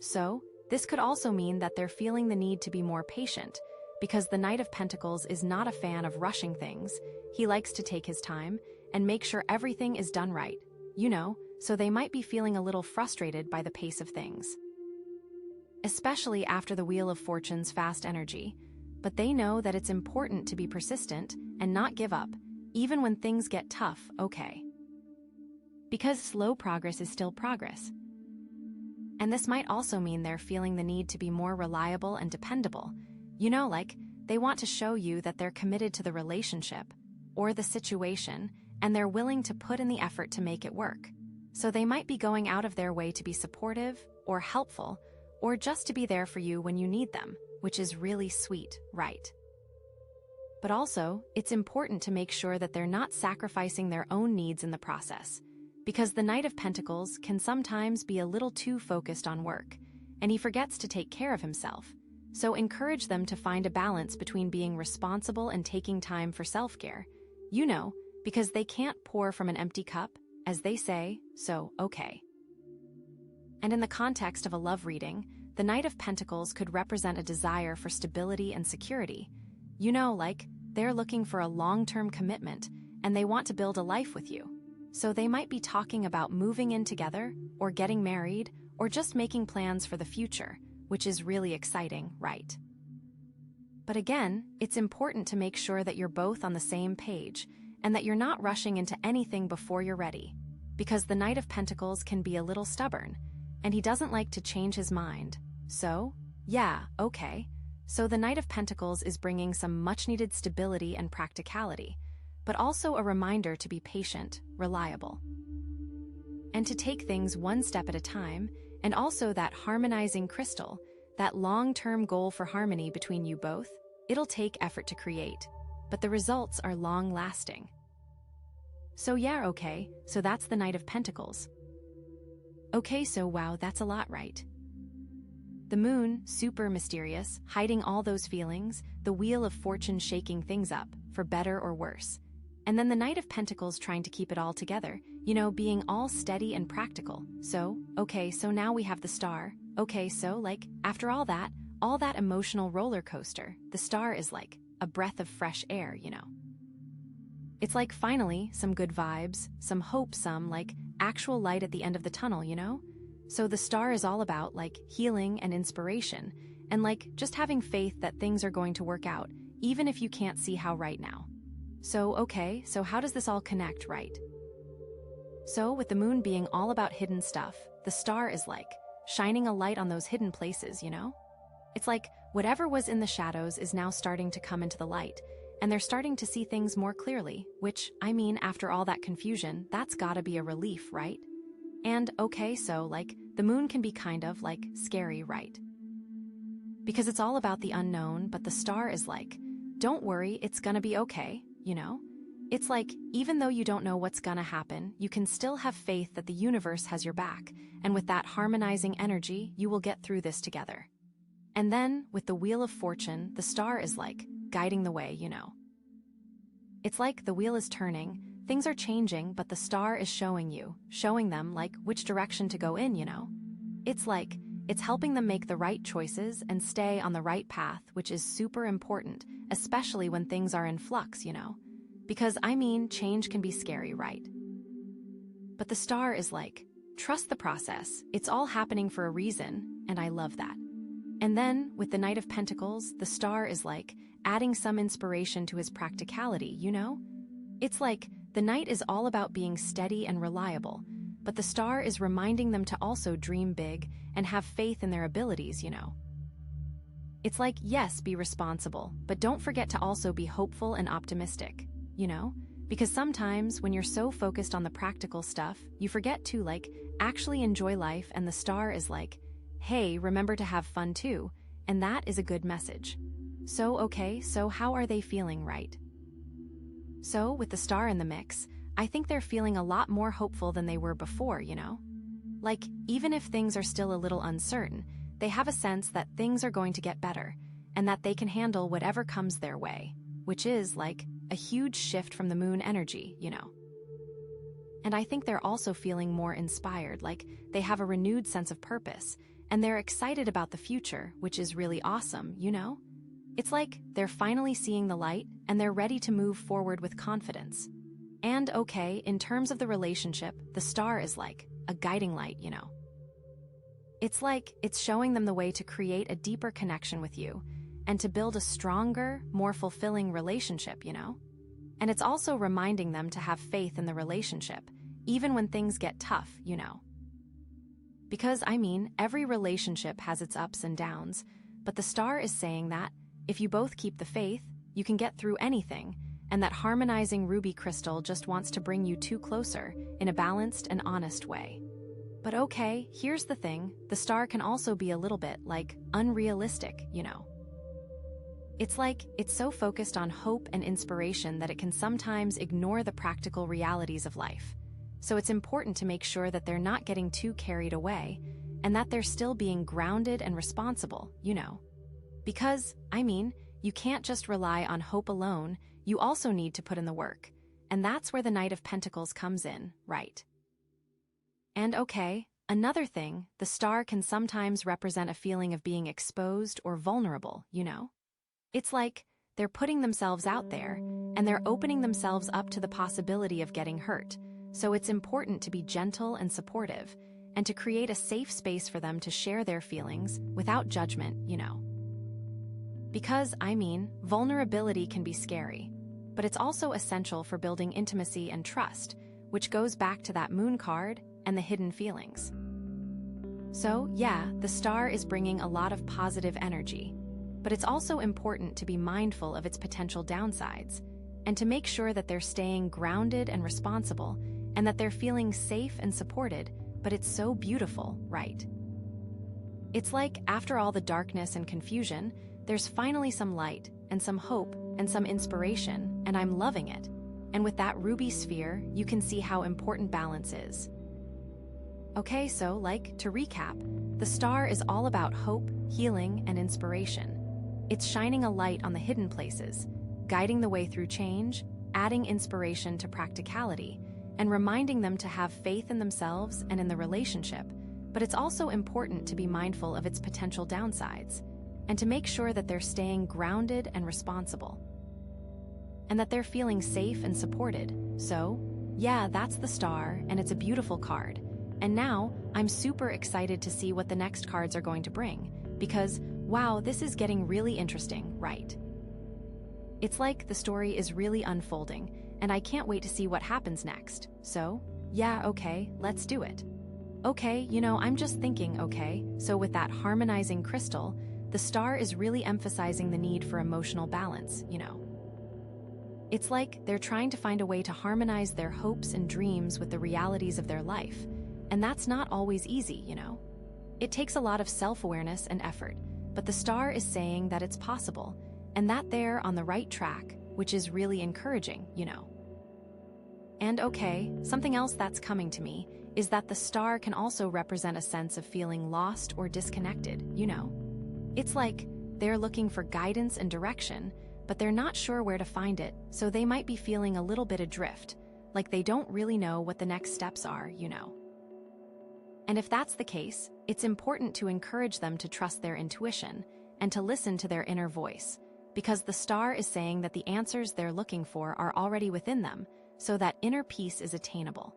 So, this could also mean that they're feeling the need to be more patient, because the Knight of Pentacles is not a fan of rushing things. He likes to take his time and make sure everything is done right, you know, so they might be feeling a little frustrated by the pace of things. Especially after the Wheel of Fortune's fast energy, but they know that it's important to be persistent and not give up, even when things get tough, okay? Because slow progress is still progress. And this might also mean they're feeling the need to be more reliable and dependable. You know, like, they want to show you that they're committed to the relationship or the situation, and they're willing to put in the effort to make it work. So they might be going out of their way to be supportive or helpful, or just to be there for you when you need them, which is really sweet, right? But also, it's important to make sure that they're not sacrificing their own needs in the process, because the Knight of Pentacles can sometimes be a little too focused on work, and he forgets to take care of himself. So encourage them to find a balance between being responsible and taking time for self-care. You know, because they can't pour from an empty cup, as they say, so okay. And in the context of a love reading, the Knight of Pentacles could represent a desire for stability and security. You know, like, they're looking for a long-term commitment, and they want to build a life with you. So they might be talking about moving in together, or getting married, or just making plans for the future, which is really exciting, right? But again, it's important to make sure that you're both on the same page, and that you're not rushing into anything before you're ready, because the Knight of Pentacles can be a little stubborn, and he doesn't like to change his mind. So, yeah, okay. So the Knight of Pentacles is bringing some much-needed stability and practicality, but also a reminder to be patient, reliable, and to take things one step at a time, and also that harmonizing crystal, that long-term goal for harmony between you both. It'll take effort to create, but the results are long-lasting. So yeah, okay, so that's the Knight of Pentacles. Okay, so wow, that's a lot, right? The Moon, super mysterious, hiding all those feelings, the Wheel of Fortune shaking things up, for better or worse. And then the Knight of Pentacles trying to keep it all together, you know, being all steady and practical. So, okay, so now we have the Star. Okay, so, like, after all that emotional roller coaster, the Star is like a breath of fresh air, you know. It's like finally some good vibes, some hope, some, like, actual light at the end of the tunnel, you know? So the Star is all about, like, healing and inspiration, and, like, just having faith that things are going to work out, even if you can't see how right now. So, okay, so how does this all connect, right? So, with the Moon being all about hidden stuff, the Star is like shining a light on those hidden places, you know? It's like whatever was in the shadows is now starting to come into the light, and they're starting to see things more clearly, which, I mean, after all that confusion, that's gotta be a relief, right? And, okay, so, like, the Moon can be kind of, like, scary, right? Because it's all about the unknown, but the Star is like, don't worry, it's gonna be okay, you know? It's like, even though you don't know what's gonna happen, you can still have faith that the universe has your back, and with that harmonizing energy, you will get through this together. And then, with the Wheel of Fortune, the Star is like, guiding the way, you know. It's like the wheel is turning, things are changing, but the Star is showing them, like, which direction to go in, you know? It's like, it's helping them make the right choices and stay on the right path, which is super important, especially when things are in flux, you know? Because, I mean, change can be scary, right? But the star is like, trust the process. It's all happening for a reason, and I love that. And then, with the Knight of Pentacles, the star is like, adding some inspiration to his practicality, you know? It's like, the Knight is all about being steady and reliable, but the star is reminding them to also dream big and have faith in their abilities, you know? It's like, yes, be responsible, but don't forget to also be hopeful and optimistic, you know? Because sometimes, when you're so focused on the practical stuff, you forget to, actually enjoy life, and the star is like, hey, remember to have fun too, and that is a good message. So, okay, so how are they feeling, right? So, with the star in the mix, I think they're feeling a lot more hopeful than they were before, you know? Even if things are still a little uncertain, they have a sense that things are going to get better, and that they can handle whatever comes their way, which is, a huge shift from the moon energy, you know? And I think they're also feeling more inspired, they have a renewed sense of purpose, and they're excited about the future, which is really awesome, you know? It's like they're finally seeing the light, and they're ready to move forward with confidence. And okay, in terms of the relationship, the star is like a guiding light, you know? It's like it's showing them the way to create a deeper connection with you, and to build a stronger, more fulfilling relationship, you know? And it's also reminding them to have faith in the relationship, even when things get tough, you know? Because, every relationship has its ups and downs, but the star is saying that, if you both keep the faith, you can get through anything, and that harmonizing ruby crystal just wants to bring you two closer, in a balanced and honest way. But okay, here's the thing, the star can also be a little bit, unrealistic, you know? It's like, it's so focused on hope and inspiration that it can sometimes ignore the practical realities of life. So it's important to make sure that they're not getting too carried away, and that they're still being grounded and responsible, you know? Because, you can't just rely on hope alone, you also need to put in the work. And that's where the Knight of Pentacles comes in, right? And okay, another thing, the star can sometimes represent a feeling of being exposed or vulnerable, you know? It's like they're putting themselves out there, and they're opening themselves up to the possibility of getting hurt. So it's important to be gentle and supportive, and to create a safe space for them to share their feelings without judgment, you know? Because, vulnerability can be scary, but it's also essential for building intimacy and trust, which goes back to that moon card and the hidden feelings. So, yeah, the star is bringing a lot of positive energy, but it's also important to be mindful of its potential downsides, and to make sure that they're staying grounded and responsible, and that they're feeling safe and supported, but it's so beautiful, right? It's like, after all the darkness and confusion, there's finally some light, and some hope, and some inspiration, and I'm loving it. And with that ruby sphere, you can see how important balance is. Okay, so, to recap, the star is all about hope, healing, and inspiration. It's shining a light on the hidden places, guiding the way through change, adding inspiration to practicality, and reminding them to have faith in themselves and in the relationship. But it's also important to be mindful of its potential downsides, and to make sure that they're staying grounded and responsible, and that they're feeling safe and supported. So, yeah, that's the star, and it's a beautiful card. And now, I'm super excited to see what the next cards are going to bring, because, wow, this is getting really interesting, right? It's like the story is really unfolding, and I can't wait to see what happens next. So, yeah, okay, let's do it. Okay, I'm just thinking, okay, so with that harmonizing crystal, the star is really emphasizing the need for emotional balance, you know? It's like they're trying to find a way to harmonize their hopes and dreams with the realities of their life, and that's not always easy, you know? It takes a lot of self-awareness and effort, but the star is saying that it's possible, and that they're on the right track, which is really encouraging, you know? And okay, something else that's coming to me is that the star can also represent a sense of feeling lost or disconnected, you know? It's like they're looking for guidance and direction, but they're not sure where to find it, so they might be feeling a little bit adrift, like they don't really know what the next steps are, you know? And if that's the case, it's important to encourage them to trust their intuition and to listen to their inner voice, because the star is saying that the answers they're looking for are already within them, so that inner peace is attainable.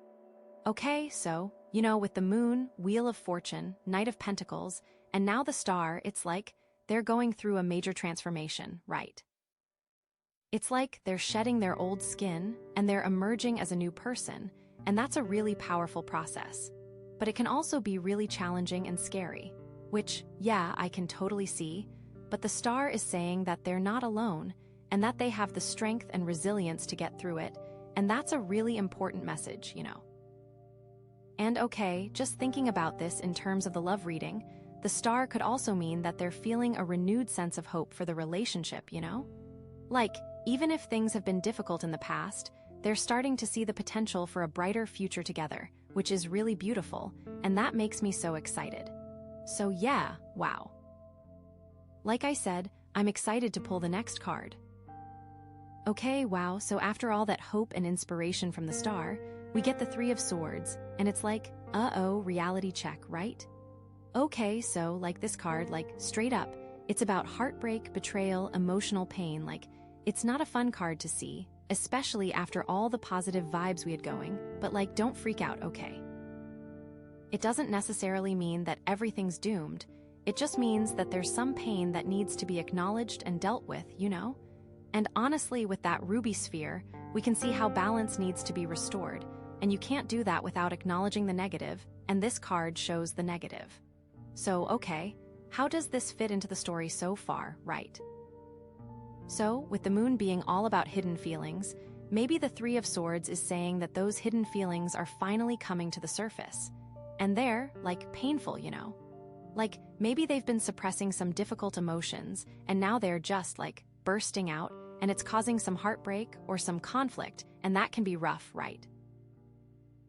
Okay, so, with the moon, Wheel of Fortune, Knight of Pentacles, and now the star, it's like they're going through a major transformation, right? It's like they're shedding their old skin and they're emerging as a new person, and that's a really powerful process. But it can also be really challenging and scary, which, yeah, I can totally see, but the star is saying that they're not alone and that they have the strength and resilience to get through it, and that's a really important message. And okay, just thinking about this in terms of the love reading, the star could also mean that they're feeling a renewed sense of hope for the relationship, Like, even if things have been difficult in the past, they're starting to see the potential for a brighter future together, which is really beautiful, and that makes me so excited. So yeah, wow. Like I said, I'm excited to pull the next card. Okay, wow, so after all that hope and inspiration from the star, we get the Three of Swords, and it's like, uh-oh, reality check, right? Okay, so, like this card, straight up, it's about heartbreak, betrayal, emotional pain, it's not a fun card to see, especially after all the positive vibes we had going, but don't freak out, okay? It doesn't necessarily mean that everything's doomed, it just means that there's some pain that needs to be acknowledged and dealt with, And honestly, with that ruby sphere, we can see how balance needs to be restored, and you can't do that without acknowledging the negative, and this card shows the negative. So, okay, how does this fit into the story so far, right? So, with the moon being all about hidden feelings, maybe the Three of Swords is saying that those hidden feelings are finally coming to the surface. And they're, painful, maybe they've been suppressing some difficult emotions, and now they're just, bursting out, and it's causing some heartbreak or some conflict, and that can be rough, right?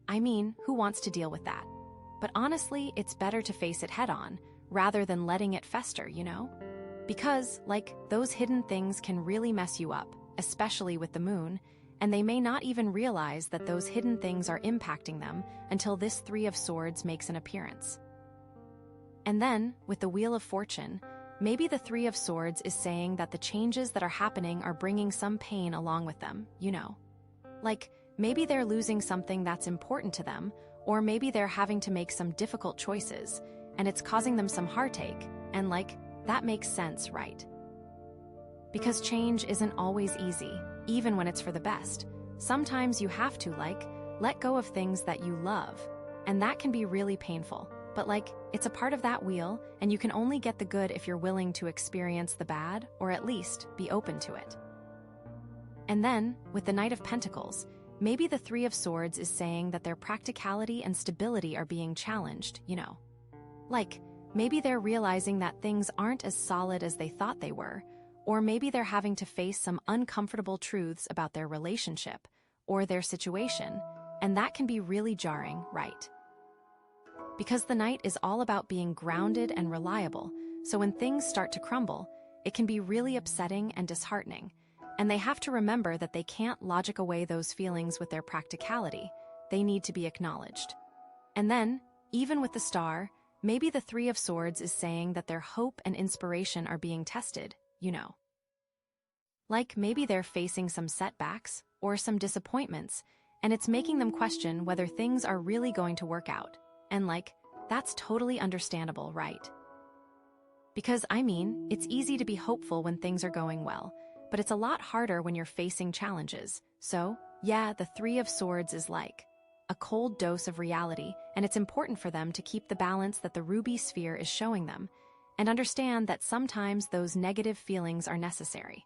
I mean, who wants to deal with that? But honestly, it's better to face it head-on, rather than letting it fester, Because, those hidden things can really mess you up, especially with the moon, and they may not even realize that those hidden things are impacting them until this Three of Swords makes an appearance. And then, with the Wheel of Fortune, maybe the Three of Swords is saying that the changes that are happening are bringing some pain along with them, Maybe they're losing something that's important to them, or maybe they're having to make some difficult choices, and it's causing them some heartache, and that makes sense, right? Because change isn't always easy, even when it's for the best. Sometimes you have to, let go of things that you love, and that can be really painful. But it's a part of that wheel, and you can only get the good if you're willing to experience the bad, or at least be open to it. And then, with the Knight of Pentacles, maybe the Three of Swords is saying that their practicality and stability are being challenged, Maybe they're realizing that things aren't as solid as they thought they were, or maybe they're having to face some uncomfortable truths about their relationship, or their situation, and that can be really jarring, right? Because the Knight is all about being grounded and reliable, so when things start to crumble, it can be really upsetting and disheartening, and they have to remember that they can't logic away those feelings with their practicality. They need to be acknowledged. And then, even with the star, maybe the Three of Swords is saying that their hope and inspiration are being tested, Maybe they're facing some setbacks or some disappointments, and it's making them question whether things are really going to work out. And that's totally understandable, right? Because, it's easy to be hopeful when things are going well, but it's a lot harder when you're facing challenges. So, yeah, the Three of Swords is a cold dose of reality, and it's important for them to keep the balance that the ruby sphere is showing them, and understand that sometimes those negative feelings are necessary.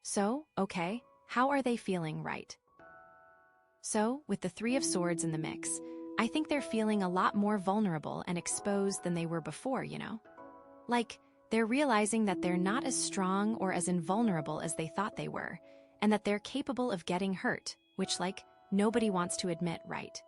So, okay, how are they feeling, right? So, with the Three of Swords in the mix, I think they're feeling a lot more vulnerable and exposed than they were before, They're realizing that they're not as strong or as invulnerable as they thought they were, and that they're capable of getting hurt, which, nobody wants to admit, right?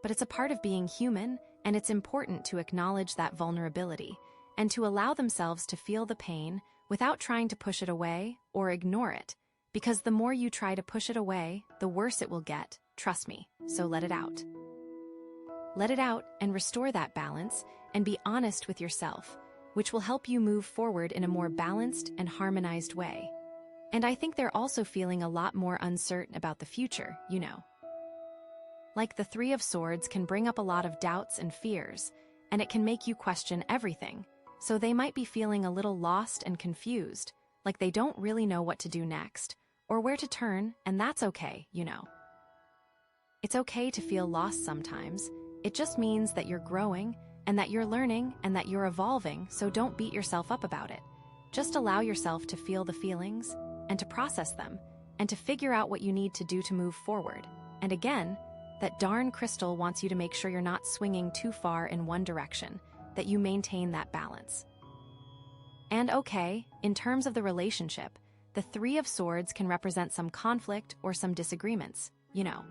But it's a part of being human, and it's important to acknowledge that vulnerability, and to allow themselves to feel the pain without trying to push it away or ignore it, because the more you try to push it away, the worse it will get, trust me, so let it out. Let it out and restore that balance, and be honest with yourself, which will help you move forward in a more balanced and harmonized way. And I think they're also feeling a lot more uncertain about the future, Like the Three of Swords can bring up a lot of doubts and fears, and it can make you question everything. So they might be feeling a little lost and confused, like they don't really know what to do next, or where to turn, and that's okay, you know. It's okay to feel lost sometimes. It just means that you're growing, and that you're learning, and that you're evolving, so don't beat yourself up about it. Just allow yourself to feel the feelings, and to process them, and to figure out what you need to do to move forward. And again, that darn crystal wants you to make sure you're not swinging too far in one direction, that you maintain that balance. And okay, in terms of the relationship, the Three of Swords can represent some conflict or some disagreements, you know.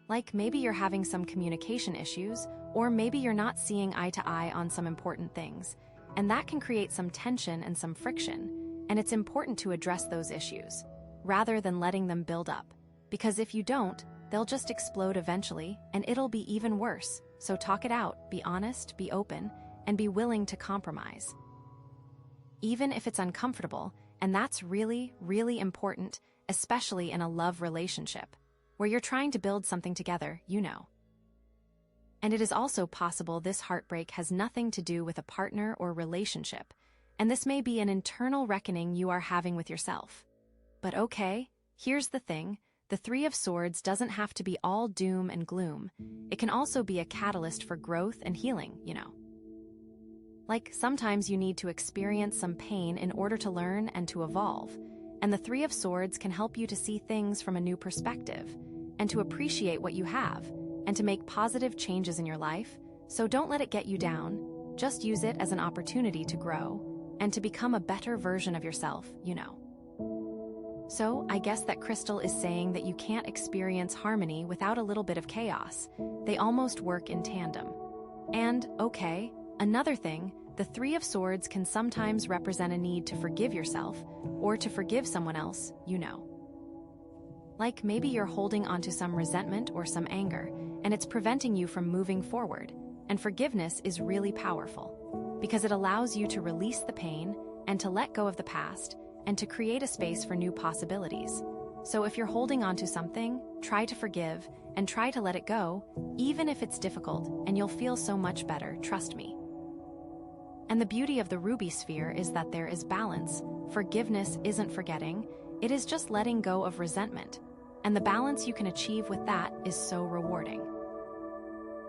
Like maybe you're having some communication issues, or maybe you're not seeing eye to eye on some important things, and that can create some tension and some friction, and it's important to address those issues, rather than letting them build up. Because if you don't, they'll just explode eventually, and it'll be even worse. So talk it out, be honest, be open, and be willing to compromise. Even if it's uncomfortable, and that's really, really important, especially in a love relationship, where you're trying to build something together, you know. And it is also possible this heartbreak has nothing to do with a partner or relationship, and this may be an internal reckoning you are having with yourself. But okay, here's the thing. The Three of Swords doesn't have to be all doom and gloom. It can also be a catalyst for growth and healing, you know. Like, sometimes you need to experience some pain in order to learn and to evolve, and the Three of Swords can help you to see things from a new perspective, and to appreciate what you have, and to make positive changes in your life. So don't let it get you down. Just use it as an opportunity to grow, and to become a better version of yourself, you know. So, I guess that crystal is saying that you can't experience harmony without a little bit of chaos. They almost work in tandem. And, okay, another thing, the Three of Swords can sometimes represent a need to forgive yourself, or to forgive someone else, you know. Like maybe you're holding onto some resentment or some anger, and it's preventing you from moving forward. And forgiveness is really powerful, because it allows you to release the pain, and to let go of the past, and to create a space for new possibilities. So if you're holding on to something, try to forgive, and try to let it go, even if it's difficult, and you'll feel so much better, trust me. And the beauty of the ruby sphere is that there is balance. Forgiveness isn't forgetting, it is just letting go of resentment. And the balance you can achieve with that is so rewarding.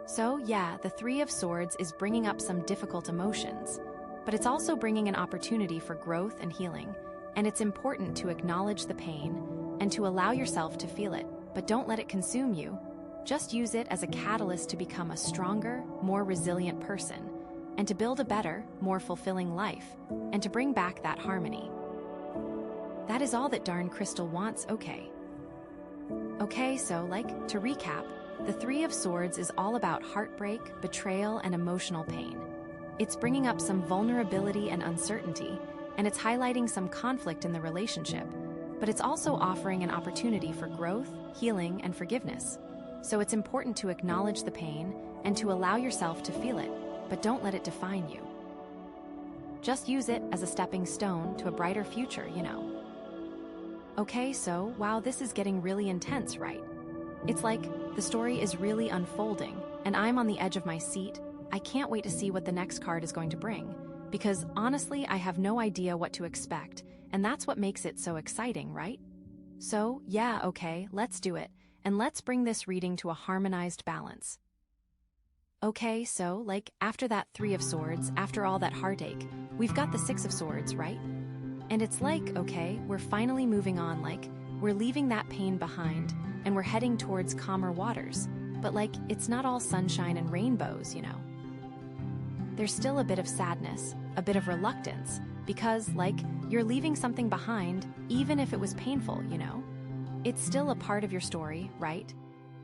So yeah, the Three of Swords is bringing up some difficult emotions, but it's also bringing an opportunity for growth and healing. And it's important to acknowledge the pain and to allow yourself to feel it, but don't let it consume you. Just use it as a catalyst to become a stronger, more resilient person, and to build a better, more fulfilling life, and to bring back that harmony. That is all that darn crystal wants, okay? Okay, so to recap, the Three of Swords is all about heartbreak, betrayal, and emotional pain. It's bringing up some vulnerability and uncertainty, and it's highlighting some conflict in the relationship, but it's also offering an opportunity for growth, healing, and forgiveness. So it's important to acknowledge the pain and to allow yourself to feel it, but don't let it define you. Just use it as a stepping stone to a brighter future, you know. Okay, so, wow, this is getting really intense, right? It's like the story is really unfolding, and I'm on the edge of my seat. I can't wait to see what the next card is going to bring. Because honestly, I have no idea what to expect, and that's what makes it so exciting, right? So, yeah, okay, let's do it, and let's bring this reading to a harmonized balance. Okay, so, after that Three of Swords, after all that heartache, we've got the Six of Swords, right? And it's okay, we're finally moving on, we're leaving that pain behind, and we're heading towards calmer waters. But it's not all sunshine and rainbows, you know. There's still a bit of sadness, a bit of reluctance, because, you're leaving something behind, even if it was painful, you know? It's still a part of your story, right?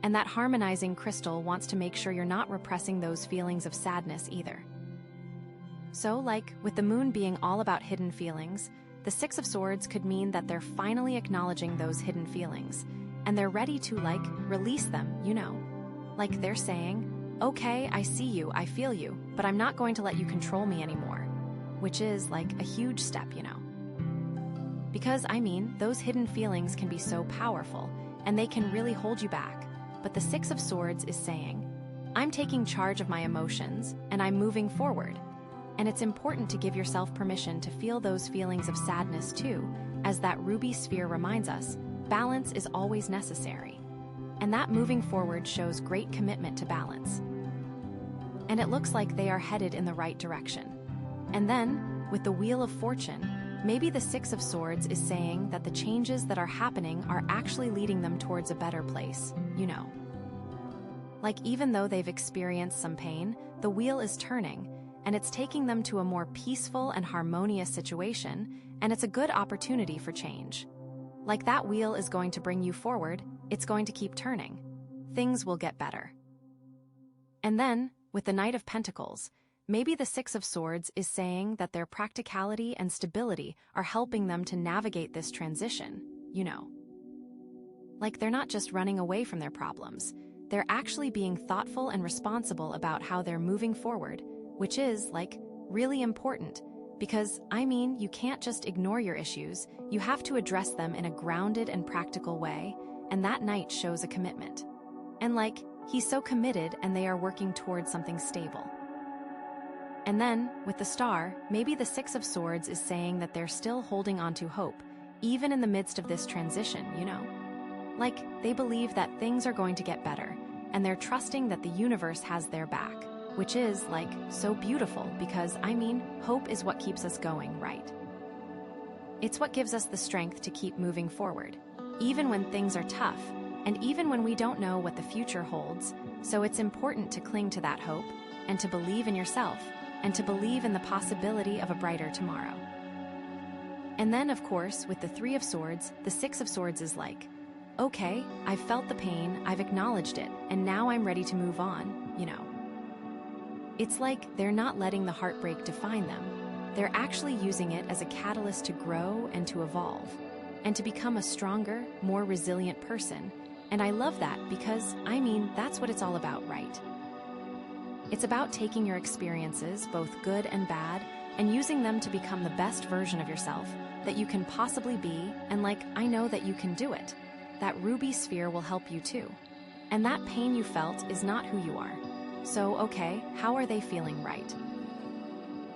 And that harmonizing crystal wants to make sure you're not repressing those feelings of sadness either. So, with the moon being all about hidden feelings, the Six of Swords could mean that they're finally acknowledging those hidden feelings, and they're ready to, release them, you know? They're saying, okay, I see you, I feel you, but I'm not going to let you control me anymore. Which is, a huge step, you know. Because, those hidden feelings can be so powerful, and they can really hold you back. but the Six of Swords is saying, I'm taking charge of my emotions, and I'm moving forward. And it's important to give yourself permission to feel those feelings of sadness too, as that ruby sphere reminds us, balance is always necessary. And that moving forward shows great commitment to balance. And it looks like they are headed in the right direction. And then, with the Wheel of Fortune, maybe the Six of Swords is saying that the changes that are happening are actually leading them towards a better place, you know. Like even though they've experienced some pain, the wheel is turning, and it's taking them to a more peaceful and harmonious situation, and it's a good opportunity for change. Like that wheel is going to bring you forward, it's going to keep turning. Things will get better. And then, with the Knight of Pentacles, maybe the Six of Swords is saying that their practicality and stability are helping them to navigate this transition, you know. Like they're not just running away from their problems, they're actually being thoughtful and responsible about how they're moving forward, which is, like, really important. Because, I mean, you can't just ignore your issues, you have to address them in a grounded and practical way, and that Knight shows a commitment. And like, he's so committed and they are working towards something stable. And then, with the Star, maybe the Six of Swords is saying that they're still holding on to hope, even in the midst of this transition, you know? Like, they believe that things are going to get better, and they're trusting that the universe has their back, which is, like, so beautiful because, I mean, hope is what keeps us going, right? It's what gives us the strength to keep moving forward, even when things are tough, and even when we don't know what the future holds, so it's important to cling to that hope, and to believe in yourself, and to believe in the possibility of a brighter tomorrow. And then, of course, with the Three of Swords, the Six of Swords is like, okay, I've felt the pain, I've acknowledged it, and now I'm ready to move on, you know. It's like they're not letting the heartbreak define them. They're actually using it as a catalyst to grow and to evolve, and to become a stronger, more resilient person. And I love that because, I mean, that's what it's all about, right? It's about taking your experiences, both good and bad, and using them to become the best version of yourself that you can possibly be, and like, I know that you can do it. That ruby sphere will help you too. And that pain you felt is not who you are. So, okay, how are they feeling right?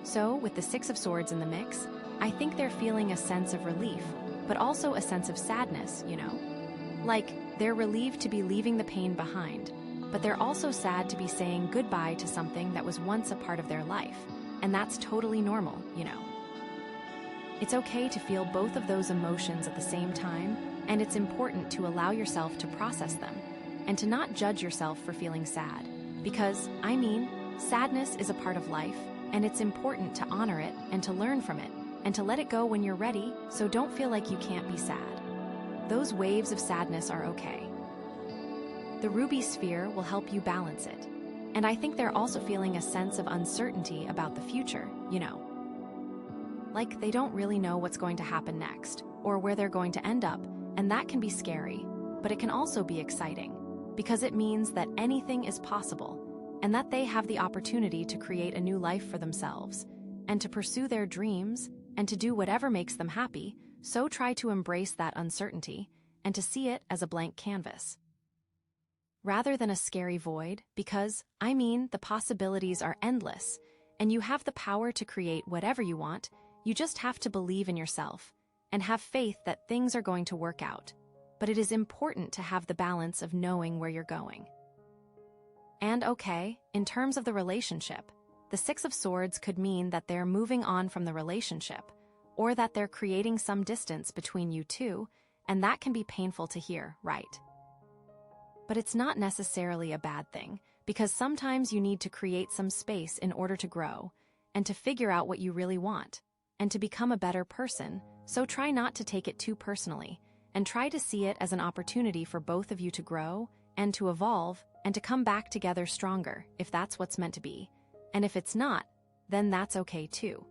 So, with the Six of Swords in the mix, I think they're feeling a sense of relief, but also a sense of sadness, you know? Like, they're relieved to be leaving the pain behind, but they're also sad to be saying goodbye to something that was once a part of their life, and that's totally normal, you know? It's okay to feel both of those emotions at the same time, and it's important to allow yourself to process them, and to not judge yourself for feeling sad. Because, I mean, sadness is a part of life, and it's important to honor it and to learn from it, and to let it go when you're ready, so don't feel like you can't be sad. Those waves of sadness are okay. The ruby sphere will help you balance it, and I think they're also feeling a sense of uncertainty about the future, you know. Like they don't really know what's going to happen next, or where they're going to end up, and that can be scary, but it can also be exciting, because it means that anything is possible, and that they have the opportunity to create a new life for themselves, and to pursue their dreams, and to do whatever makes them happy, so try to embrace that uncertainty, and to see it as a blank canvas. Rather than a scary void, because, I mean, the possibilities are endless, and you have the power to create whatever you want, you just have to believe in yourself, and have faith that things are going to work out. But it is important to have the balance of knowing where you're going. And okay, in terms of the relationship, the Six of Swords could mean that they're moving on from the relationship, or that they're creating some distance between you two, and that can be painful to hear, right? But it's not necessarily a bad thing, because sometimes you need to create some space in order to grow, and to figure out what you really want, and to become a better person, so try not to take it too personally, and try to see it as an opportunity for both of you to grow, and to evolve, and to come back together stronger, if that's what's meant to be. And if it's not, then that's okay too.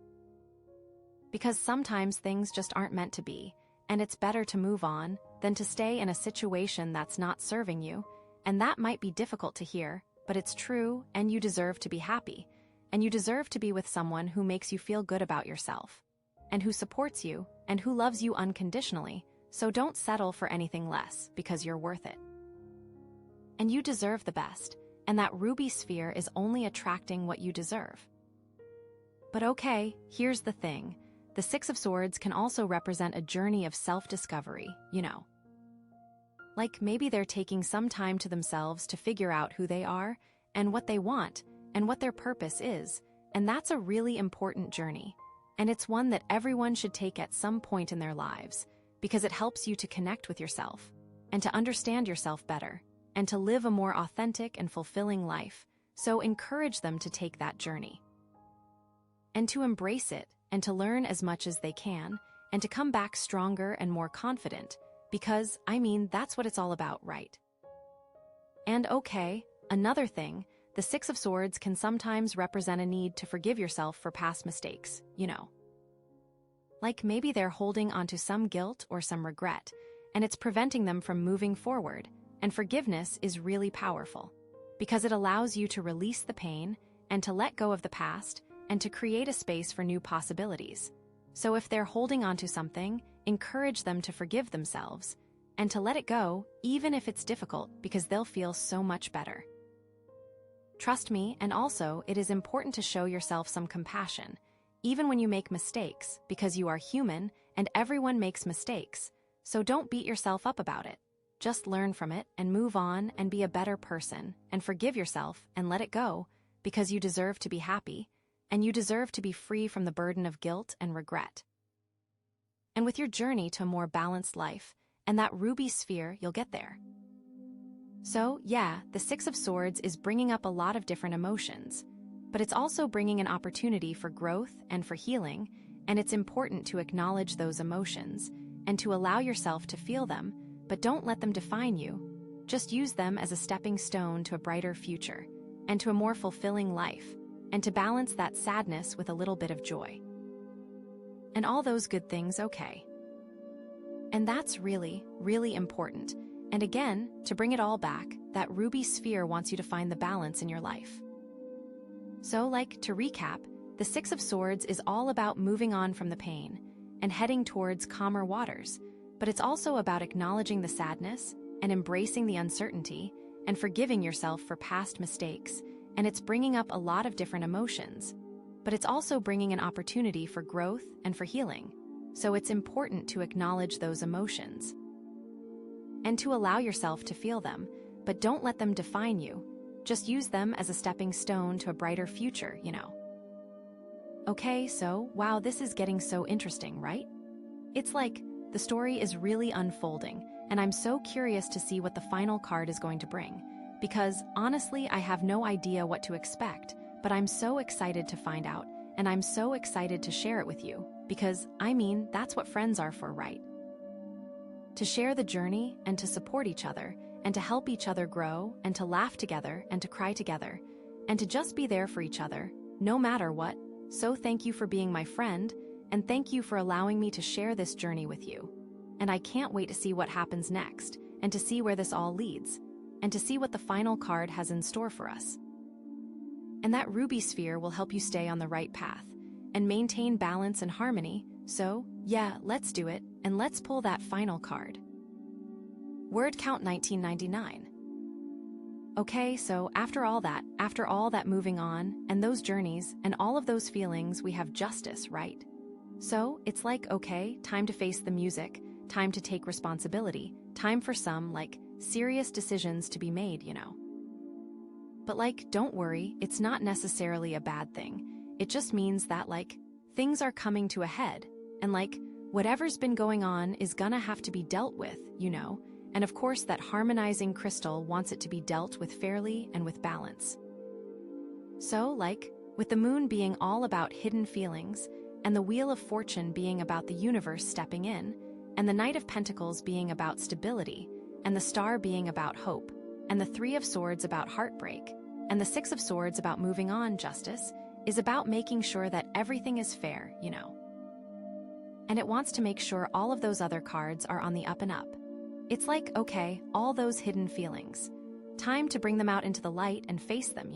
Because sometimes things just aren't meant to be, and it's better to move on than to stay in a situation that's not serving you, and that might be difficult to hear, but it's true, and you deserve to be happy, and you deserve to be with someone who makes you feel good about yourself, and who supports you, and who loves you unconditionally, so don't settle for anything less, because you're worth it. and you deserve the best, and that ruby sphere is only attracting what you deserve. But okay, here's the thing. The Six of Swords can also represent a journey of self-discovery, Like maybe they're taking some time to themselves to figure out who they are, and what they want, and what their purpose is, and that's a really important journey. And it's one that everyone should take at some point in their lives, because it helps you to connect with yourself, and to understand yourself better, and to live a more authentic and fulfilling life. So encourage them to take that journey. And to embrace it, and to learn as much as they can, and to come back stronger and more confident, because, that's what it's all about, right? And okay, another thing, the Six of Swords can sometimes represent a need to forgive yourself for past mistakes, Like maybe they're holding onto some guilt or some regret, and it's preventing them from moving forward, and forgiveness is really powerful, because it allows you to release the pain, and to let go of the past, and to create a space for new possibilities. So if they're holding onto something, encourage them to forgive themselves, and to let it go, even if it's difficult, because they'll feel so much better. Trust me, and also, it is important to show yourself some compassion, even when you make mistakes, because you are human, and everyone makes mistakes, so don't beat yourself up about it. Just learn from it, and move on, and be a better person, and forgive yourself, and let it go, because you deserve to be happy, and you deserve to be free from the burden of guilt and regret. And with your journey to a more balanced life, and that ruby sphere, you'll get there. So, yeah, the Six of Swords is bringing up a lot of different emotions, but it's also bringing an opportunity for growth and for healing, and it's important to acknowledge those emotions, and to allow yourself to feel them, but don't let them define you. Just use them as a stepping stone to a brighter future, and to a more fulfilling life, and to balance that sadness with a little bit of joy. And all those good things, okay. And that's really, really important. And again, to bring it all back, that ruby sphere wants you to find the balance in your life. So, to recap, the Six of Swords is all about moving on from the pain and heading towards calmer waters, but it's also about acknowledging the sadness and embracing the uncertainty and forgiving yourself for past mistakes, and it's bringing up a lot of different emotions, but it's also bringing an opportunity for growth and for healing, so it's important to acknowledge those emotions and to allow yourself to feel them, but don't let them define you. Just use them as a stepping stone to a brighter future, Okay, so, wow, this is getting so interesting, right? It's like the story is really unfolding, and I'm so curious to see what the final card is going to bring, because honestly, I have no idea what to expect, but I'm so excited to find out, and I'm so excited to share it with you, because, that's what friends are for, right? To share the journey, and to support each other, and to help each other grow, and to laugh together, and to cry together, and to just be there for each other, no matter what. So thank you for being my friend, and thank you for allowing me to share this journey with you. And I can't wait to see what happens next, and to see where this all leads, and to see what the final card has in store for us. And that ruby sphere will help you stay on the right path, and maintain balance and harmony. So, yeah, let's do it, and let's pull that final card. Word count 1999. Okay, so after all that moving on, and those journeys, and all of those feelings, we have justice, right? So, it's okay, time to face the music, time to take responsibility, time for some, serious decisions to be made, But don't worry, it's not necessarily a bad thing. It just means that, things are coming to a head, and whatever's been going on is gonna have to be dealt with, And of course, that harmonizing crystal wants it to be dealt with fairly and with balance. So, with the moon being all about hidden feelings, and the Wheel of Fortune being about the universe stepping in, and the Knight of Pentacles being about stability, and the Star being about hope, and the Three of Swords about heartbreak, and the Six of Swords about moving on, justice, is about making sure that everything is fair, And it wants to make sure all of those other cards are on the up and up. It's okay, all those hidden feelings. Time to bring them out into the light and face them,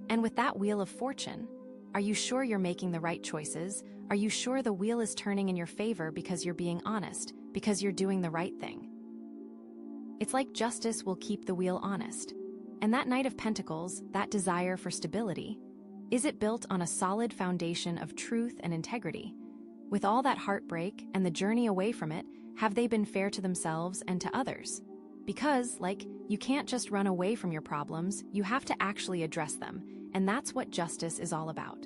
And with that Wheel of Fortune, are you sure you're making the right choices? Are you sure the wheel is turning in your favor because you're being honest, because you're doing the right thing? It's like justice will keep the wheel honest. And that Knight of Pentacles, that desire for stability, is it built on a solid foundation of truth and integrity? With all that heartbreak and the journey away from it, have they been fair to themselves and to others? Because, you can't just run away from your problems, you have to actually address them, and that's what justice is all about.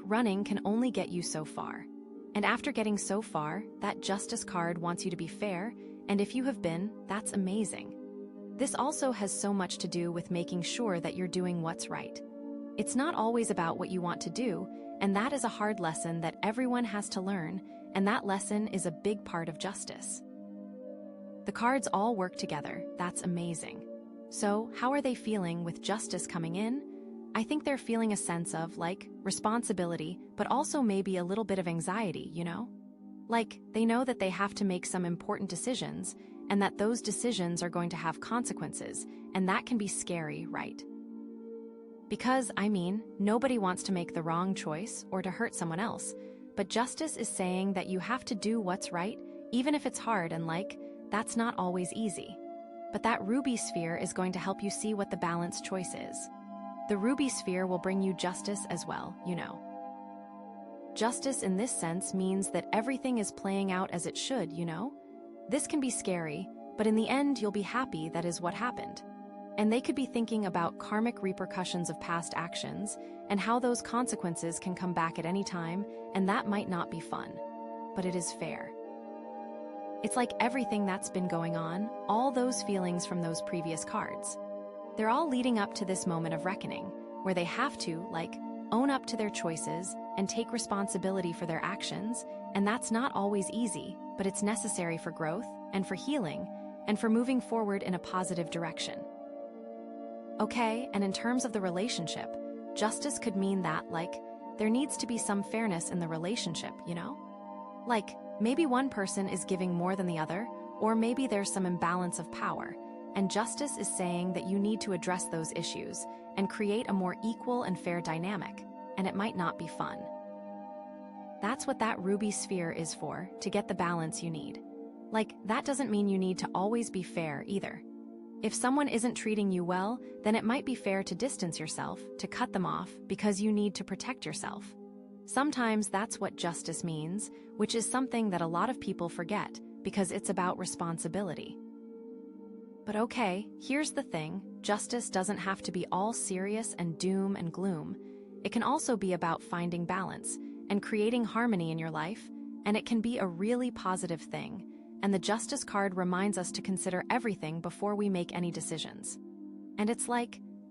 Running can only get you so far. And after getting so far, that justice card wants you to be fair, and if you have been, that's amazing. This also has so much to do with making sure that you're doing what's right. It's not always about what you want to do, and that is a hard lesson that everyone has to learn, and that lesson is a big part of justice. The cards all work together, that's amazing. So, how are they feeling with justice coming in? I think they're feeling a sense of, responsibility, but also maybe a little bit of anxiety, you know? They know that they have to make some important decisions, and that those decisions are going to have consequences, and that can be scary, right? Because, nobody wants to make the wrong choice or to hurt someone else, but justice is saying that you have to do what's right, even if it's hard and that's not always easy. But that ruby sphere is going to help you see what the balanced choice is. The ruby sphere will bring you justice as well, you know. Justice in this sense means that everything is playing out as it should, you know? This can be scary, but in the end you'll be happy that is what happened. And they could be thinking about karmic repercussions of past actions and how those consequences can come back at any time, and that might not be fun. But it is fair. It's like everything that's been going on, all those feelings from those previous cards. They're all leading up to this moment of reckoning, where they have to, own up to their choices and take responsibility for their actions, and that's not always easy, but it's necessary for growth and for healing and for moving forward in a positive direction. Okay, and in terms of the relationship, justice could mean that, there needs to be some fairness in the relationship, you know? Maybe one person is giving more than the other, or maybe there's some imbalance of power, and justice is saying that you need to address those issues and create a more equal and fair dynamic, and it might not be fun. That's what that ruby sphere is for, to get the balance you need. That doesn't mean you need to always be fair either. If someone isn't treating you well, then it might be fair to distance yourself, to cut them off, because you need to protect yourself. Sometimes that's what justice means, which is something that a lot of people forget, because it's about responsibility. But okay, here's the thing, justice doesn't have to be all serious and doom and gloom. It can also be about finding balance and creating harmony in your life, and it can be a really positive thing. And the Justice card reminds us to consider everything before we make any decisions. And it's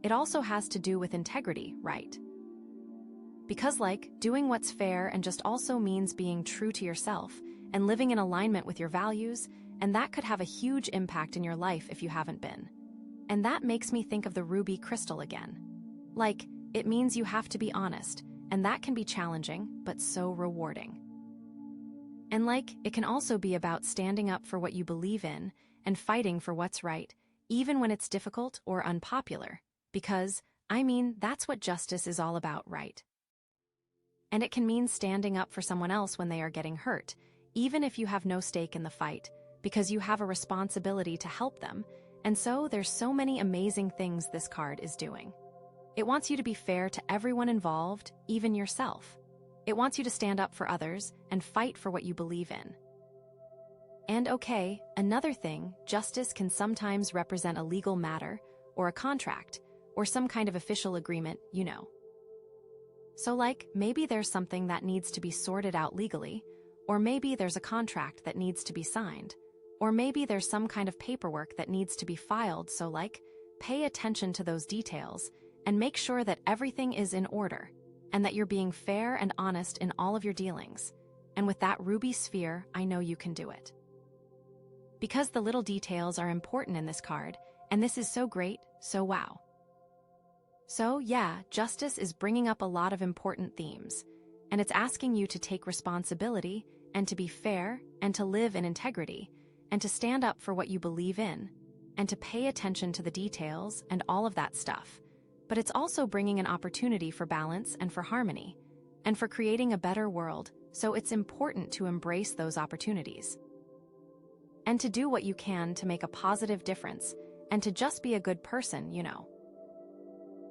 it also has to do with integrity, right? Because doing what's fair and just also means being true to yourself and living in alignment with your values, and that could have a huge impact in your life if you haven't been. And that makes me think of the ruby crystal again. It means you have to be honest, and that can be challenging, but so rewarding. And it can also be about standing up for what you believe in and fighting for what's right, even when it's difficult or unpopular, because, that's what justice is all about, right? And it can mean standing up for someone else when they are getting hurt, even if you have no stake in the fight, because you have a responsibility to help them, and so there's so many amazing things this card is doing. It wants you to be fair to everyone involved, even yourself. It wants you to stand up for others and fight for what you believe in. And okay, another thing, justice can sometimes represent a legal matter, or a contract, or some kind of official agreement, you know. So maybe there's something that needs to be sorted out legally, or maybe there's a contract that needs to be signed, or maybe there's some kind of paperwork that needs to be filed, so pay attention to those details, and make sure that everything is in order, and that you're being fair and honest in all of your dealings. And with that ruby sphere, I know you can do it. Because the little details are important in this card, and this is so great, so wow. So yeah, justice is bringing up a lot of important themes, and it's asking you to take responsibility, and to be fair, and to live in integrity, and to stand up for what you believe in, and to pay attention to the details and all of that stuff. But it's also bringing an opportunity for balance and for harmony, and for creating a better world, so it's important to embrace those opportunities. and to do what you can to make a positive difference, and to just be a good person,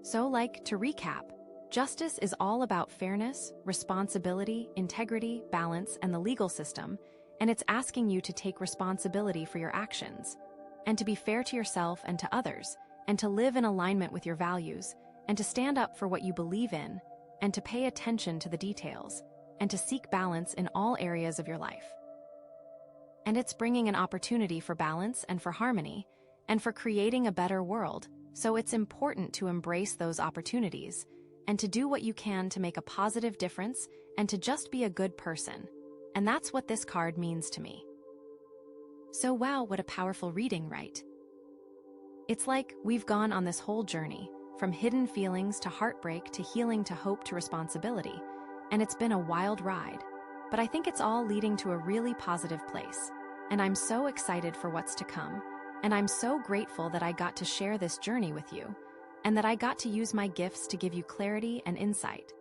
So, to recap, justice is all about fairness, responsibility, integrity, balance, and the legal system, and it's asking you to take responsibility for your actions, and to be fair to yourself and to others, and to live in alignment with your values, and to stand up for what you believe in, and to pay attention to the details, and to seek balance in all areas of your life. And it's bringing an opportunity for balance and for harmony, and for creating a better world, so it's important to embrace those opportunities, and to do what you can to make a positive difference, and to just be a good person. And that's what this card means to me. So wow, what a powerful reading, right? It's like we've gone on this whole journey, from hidden feelings to heartbreak to healing to hope to responsibility, and it's been a wild ride. But I think it's all leading to a really positive place, and I'm so excited for what's to come, and I'm so grateful that I got to share this journey with you, and that I got to use my gifts to give you clarity and insight,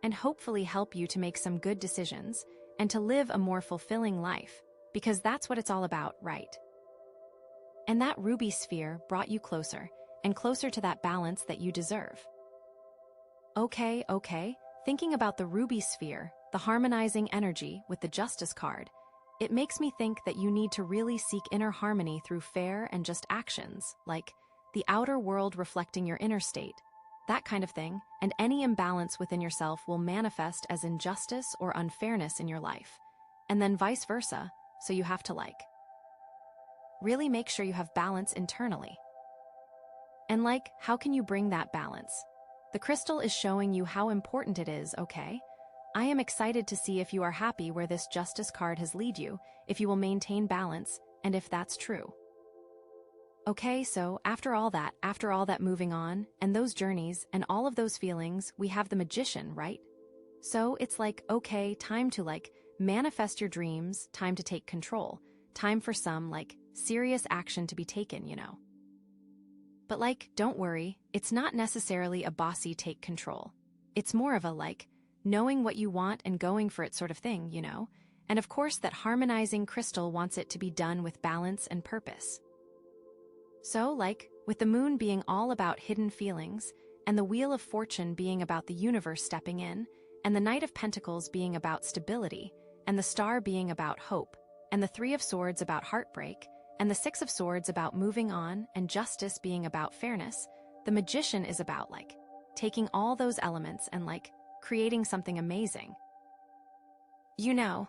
and hopefully help you to make some good decisions, and to live a more fulfilling life, because that's what it's all about, right? And that ruby sphere brought you closer, and closer to that balance that you deserve. Okay, thinking about the ruby sphere, the harmonizing energy with the justice card, it makes me think that you need to really seek inner harmony through fair and just actions, like the outer world reflecting your inner state, that kind of thing, and any imbalance within yourself will manifest as injustice or unfairness in your life, and then vice versa, so you have to really make sure you have balance internally. And how can you bring that balance? The crystal is showing you how important it is, okay? I am excited to see if you are happy where this justice card has led you, if you will maintain balance, and if that's true. Okay, so after all that moving on, and those journeys, and all of those feelings, we have the magician, right? So it's okay, time to manifest your dreams, time to take control, time for some serious action to be taken, But don't worry, it's not necessarily a bossy take control. It's more of a knowing what you want and going for it sort of thing, And of course that harmonizing crystal wants it to be done with balance and purpose. So with the moon being all about hidden feelings, and the wheel of fortune being about the universe stepping in, and the Knight of Pentacles being about stability, and the star being about hope, and the Three of Swords about heartbreak, and the Six of Swords about moving on, and justice being about fairness, the magician is about taking all those elements and creating something amazing. The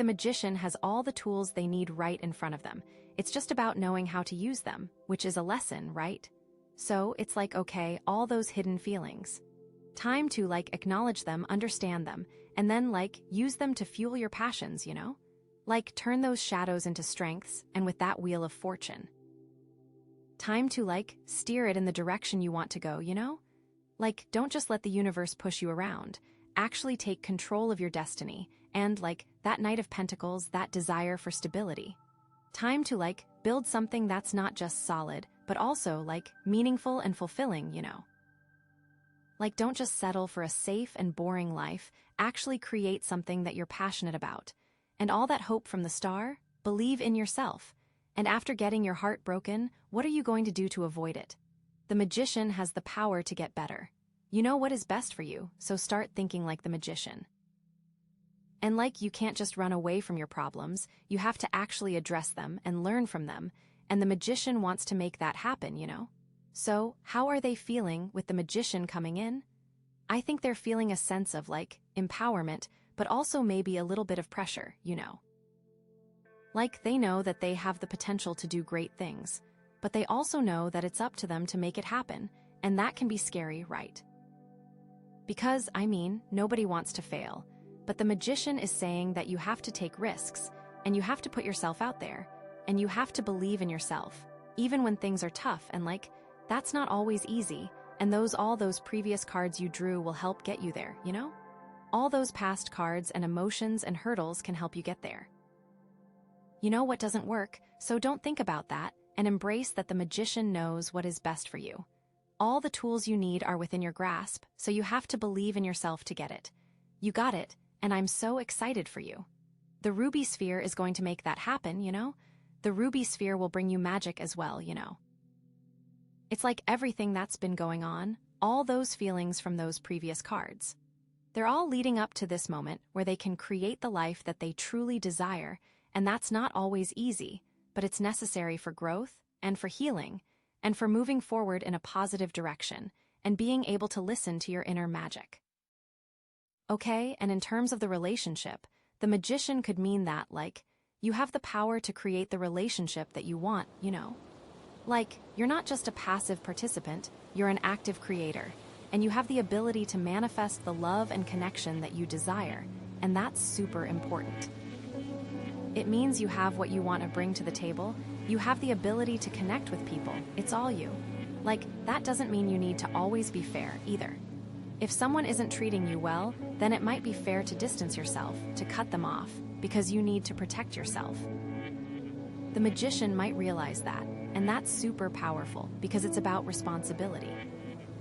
magician has all the tools they need right in front of them. It's just about knowing how to use them, which is a lesson, right? So it's okay, all those hidden feelings. Time to acknowledge them, understand them, and then use them to fuel your passions, turn those shadows into strengths, and with that wheel of fortune. Time to steer it in the direction you want to go, Don't just let the universe push you around. Actually take control of your destiny, and that Knight of Pentacles, that desire for stability. Time to build something that's not just solid, but also meaningful and fulfilling, Don't just settle for a safe and boring life, actually create something that you're passionate about. And all that hope from the star, believe in yourself. And after getting your heart broken, what are you going to do to avoid it? The magician has the power to get better. You know what is best for you, so start thinking like the magician. And you can't just run away from your problems, you have to actually address them and learn from them, and the magician wants to make that happen, So, how are they feeling with the magician coming in? I think they're feeling a sense of empowerment, but also maybe a little bit of pressure, They know that they have the potential to do great things, but they also know that it's up to them to make it happen, and that can be scary, right? Because, nobody wants to fail, but the magician is saying that you have to take risks, and you have to put yourself out there, and you have to believe in yourself, even when things are tough, and that's not always easy, and all those previous cards you drew will help get you there, All those past cards and emotions and hurdles can help you get there. You know what doesn't work, so don't think about that, and embrace that the magician knows what is best for you. All the tools you need are within your grasp, so you have to believe in yourself to get it. You got it, and I'm so excited for you. The ruby sphere is going to make that happen, you know? The ruby sphere will bring you magic as well, you know? It's like everything that's been going on, all those feelings from those previous cards. They're all leading up to this moment where they can create the life that they truly desire, and that's not always easy, but it's necessary for growth and for healing and for moving forward in a positive direction and being able to listen to your inner magic. Okay, and in terms of the relationship, the magician could mean that, like, you have the power to create the relationship that you want, you know? Like, you're not just a passive participant, you're an active creator, and you have the ability to manifest the love and connection that you desire, and that's super important. It means you have what you want to bring to the table, you have the ability to connect with people, it's all you. Like, that doesn't mean you need to always be fair, either. If someone isn't treating you well, then it might be fair to distance yourself, to cut them off, because you need to protect yourself. The magician might realize that, and that's super powerful, because it's about responsibility.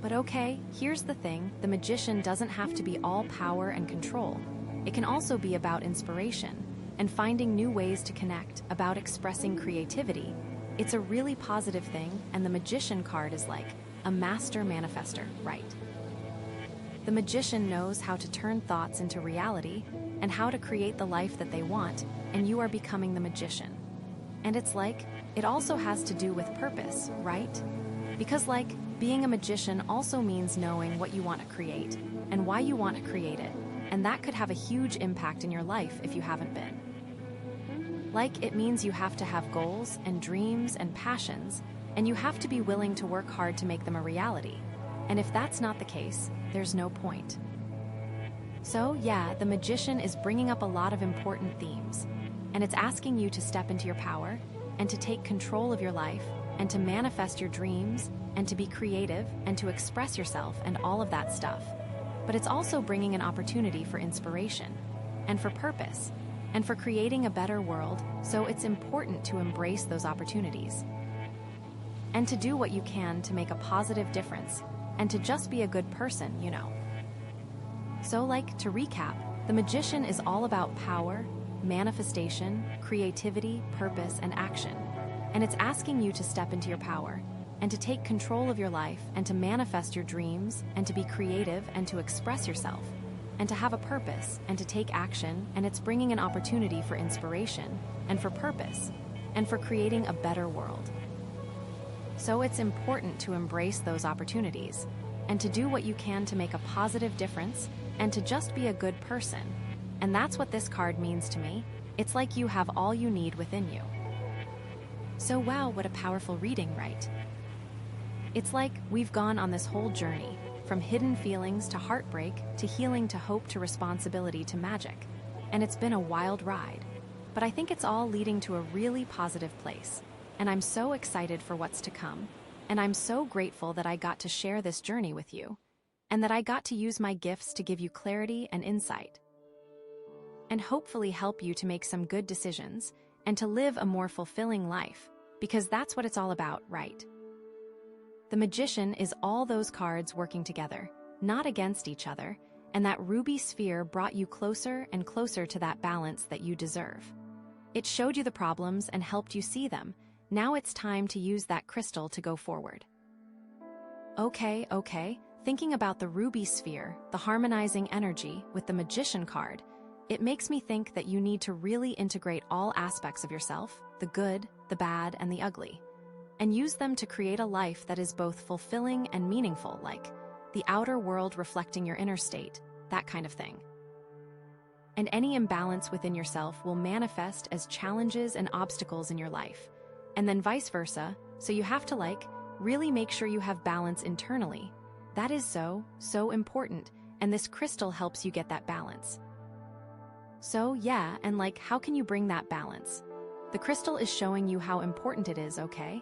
But okay, here's the thing, the magician doesn't have to be all power and control. It can also be about inspiration, and finding new ways to connect, about expressing creativity. It's a really positive thing, and the magician card is like a master manifester, right? The magician knows how to turn thoughts into reality and how to create the life that they want, and you are becoming the magician. And it's like, it also has to do with purpose, right? Because like, being a magician also means knowing what you want to create and why you want to create it, and that could have a huge impact in your life if you haven't been. Like, it means you have to have goals and dreams and passions, and you have to be willing to work hard to make them a reality. And if that's not the case, there's no point. So yeah, the magician is bringing up a lot of important themes, and it's asking you to step into your power and to take control of your life and to manifest your dreams and to be creative and to express yourself and all of that stuff. But it's also bringing an opportunity for inspiration and for purpose and for creating a better world, so it's important to embrace those opportunities and to do what you can to make a positive difference and to just be a good person, you know. So like, to recap, the magician is all about power, manifestation, creativity, purpose, and action. And it's asking you to step into your power and to take control of your life and to manifest your dreams and to be creative and to express yourself and to have a purpose and to take action, and it's bringing an opportunity for inspiration and for purpose and for creating a better world. So it's important to embrace those opportunities and to do what you can to make a positive difference and to just be a good person. And that's what this card means to me. It's like you have all you need within you. So wow, what a powerful reading, right? It's like we've gone on this whole journey, from hidden feelings to heartbreak, to healing, to hope, to responsibility, to magic. And it's been a wild ride. But I think it's all leading to a really positive place. And I'm so excited for what's to come. And I'm so grateful that I got to share this journey with you. And that I got to use my gifts to give you clarity and insight. And hopefully help you to make some good decisions and to live a more fulfilling life, because that's what it's all about, right? The magician is all those cards working together, not against each other, and that ruby sphere brought you closer and closer to that balance that you deserve. It showed you the problems and helped you see them. Now it's time to use that crystal to go forward. Okay, thinking about the ruby sphere, the harmonizing energy with the magician card, it makes me think that you need to really integrate all aspects of yourself, the good, the bad, and the ugly, and use them to create a life that is both fulfilling and meaningful, like the outer world reflecting your inner state, that kind of thing. And any imbalance within yourself will manifest as challenges and obstacles in your life, and then vice versa, so you have to really make sure you have balance internally. That is so important, and this crystal helps you get that balance. So yeah, and how can you bring that balance? The crystal is showing you how important it is, okay?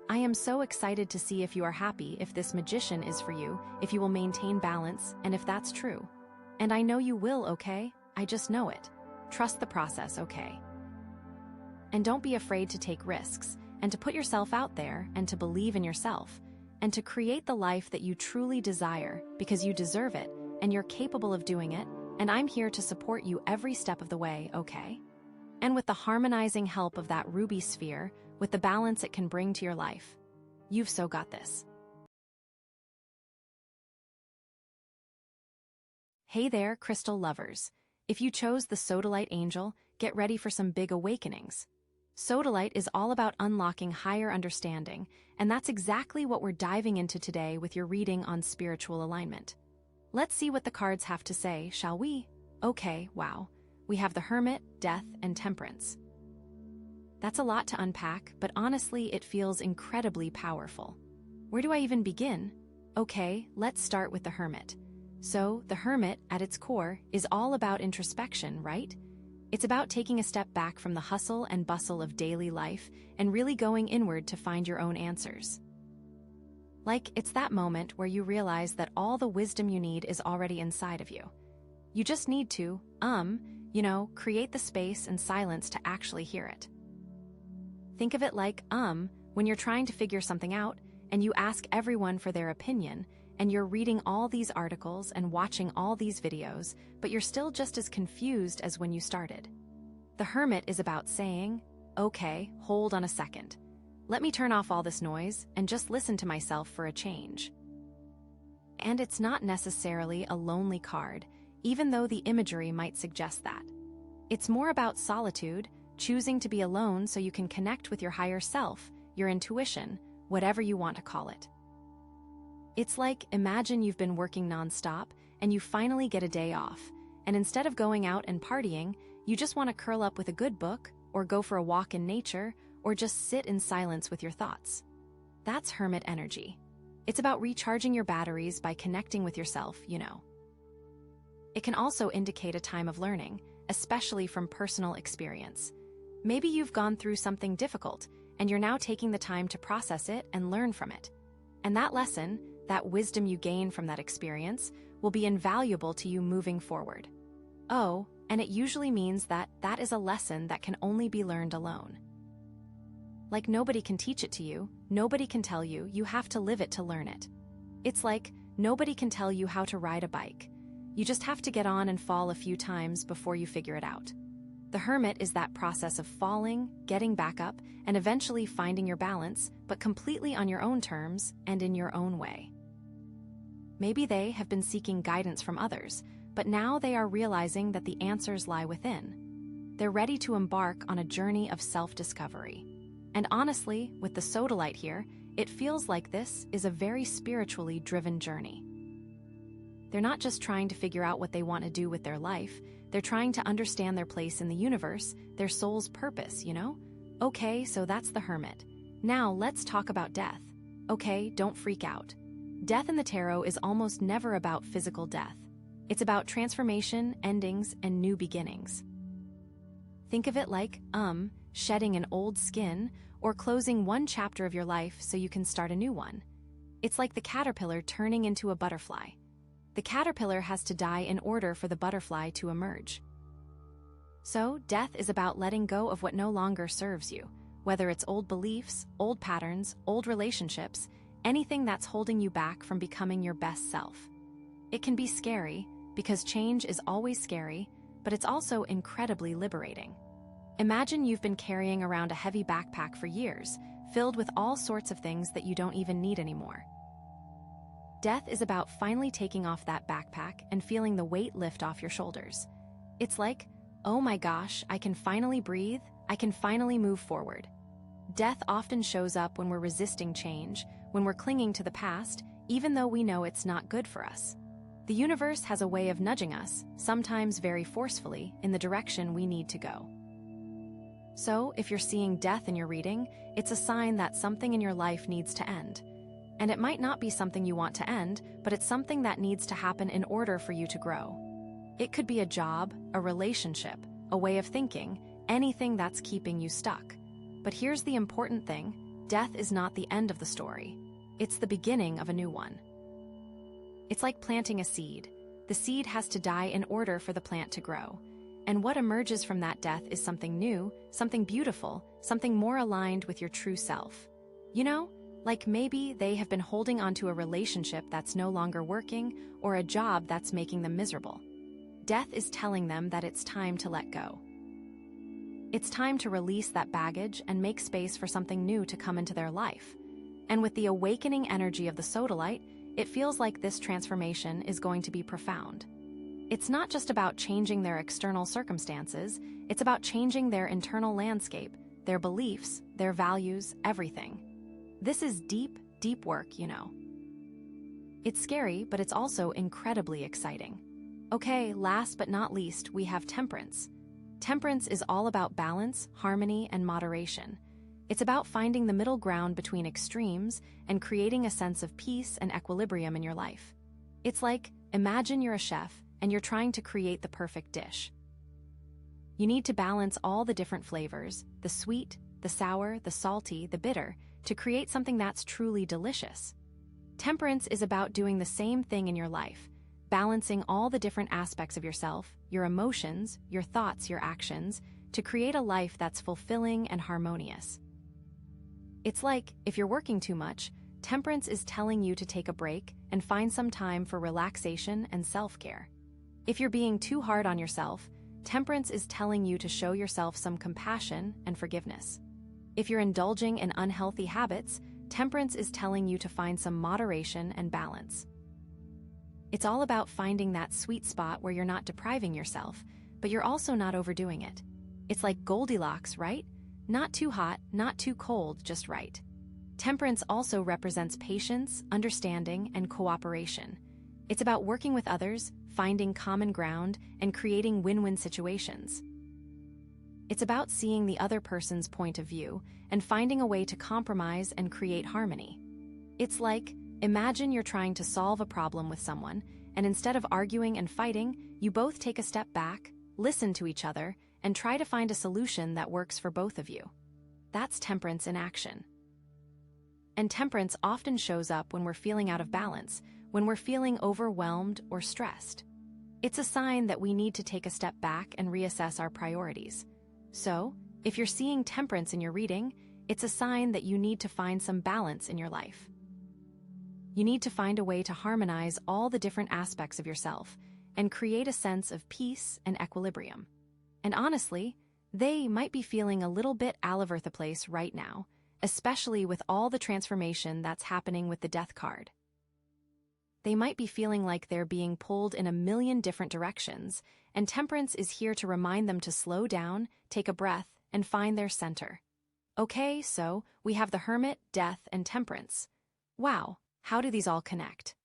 I am so excited to see if you are happy, if this magician is for you, if you will maintain balance, and if that's true. And I know you will, okay? I just know it. Trust the process, okay? And don't be afraid to take risks, and to put yourself out there, and to believe in yourself, and to create the life that you truly desire, because you deserve it, and you're capable of doing it, and I'm here to support you every step of the way, okay? and with the harmonizing help of that ruby sphere, with the balance it can bring to your life. You've so got this. Hey there, crystal lovers. If you chose the Sodalite angel, get ready for some big awakenings. Sodalite is all about unlocking higher understanding, and that's exactly what we're diving into today with your reading on spiritual alignment. Let's see what the cards have to say, shall we? Okay, wow. We have the Hermit, Death, and Temperance. That's a lot to unpack, but honestly, it feels incredibly powerful. Where do I even begin? Okay, let's start with the Hermit. So, the Hermit, at its core, is all about introspection, right? It's about taking a step back from the hustle and bustle of daily life and really going inward to find your own answers. Like, it's that moment where you realize that all the wisdom you need is already inside of you. You just need to, create the space and silence to actually hear it. Think of it like, when you're trying to figure something out and you ask everyone for their opinion, and you're reading all these articles and watching all these videos, but you're still just as confused as when you started. The Hermit is about saying, okay, hold on a second. Let me turn off all this noise and just listen to myself for a change. And it's not necessarily a lonely card, even though the imagery might suggest that. It's more about solitude, choosing to be alone so you can connect with your higher self, your intuition, whatever you want to call it. It's like, imagine you've been working nonstop and you finally get a day off, and instead of going out and partying, you just want to curl up with a good book, or go for a walk in nature, or just sit in silence with your thoughts. That's Hermit energy. It's about recharging your batteries by connecting with yourself, It can also indicate a time of learning, especially from personal experience. Maybe you've gone through something difficult, and you're now taking the time to process it and learn from it. And that lesson, that wisdom you gain from that experience, will be invaluable to you moving forward. Oh, and it usually means that that is a lesson that can only be learned alone. Like nobody can teach it to you, nobody can tell you, you have to live it to learn it. It's like nobody can tell you how to ride a bike. You just have to get on and fall a few times before you figure it out. The Hermit is that process of falling, getting back up, and eventually finding your balance, but completely on your own terms and in your own way. Maybe they have been seeking guidance from others, but now they are realizing that the answers lie within. They're ready to embark on a journey of self-discovery. And honestly, with the Sodalite here, it feels like this is a very spiritually driven journey. They're not just trying to figure out what they want to do with their life, they're trying to understand their place in the universe, their soul's purpose, Okay, so that's the Hermit. Now let's talk about death. Okay, don't freak out. Death in the tarot is almost never about physical death. It's about transformation, endings, and new beginnings. Think of it like, shedding an old skin or closing one chapter of your life so you can start a new one. It's like the caterpillar turning into a butterfly. The caterpillar has to die in order for the butterfly to emerge. So, death is about letting go of what no longer serves you, whether it's old beliefs, old patterns, old relationships, anything that's holding you back from becoming your best self. It can be scary, because change is always scary, but it's also incredibly liberating. Imagine you've been carrying around a heavy backpack for years, filled with all sorts of things that you don't even need anymore. Death is about finally taking off that backpack and feeling the weight lift off your shoulders. It's like, oh my gosh, I can finally breathe, I can finally move forward. Death often shows up when we're resisting change, when we're clinging to the past, even though we know it's not good for us. The universe has a way of nudging us, sometimes very forcefully, in the direction we need to go. So, if you're seeing death in your reading, it's a sign that something in your life needs to end. And it might not be something you want to end, but it's something that needs to happen in order for you to grow. It could be a job, a relationship, a way of thinking, anything that's keeping you stuck. But here's the important thing, death is not the end of the story. It's the beginning of a new one. It's like planting a seed. The seed has to die in order for the plant to grow. And what emerges from that death is something new, something beautiful, something more aligned with your true self. Like maybe they have been holding onto a relationship that's no longer working or a job that's making them miserable. Death is telling them that it's time to let go. It's time to release that baggage and make space for something new to come into their life. And with the awakening energy of the Sodalite, it feels like this transformation is going to be profound. It's not just about changing their external circumstances, it's about changing their internal landscape, their beliefs, their values, everything. This is deep, deep work, you know. It's scary, but it's also incredibly exciting. Okay, last but not least, we have temperance. Temperance is all about balance, harmony, and moderation. It's about finding the middle ground between extremes and creating a sense of peace and equilibrium in your life. It's like, imagine you're a chef and you're trying to create the perfect dish. You need to balance all the different flavors, the sweet, the sour, the salty, the bitter, to create something that's truly delicious. Temperance is about doing the same thing in your life, balancing all the different aspects of yourself, your emotions, your thoughts, your actions, to create a life that's fulfilling and harmonious. It's like, if you're working too much, temperance is telling you to take a break and find some time for relaxation and self-care. If you're being too hard on yourself, temperance is telling you to show yourself some compassion and forgiveness. If you're indulging in unhealthy habits, temperance is telling you to find some moderation and balance. It's all about finding that sweet spot where you're not depriving yourself, but you're also not overdoing it. It's like Goldilocks, right? Not too hot, not too cold, just right. Temperance also represents patience, understanding, and cooperation. It's about working with others, finding common ground, and creating win-win situations. It's about seeing the other person's point of view and finding a way to compromise and create harmony. It's like, imagine you're trying to solve a problem with someone, and instead of arguing and fighting, you both take a step back, listen to each other, and try to find a solution that works for both of you. That's temperance in action. And temperance often shows up when we're feeling out of balance, when we're feeling overwhelmed or stressed. It's a sign that we need to take a step back and reassess our priorities. So, if you're seeing temperance in your reading, it's a sign that you need to find some balance in your life. You need to find a way to harmonize all the different aspects of yourself and create a sense of peace and equilibrium. And honestly, they might be feeling a little bit all over the place right now, especially with all the transformation that's happening with the Death card. They might be feeling like they're being pulled in a million different directions, and Temperance is here to remind them to slow down, take a breath, and find their center. Okay, so we have the Hermit, Death, and Temperance. Wow, how do these all connect?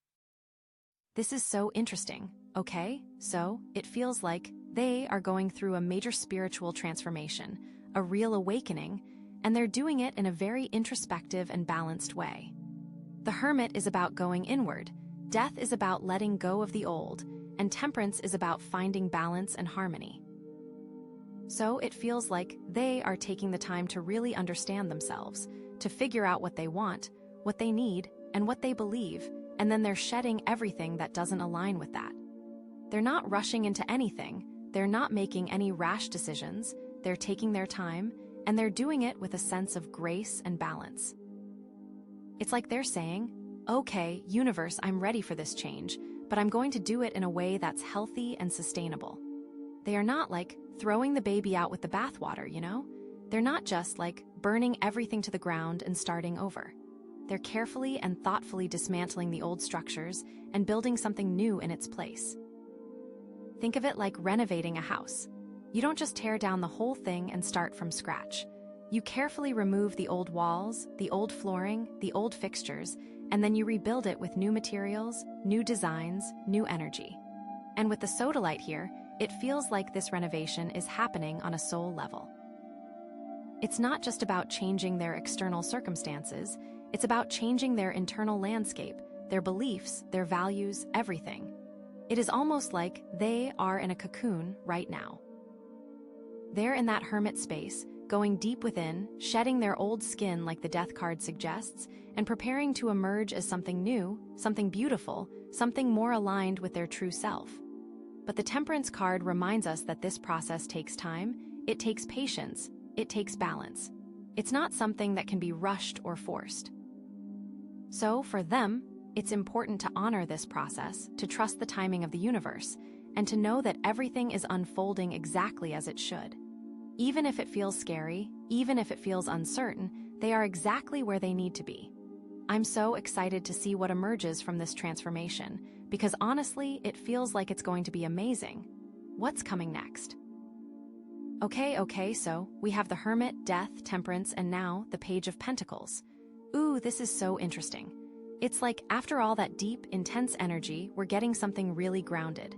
This is so interesting, okay? So, it feels like they are going through a major spiritual transformation, a real awakening, and they're doing it in a very introspective and balanced way. The Hermit is about going inward, Death is about letting go of the old, and Temperance is about finding balance and harmony. So it feels like they are taking the time to really understand themselves, to figure out what they want, what they need, and what they believe, and then they're shedding everything that doesn't align with that. They're not rushing into anything, they're not making any rash decisions, they're taking their time, and they're doing it with a sense of grace and balance. It's like they're saying, okay, universe, I'm ready for this change, but I'm going to do it in a way that's healthy and sustainable. They are not like throwing the baby out with the bathwater, you know? They're not just like burning everything to the ground and starting over. They're carefully and thoughtfully dismantling the old structures and building something new in its place. Think of it like renovating a house. You don't just tear down the whole thing and start from scratch. You carefully remove the old walls, the old flooring, the old fixtures, and then you rebuild it with new materials, new designs, new energy. And with the Sodalite here, it feels like this renovation is happening on a soul level. It's not just about changing their external circumstances, it's about changing their internal landscape, their beliefs, their values, everything. It is almost like they are in a cocoon right now. They're in that hermit space, going deep within, shedding their old skin like the Death card suggests, and preparing to emerge as something new, something beautiful, something more aligned with their true self. But the Temperance card reminds us that this process takes time, it takes patience, it takes balance. It's not something that can be rushed or forced. So, for them, it's important to honor this process, to trust the timing of the universe, and to know that everything is unfolding exactly as it should. Even if it feels scary, even if it feels uncertain, they are exactly where they need to be. I'm so excited to see what emerges from this transformation, because honestly, it feels like it's going to be amazing. What's coming next? Okay, so we have the Hermit, Death, Temperance, and now the Page of Pentacles. Ooh, this is so interesting. It's like after all that deep, intense energy, we're getting something really grounded.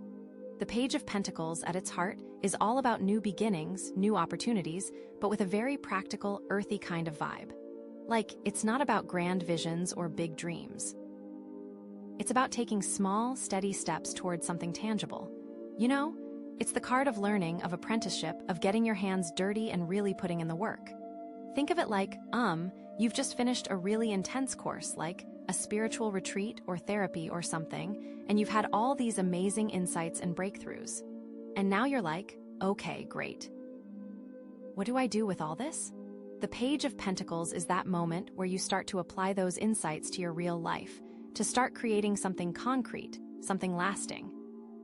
The Page of Pentacles, at its heart, is all about new beginnings, new opportunities, but with a very practical, earthy kind of vibe. Like, it's not about grand visions or big dreams. It's about taking small, steady steps towards something tangible. You know, it's the card of learning, of apprenticeship, of getting your hands dirty and really putting in the work. Think of it like, you've just finished a really intense course, like a spiritual retreat or therapy or something, and you've had all these amazing insights and breakthroughs. And now you're like, okay, great. What do I do with all this? The Page of Pentacles is that moment where you start to apply those insights to your real life, to start creating something concrete, something lasting.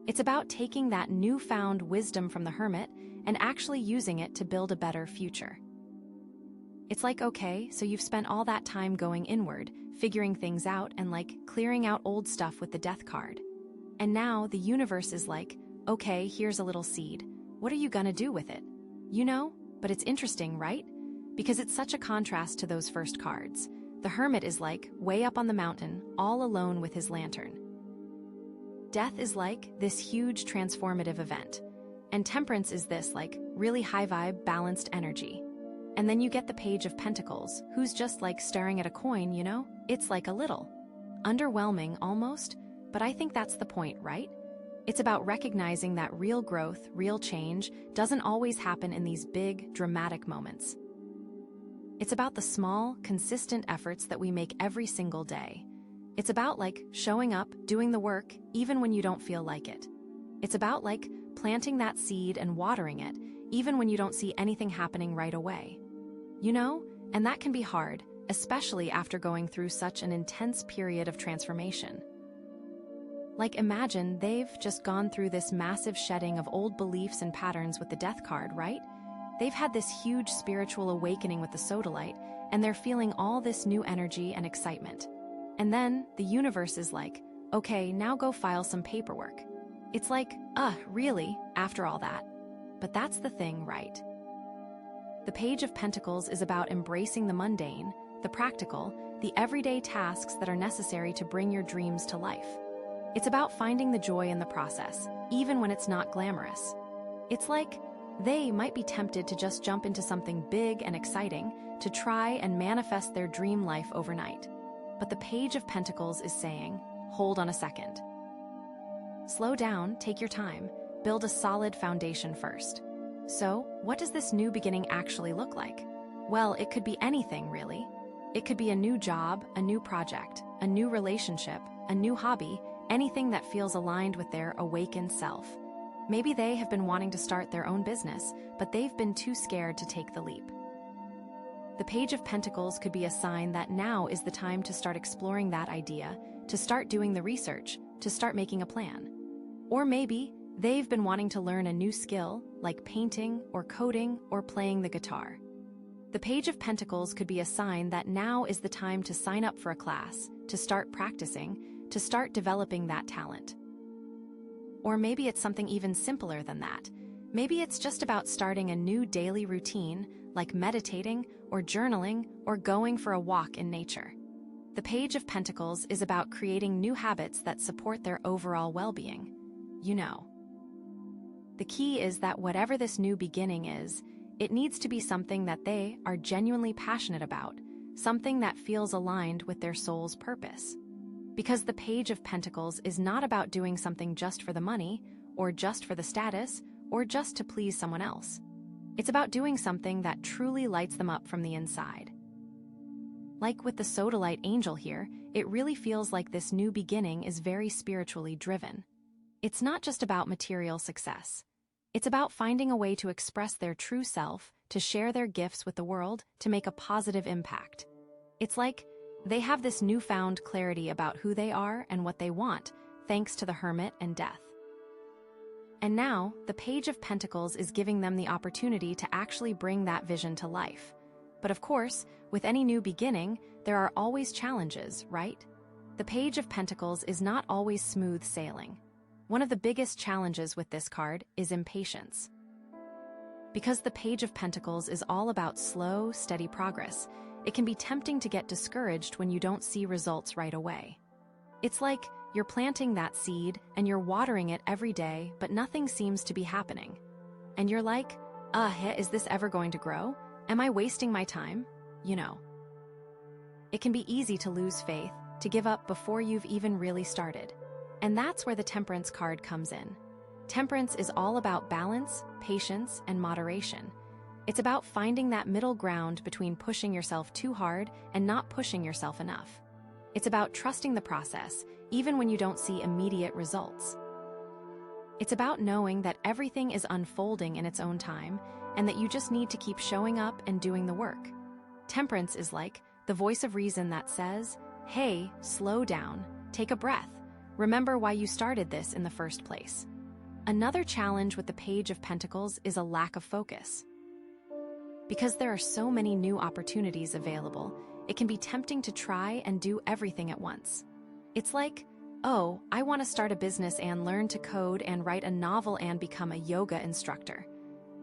It's about taking that newfound wisdom from the Hermit and actually using it to build a better future. It's like, okay, so you've spent all that time going inward, figuring things out and like clearing out old stuff with the Death card. And now the universe is like, okay, here's a little seed. What are you gonna do with it? You know, but it's interesting, right? Because it's such a contrast to those first cards. The Hermit is like way up on the mountain, all alone with his lantern. Death is like this huge transformative event. And Temperance is this like really high vibe, balanced energy. And then you get the Page of Pentacles, who's just like staring at a coin, you know? It's like a little underwhelming almost, but I think that's the point, right? It's about recognizing that real growth, real change doesn't always happen in these big, dramatic moments. It's about the small, consistent efforts that we make every single day. It's about like showing up, doing the work, even when you don't feel like it. It's about like planting that seed and watering it, even when you don't see anything happening right away. You know, and that can be hard, especially after going through such an intense period of transformation. Like imagine they've just gone through this massive shedding of old beliefs and patterns with the Death card, right? They've had this huge spiritual awakening with the Sodalite, and they're feeling all this new energy and excitement. And then the universe is like, okay, now go file some paperwork. It's like, really, after all that? But that's the thing, right? The Page of Pentacles is about embracing the mundane, the practical, the everyday tasks that are necessary to bring your dreams to life. It's about finding the joy in the process, even when it's not glamorous. It's like they might be tempted to just jump into something big and exciting, to try and manifest their dream life overnight. But the Page of Pentacles is saying, hold on a second. Slow down, take your time, build a solid foundation first. So, what does this new beginning actually look like? Well, it could be anything, really. It could be a new job, a new project, a new relationship, a new hobby, anything that feels aligned with their awakened self. Maybe they have been wanting to start their own business, but they've been too scared to take the leap. The Page of Pentacles could be a sign that now is the time to start exploring that idea, to start doing the research, to start making a plan. Or maybe they've been wanting to learn a new skill, like painting or coding or playing the guitar. The Page of Pentacles could be a sign that now is the time to sign up for a class, to start practicing, to start developing that talent. Or maybe it's something even simpler than that. Maybe it's just about starting a new daily routine, like meditating or journaling or going for a walk in nature. The Page of Pentacles is about creating new habits that support their overall well-being. You know. The key is that whatever this new beginning is, it needs to be something that they are genuinely passionate about, something that feels aligned with their soul's purpose. Because the Page of Pentacles is not about doing something just for the money, or just for the status, or just to please someone else. It's about doing something that truly lights them up from the inside. Like with the Sodalite angel here, it really feels like this new beginning is very spiritually driven. It's not just about material success. It's about finding a way to express their true self, to share their gifts with the world, to make a positive impact. It's like they have this newfound clarity about who they are and what they want, thanks to the Hermit and Death. And now, the Page of Pentacles is giving them the opportunity to actually bring that vision to life. But of course, with any new beginning, there are always challenges, right? The Page of Pentacles is not always smooth sailing. One of the biggest challenges with this card is impatience. Because the Page of Pentacles is all about slow, steady progress, it can be tempting to get discouraged when you don't see results right away. It's like you're planting that seed and you're watering it every day, but nothing seems to be happening. And you're like, is this ever going to grow? Am I wasting my time? You know. It can be easy to lose faith, to give up before you've even really started. And that's where the Temperance card comes in. Temperance is all about balance, patience, and moderation. It's about finding that middle ground between pushing yourself too hard and not pushing yourself enough. It's about trusting the process, even when you don't see immediate results. It's about knowing that everything is unfolding in its own time, and that you just need to keep showing up and doing the work. Temperance is like the voice of reason that says, hey, slow down, take a breath, remember why you started this in the first place. Another challenge with the Page of Pentacles is a lack of focus. Because there are so many new opportunities available, it can be tempting to try and do everything at once. It's like, I want to start a business and learn to code and write a novel and become a yoga instructor.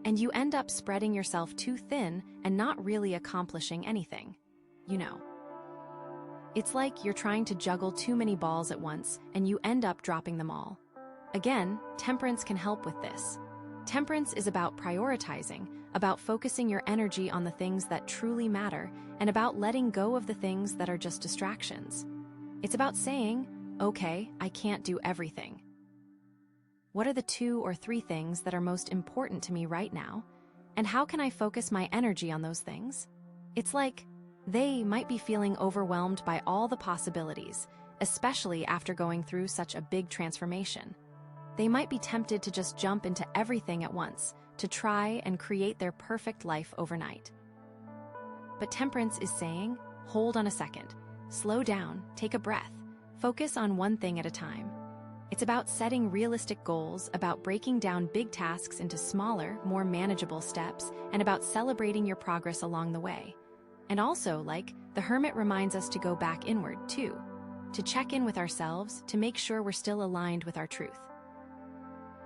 And you end up spreading yourself too thin and not really accomplishing anything. You know. It's like you're trying to juggle too many balls at once and you end up dropping them all. Again, Temperance can help with this. Temperance is about prioritizing, about focusing your energy on the things that truly matter, and about letting go of the things that are just distractions. It's about saying, okay, I can't do everything. What are the 2 or 3 things that are most important to me right now? And how can I focus my energy on those things? It's like they might be feeling overwhelmed by all the possibilities, especially after going through such a big transformation. They might be tempted to just jump into everything at once, to try and create their perfect life overnight. But Temperance is saying, hold on a second, slow down, take a breath, focus on one thing at a time. It's about setting realistic goals, about breaking down big tasks into smaller, more manageable steps, and about celebrating your progress along the way. And also, like, the Hermit reminds us to go back inward, too, to check in with ourselves, to make sure we're still aligned with our truth.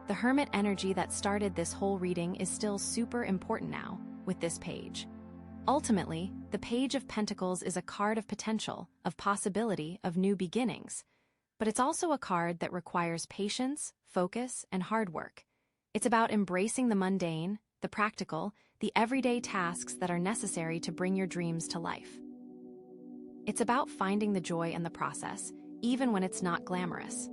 The Hermit energy that started this whole reading is still super important now, with this page. Ultimately, the Page of Pentacles is a card of potential, of possibility, of new beginnings. But it's also a card that requires patience, focus, and hard work. It's about embracing the mundane, the practical, the everyday tasks that are necessary to bring your dreams to life. It's about finding the joy in the process, even when it's not glamorous.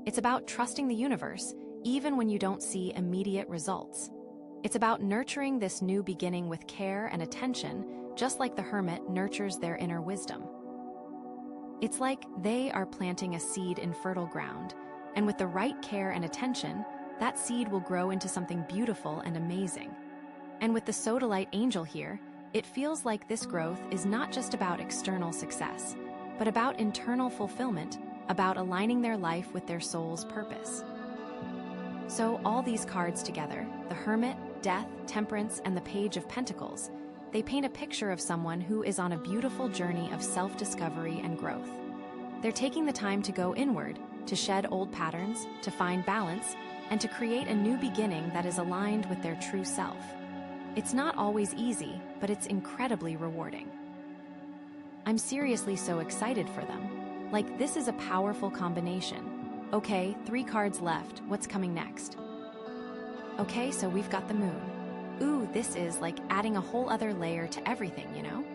It's about trusting the universe, even when you don't see immediate results. It's about nurturing this new beginning with care and attention, just like the Hermit nurtures their inner wisdom. It's like they are planting a seed in fertile ground, and with the right care and attention, that seed will grow into something beautiful and amazing. And with the Sodalite angel here, it feels like this growth is not just about external success, but about internal fulfillment, about aligning their life with their soul's purpose. So all these cards together, the Hermit, Death, Temperance, and the Page of Pentacles, they paint a picture of someone who is on a beautiful journey of self-discovery and growth. They're taking the time to go inward, to shed old patterns, to find balance, and to create a new beginning that is aligned with their true self. It's not always easy, but it's incredibly rewarding. I'm seriously so excited for them. Like, this is a powerful combination. Okay, 3 cards left. What's coming next? Okay, so we've got the Moon. Ooh, this is like adding a whole other layer to everything, you know?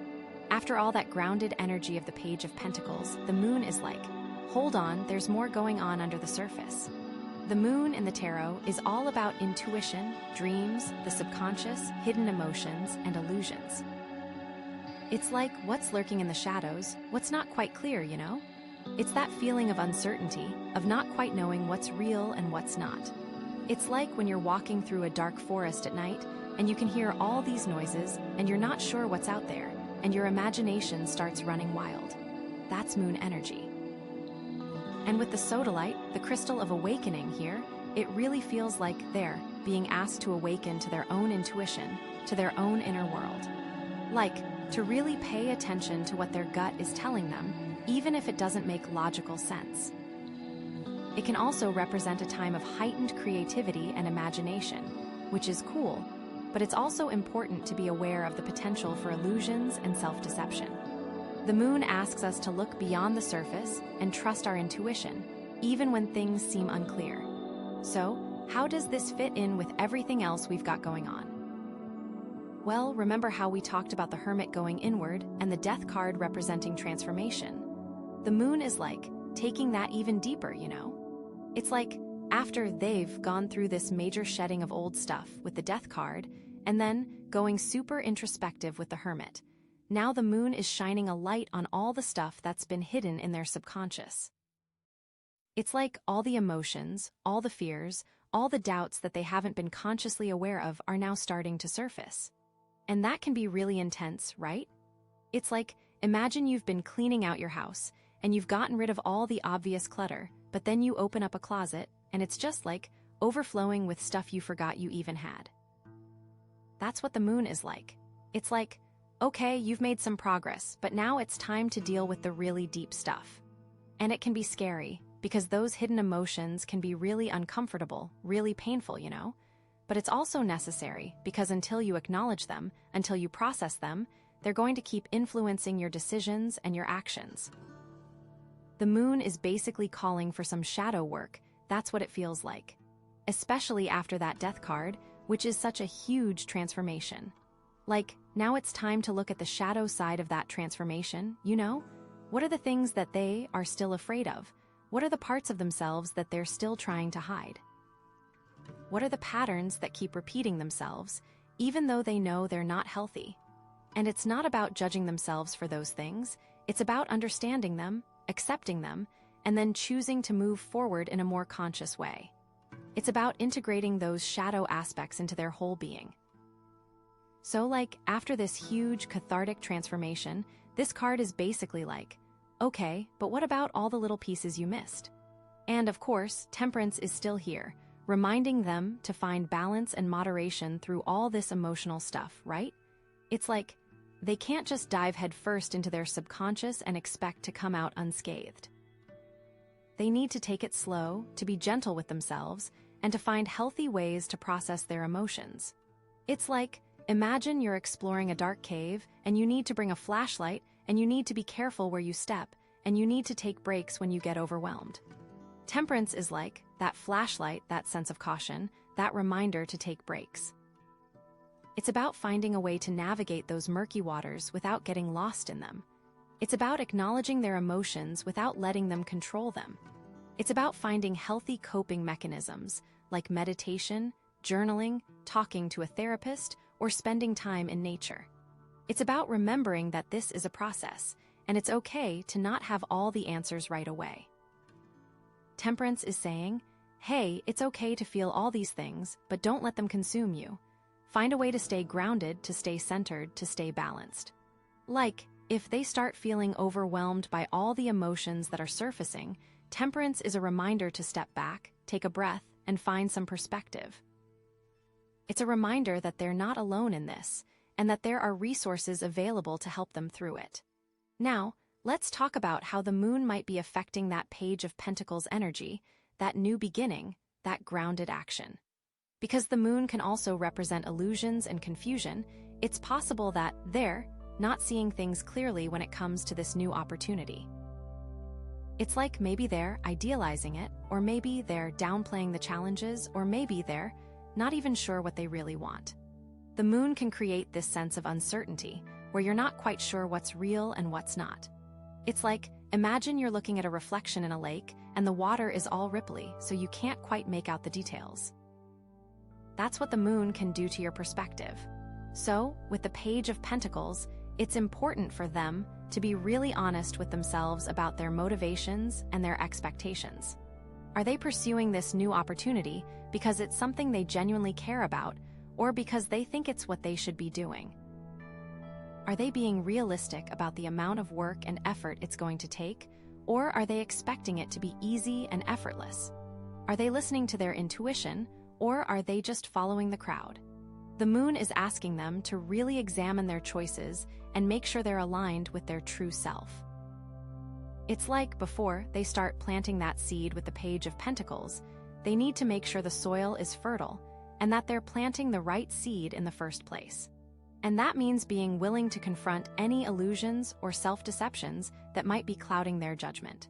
After all that grounded energy of the Page of Pentacles, the Moon is like, hold on, there's more going on under the surface. The Moon in the tarot is all about intuition, dreams, the subconscious, hidden emotions, and illusions. It's like what's lurking in the shadows, what's not quite clear, you know? It's that feeling of uncertainty, of not quite knowing what's real and what's not. It's like when you're walking through a dark forest at night, and you can hear all these noises, and you're not sure what's out there, and your imagination starts running wild. That's Moon energy. And with the Sodalite, the crystal of awakening here, it really feels like they're being asked to awaken to their own intuition, to their own inner world. Like, to really pay attention to what their gut is telling them, even if it doesn't make logical sense. It can also represent a time of heightened creativity and imagination, which is cool, but it's also important to be aware of the potential for illusions and self-deception. The moon asks us to look beyond the surface and trust our intuition, even when things seem unclear. So, how does this fit in with everything else we've got going on? Well, remember how we talked about the Hermit going inward and the Death card representing transformation? The moon is like taking that even deeper, you know? It's like after they've gone through this major shedding of old stuff with the Death card, and then going super introspective with the Hermit. Now the moon is shining a light on all the stuff that's been hidden in their subconscious. It's like all the emotions, all the fears, all the doubts that they haven't been consciously aware of are now starting to surface. And that can be really intense, right? It's like, imagine you've been cleaning out your house, and you've gotten rid of all the obvious clutter, but then you open up a closet, and it's just like overflowing with stuff you forgot you even had. That's what the moon is like. It's like, okay, you've made some progress, but now it's time to deal with the really deep stuff. And it can be scary, because those hidden emotions can be really uncomfortable, really painful, you know? But it's also necessary, because until you acknowledge them, until you process them, they're going to keep influencing your decisions and your actions. The moon is basically calling for some shadow work. That's what it feels like. Especially after that Death card, which is such a huge transformation. Like, now it's time to look at the shadow side of that transformation, you know? What are the things that they are still afraid of? What are the parts of themselves that they're still trying to hide? What are the patterns that keep repeating themselves, even though they know they're not healthy? And it's not about judging themselves for those things. It's about understanding them, accepting them, and then choosing to move forward in a more conscious way. It's about integrating those shadow aspects into their whole being. So, like, after this huge cathartic transformation, this card is basically like, okay, but what about all the little pieces you missed? And of course, Temperance is still here, reminding them to find balance and moderation through all this emotional stuff, right? It's like, they can't just dive headfirst into their subconscious and expect to come out unscathed. They need to take it slow, to be gentle with themselves, and to find healthy ways to process their emotions. It's like, imagine you're exploring a dark cave, and you need to bring a flashlight, and you need to be careful where you step, and you need to take breaks when you get overwhelmed. Temperance is like that flashlight, that sense of caution, that reminder to take breaks. It's about finding a way to navigate those murky waters without getting lost in them. It's about acknowledging their emotions without letting them control them. It's about finding healthy coping mechanisms like meditation, journaling, talking to a therapist, or spending time in nature. It's about remembering that this is a process, and it's okay to not have all the answers right away. Temperance is saying, hey, it's okay to feel all these things, but don't let them consume you. Find a way to stay grounded, to stay centered, to stay balanced. Like, if they start feeling overwhelmed by all the emotions that are surfacing, Temperance is a reminder to step back, take a breath, and find some perspective. It's a reminder that they're not alone in this, and that there are resources available to help them through it. Now, let's talk about how the moon might be affecting that Page of Pentacles energy, that new beginning, that grounded action. Because the moon can also represent illusions and confusion, it's possible that they're not seeing things clearly when it comes to this new opportunity. It's like maybe they're idealizing it, or maybe they're downplaying the challenges, or maybe they're not even sure what they really want. The moon can create this sense of uncertainty, where you're not quite sure what's real and what's not. It's like, imagine you're looking at a reflection in a lake, and the water is all ripply, so you can't quite make out the details. That's what the moon can do to your perspective. So, with the Page of Pentacles, it's important for them to be really honest with themselves about their motivations and their expectations. Are they pursuing this new opportunity because it's something they genuinely care about, or because they think it's what they should be doing? Are they being realistic about the amount of work and effort it's going to take, or are they expecting it to be easy and effortless? Are they listening to their intuition, or are they just following the crowd? The moon is asking them to really examine their choices and make sure they're aligned with their true self. It's like before they start planting that seed with the Page of Pentacles, they need to make sure the soil is fertile and that they're planting the right seed in the first place. And that means being willing to confront any illusions or self-deceptions that might be clouding their judgment.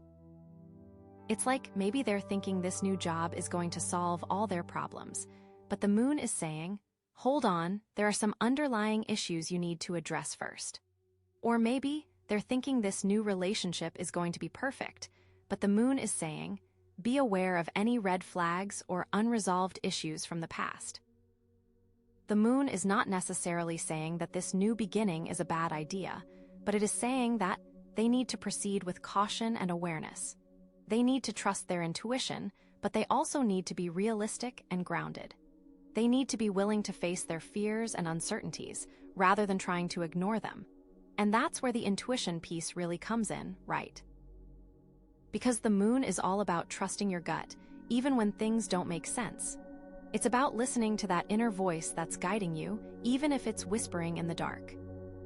It's like maybe they're thinking this new job is going to solve all their problems, but the moon is saying, hold on, there are some underlying issues you need to address first. Or maybe they're thinking this new relationship is going to be perfect, but the moon is saying, be aware of any red flags or unresolved issues from the past. The moon is not necessarily saying that this new beginning is a bad idea, but it is saying that they need to proceed with caution and awareness. They need to trust their intuition, but they also need to be realistic and grounded. They need to be willing to face their fears and uncertainties, rather than trying to ignore them. And that's where the intuition piece really comes in, right? Because the moon is all about trusting your gut, even when things don't make sense. It's about listening to that inner voice that's guiding you, even if it's whispering in the dark.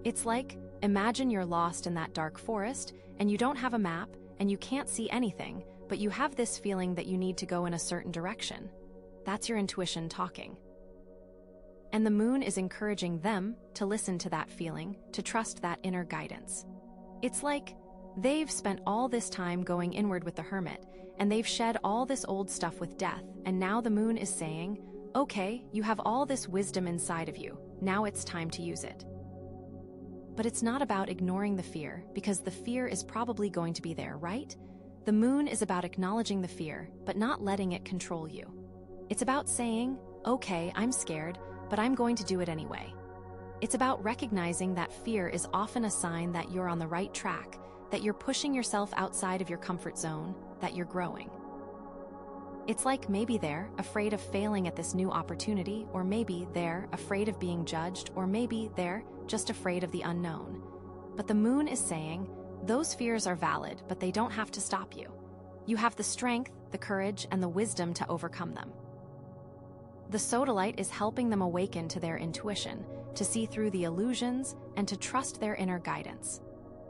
It's like, imagine you're lost in that dark forest, and you don't have a map, and you can't see anything, but you have this feeling that you need to go in a certain direction. That's your intuition talking. And the moon is encouraging them to listen to that feeling, to trust that inner guidance. It's like they've spent all this time going inward with the hermit, and they've shed all this old stuff with death, and now the moon is saying, okay, you have all this wisdom inside of you, now it's time to use it. But it's not about ignoring the fear, because the fear is probably going to be there, right? The moon is about acknowledging the fear, but not letting it control you. It's about saying, okay, I'm scared, but I'm going to do it anyway. It's about recognizing that fear is often a sign that you're on the right track, that you're pushing yourself outside of your comfort zone, that you're growing. It's like maybe they're afraid of failing at this new opportunity, or maybe they're afraid of being judged, or maybe they're just afraid of the unknown. But the moon is saying, those fears are valid, but they don't have to stop you. You have the strength, the courage, and the wisdom to overcome them. The Sodalite is helping them awaken to their intuition, to see through the illusions, and to trust their inner guidance.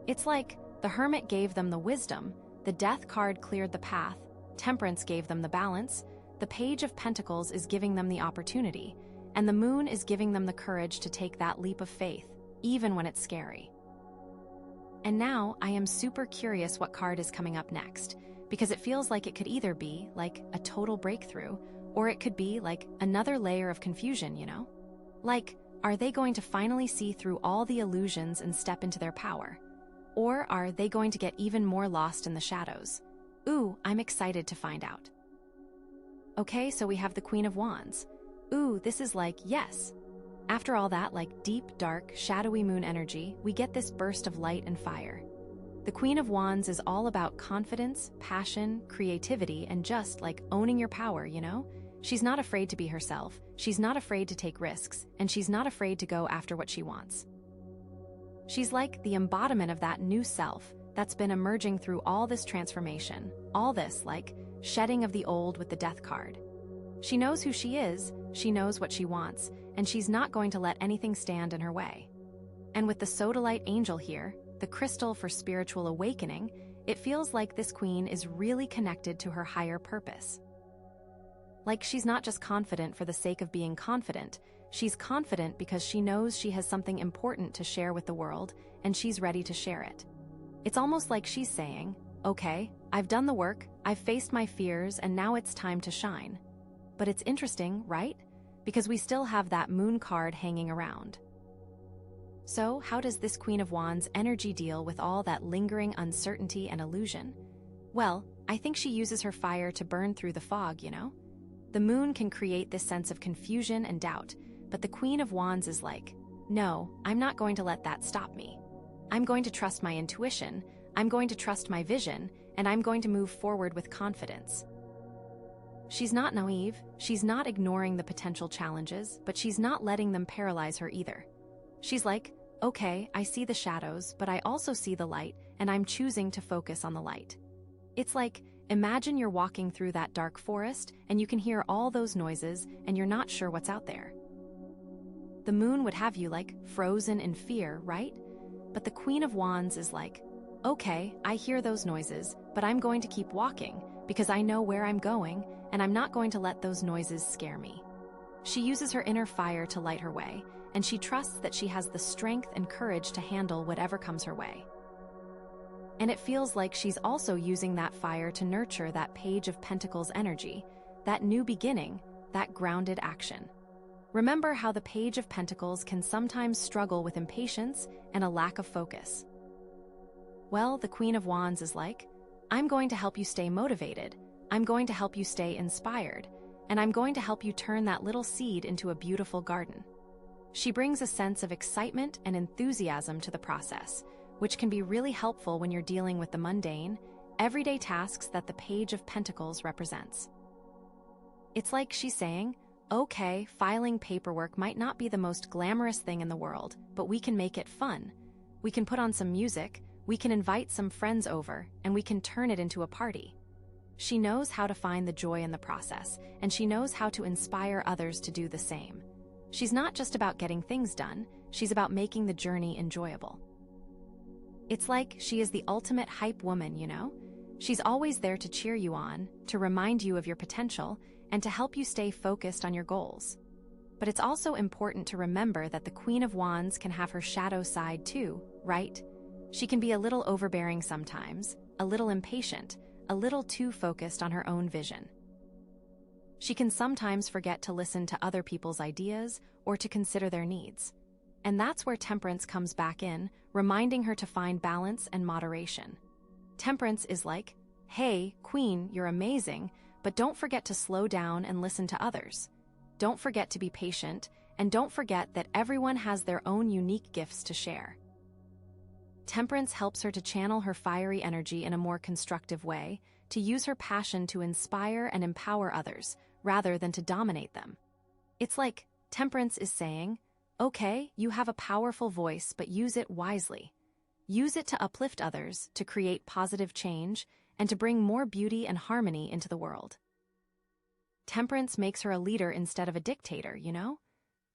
It's like the Hermit gave them the wisdom, the Death card cleared the path, Temperance gave them the balance, the Page of Pentacles is giving them the opportunity, and the Moon is giving them the courage to take that leap of faith, even when it's scary. And now I am super curious what card is coming up next, because it feels like it could either be like a total breakthrough, or it could be like another layer of confusion, you know? Like, are they going to finally see through all the illusions and step into their power? Or are they going to get even more lost in the shadows? Ooh, I'm excited to find out. Okay, so we have the Queen of Wands. Ooh, this is like, yes. After all that, like deep, dark, shadowy moon energy, we get this burst of light and fire. The Queen of Wands is all about confidence, passion, creativity, and just like owning your power, you know? She's not afraid to be herself, she's not afraid to take risks, and she's not afraid to go after what she wants. She's like the embodiment of that new self that's been emerging through all this transformation, all this, like, shedding of the old with the Death card. She knows who she is, she knows what she wants, and she's not going to let anything stand in her way. And with the Sodalite angel here, the crystal for spiritual awakening, it feels like this queen is really connected to her higher purpose. Like she's not just confident for the sake of being confident, she's confident because she knows she has something important to share with the world, and she's ready to share it. It's almost like she's saying, okay, I've done the work, I've faced my fears, and now it's time to shine. But it's interesting, right? Because we still have that moon card hanging around. So, how does this Queen of Wands energy deal with all that lingering uncertainty and illusion? Well, I think she uses her fire to burn through the fog, you know? The moon can create this sense of confusion and doubt, but the Queen of Wands is like, no, I'm not going to let that stop me. I'm going to trust my intuition, I'm going to trust my vision, and I'm going to move forward with confidence. She's not naive, she's not ignoring the potential challenges, but she's not letting them paralyze her either. She's like, okay, I see the shadows, but I also see the light, and I'm choosing to focus on the light. It's like, imagine you're walking through that dark forest and you can hear all those noises and you're not sure what's out there. The moon would have you frozen in fear, right? But the Queen of Wands is like, okay, I hear those noises, but I'm going to keep walking because I know where I'm going and I'm not going to let those noises scare me. She uses her inner fire to light her way, and she trusts that she has the strength and courage to handle whatever comes her way. And it feels like she's also using that fire to nurture that Page of Pentacles energy, that new beginning, that grounded action. Remember how the Page of Pentacles can sometimes struggle with impatience and a lack of focus. Well, the Queen of Wands is like, I'm going to help you stay motivated, I'm going to help you stay inspired, and I'm going to help you turn that little seed into a beautiful garden. She brings a sense of excitement and enthusiasm to the process, which can be really helpful when you're dealing with the mundane, everyday tasks that the Page of Pentacles represents. It's like she's saying, okay, filing paperwork might not be the most glamorous thing in the world, but we can make it fun. We can put on some music, we can invite some friends over, and we can turn it into a party. She knows how to find the joy in the process, and she knows how to inspire others to do the same. She's not just about getting things done, she's about making the journey enjoyable. It's like she is the ultimate hype woman, you know? She's always there to cheer you on, to remind you of your potential, and to help you stay focused on your goals. But it's also important to remember that the Queen of Wands can have her shadow side too, right? She can be a little overbearing sometimes, a little impatient, a little too focused on her own vision. She can sometimes forget to listen to other people's ideas or to consider their needs. And that's where Temperance comes back in, reminding her to find balance and moderation. Temperance is like, hey, Queen, you're amazing, but don't forget to slow down and listen to others. Don't forget to be patient, and don't forget that everyone has their own unique gifts to share. Temperance helps her to channel her fiery energy in a more constructive way, to use her passion to inspire and empower others, rather than to dominate them. It's like Temperance is saying, okay, you have a powerful voice, but use it wisely. Use it to uplift others, to create positive change, and to bring more beauty and harmony into the world. Temperance makes her a leader instead of a dictator, you know?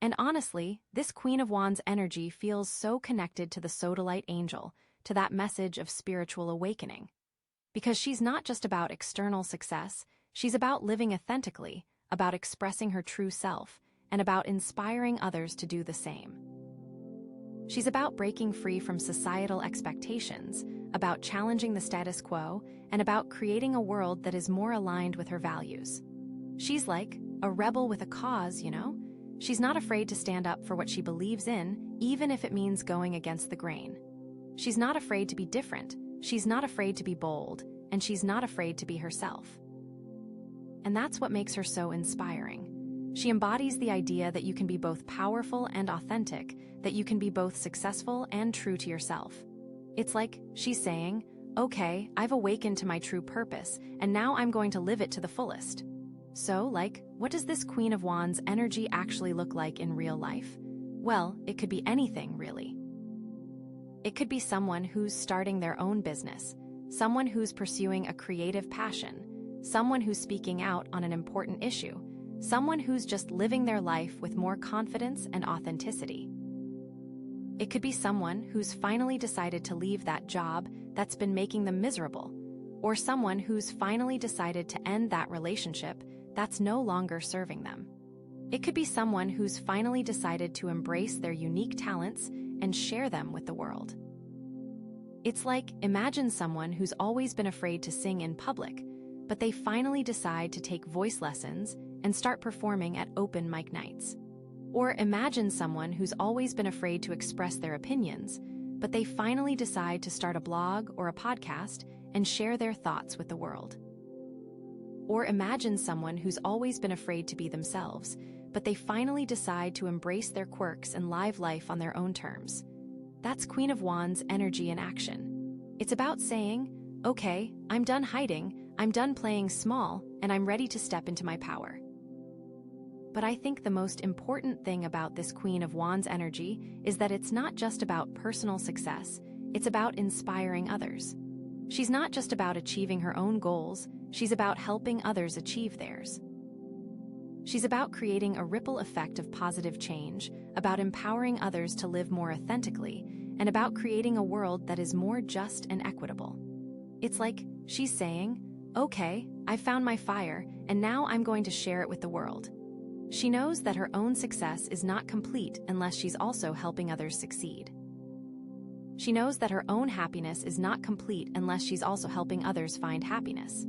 And honestly, this Queen of Wands energy feels so connected to the Sodalite angel, to that message of spiritual awakening. Because she's not just about external success, she's about living authentically, about expressing her true self, and about inspiring others to do the same. She's about breaking free from societal expectations, about challenging the status quo, and about creating a world that is more aligned with her values. She's like a rebel with a cause, you know? She's not afraid to stand up for what she believes in, even if it means going against the grain. She's not afraid to be different, she's not afraid to be bold, and she's not afraid to be herself. And that's what makes her so inspiring. She embodies the idea that you can be both powerful and authentic, that you can be both successful and true to yourself. It's like she's saying, okay, I've awakened to my true purpose, and now I'm going to live it to the fullest. So, what does this Queen of Wands energy actually look like in real life? Well, it could be anything, really. It could be someone who's starting their own business, someone who's pursuing a creative passion, someone who's speaking out on an important issue, someone who's just living their life with more confidence and authenticity. It could be someone who's finally decided to leave that job that's been making them miserable, or someone who's finally decided to end that relationship that's no longer serving them. It could be someone who's finally decided to embrace their unique talents and share them with the world. It's like, imagine someone who's always been afraid to sing in public, but they finally decide to take voice lessons and start performing at open mic nights. Or imagine someone who's always been afraid to express their opinions, but they finally decide to start a blog or a podcast and share their thoughts with the world. Or imagine someone who's always been afraid to be themselves, but they finally decide to embrace their quirks and live life on their own terms. That's Queen of Wands energy in action. It's about saying, okay, I'm done hiding, I'm done playing small, and I'm ready to step into my power. But I think the most important thing about this Queen of Wands energy is that it's not just about personal success, it's about inspiring others. She's not just about achieving her own goals, She's about helping others achieve theirs. She's about creating a ripple effect of positive change, about empowering others to live more authentically, and about creating a world that is more just and equitable. It's like she's saying, okay, I found my fire, and now I'm going to share it with the world. She knows that her own success is not complete unless she's also helping others succeed. She knows that her own happiness is not complete unless she's also helping others find happiness.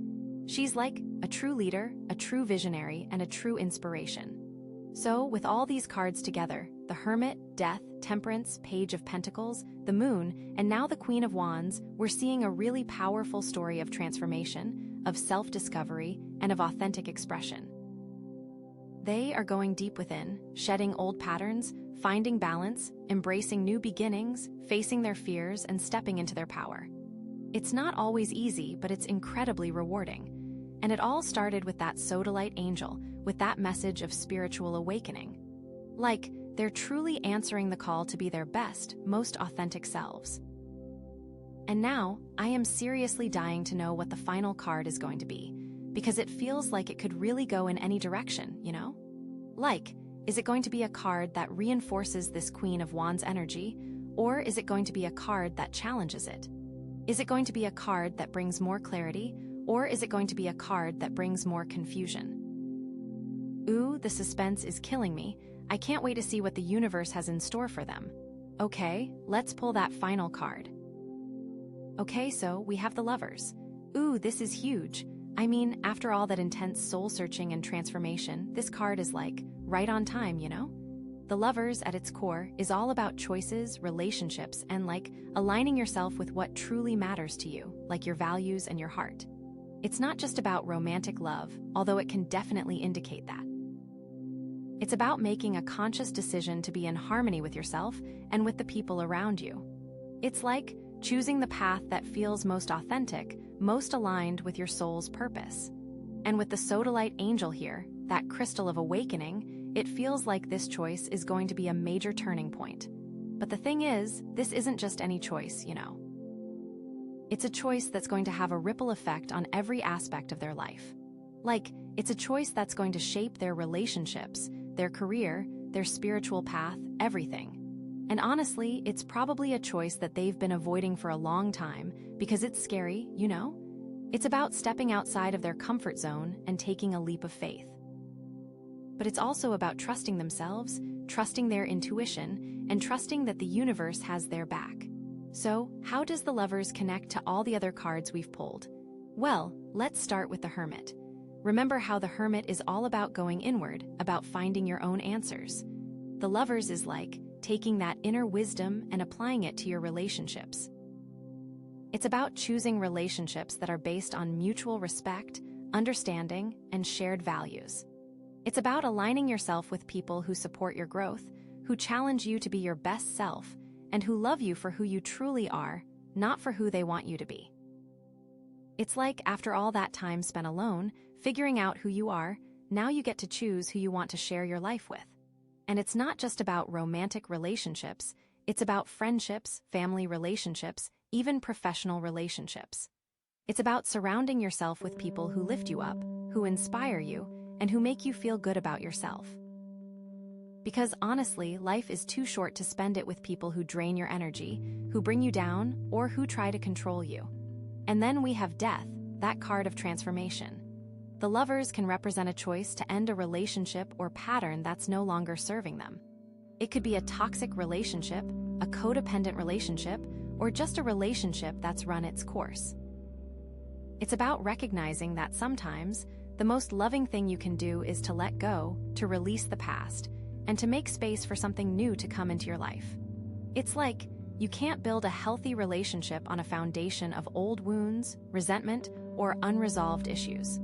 She's like a true leader, a true visionary, and a true inspiration. So, with all these cards together, the Hermit, Death, Temperance, Page of Pentacles, the Moon, and now the Queen of Wands, we're seeing a really powerful story of transformation, of self-discovery, and of authentic expression. They are going deep within, shedding old patterns, finding balance, embracing new beginnings, facing their fears, and stepping into their power. It's not always easy, but it's incredibly rewarding. And it all started with that Sodalite angel, with that message of spiritual awakening. Like, they're truly answering the call to be their best, most authentic selves. And now, I am seriously dying to know what the final card is going to be, because it feels like it could really go in any direction, you know? Like, is it going to be a card that reinforces this Queen of Wands energy, or is it going to be a card that challenges it? Is it going to be a card that brings more clarity, or is it going to be a card that brings more confusion? Ooh, the suspense is killing me. I can't wait to see what the universe has in store for them. Okay, let's pull that final card. Okay, so we have the Lovers. Ooh, this is huge. I mean, after all that intense soul-searching and transformation, this card is like, right on time, you know? The Lovers, at its core, is all about choices, relationships, and like, aligning yourself with what truly matters to you, like your values and your heart. It's not just about romantic love, although it can definitely indicate that. It's about making a conscious decision to be in harmony with yourself and with the people around you. It's like choosing the path that feels most authentic, most aligned with your soul's purpose. And with the Sodalite angel here, that crystal of awakening, it feels like this choice is going to be a major turning point. But the thing is, this isn't just any choice, you know. It's a choice that's going to have a ripple effect on every aspect of their life. Like, it's a choice that's going to shape their relationships, their career, their spiritual path, everything. And honestly, it's probably a choice that they've been avoiding for a long time because it's scary, you know? It's about stepping outside of their comfort zone and taking a leap of faith. But it's also about trusting themselves, trusting their intuition, and trusting that the universe has their back. So, how does the Lovers connect to all the other cards we've pulled? Well, let's start with the Hermit. Remember how the Hermit is all about going inward, about finding your own answers. The Lovers is like taking that inner wisdom and applying it to your relationships. It's about choosing relationships that are based on mutual respect, understanding, and shared values. It's about aligning yourself with people who support your growth, who challenge you to be your best self, and who love you for who you truly are, not for who they want you to be. It's like, after all that time spent alone, figuring out who you are, now you get to choose who you want to share your life with. And it's not just about romantic relationships, it's about friendships, family relationships, even professional relationships. It's about surrounding yourself with people who lift you up, who inspire you, and who make you feel good about yourself. Because honestly, life is too short to spend it with people who drain your energy, who bring you down, or who try to control you. And then we have Death, that card of transformation. The Lovers can represent a choice to end a relationship or pattern that's no longer serving them. It could be a toxic relationship, a codependent relationship, or just a relationship that's run its course. It's about recognizing that sometimes, the most loving thing you can do is to let go, to release the past, and to make space for something new to come into your life. It's like, you can't build a healthy relationship on a foundation of old wounds, resentment, or unresolved issues.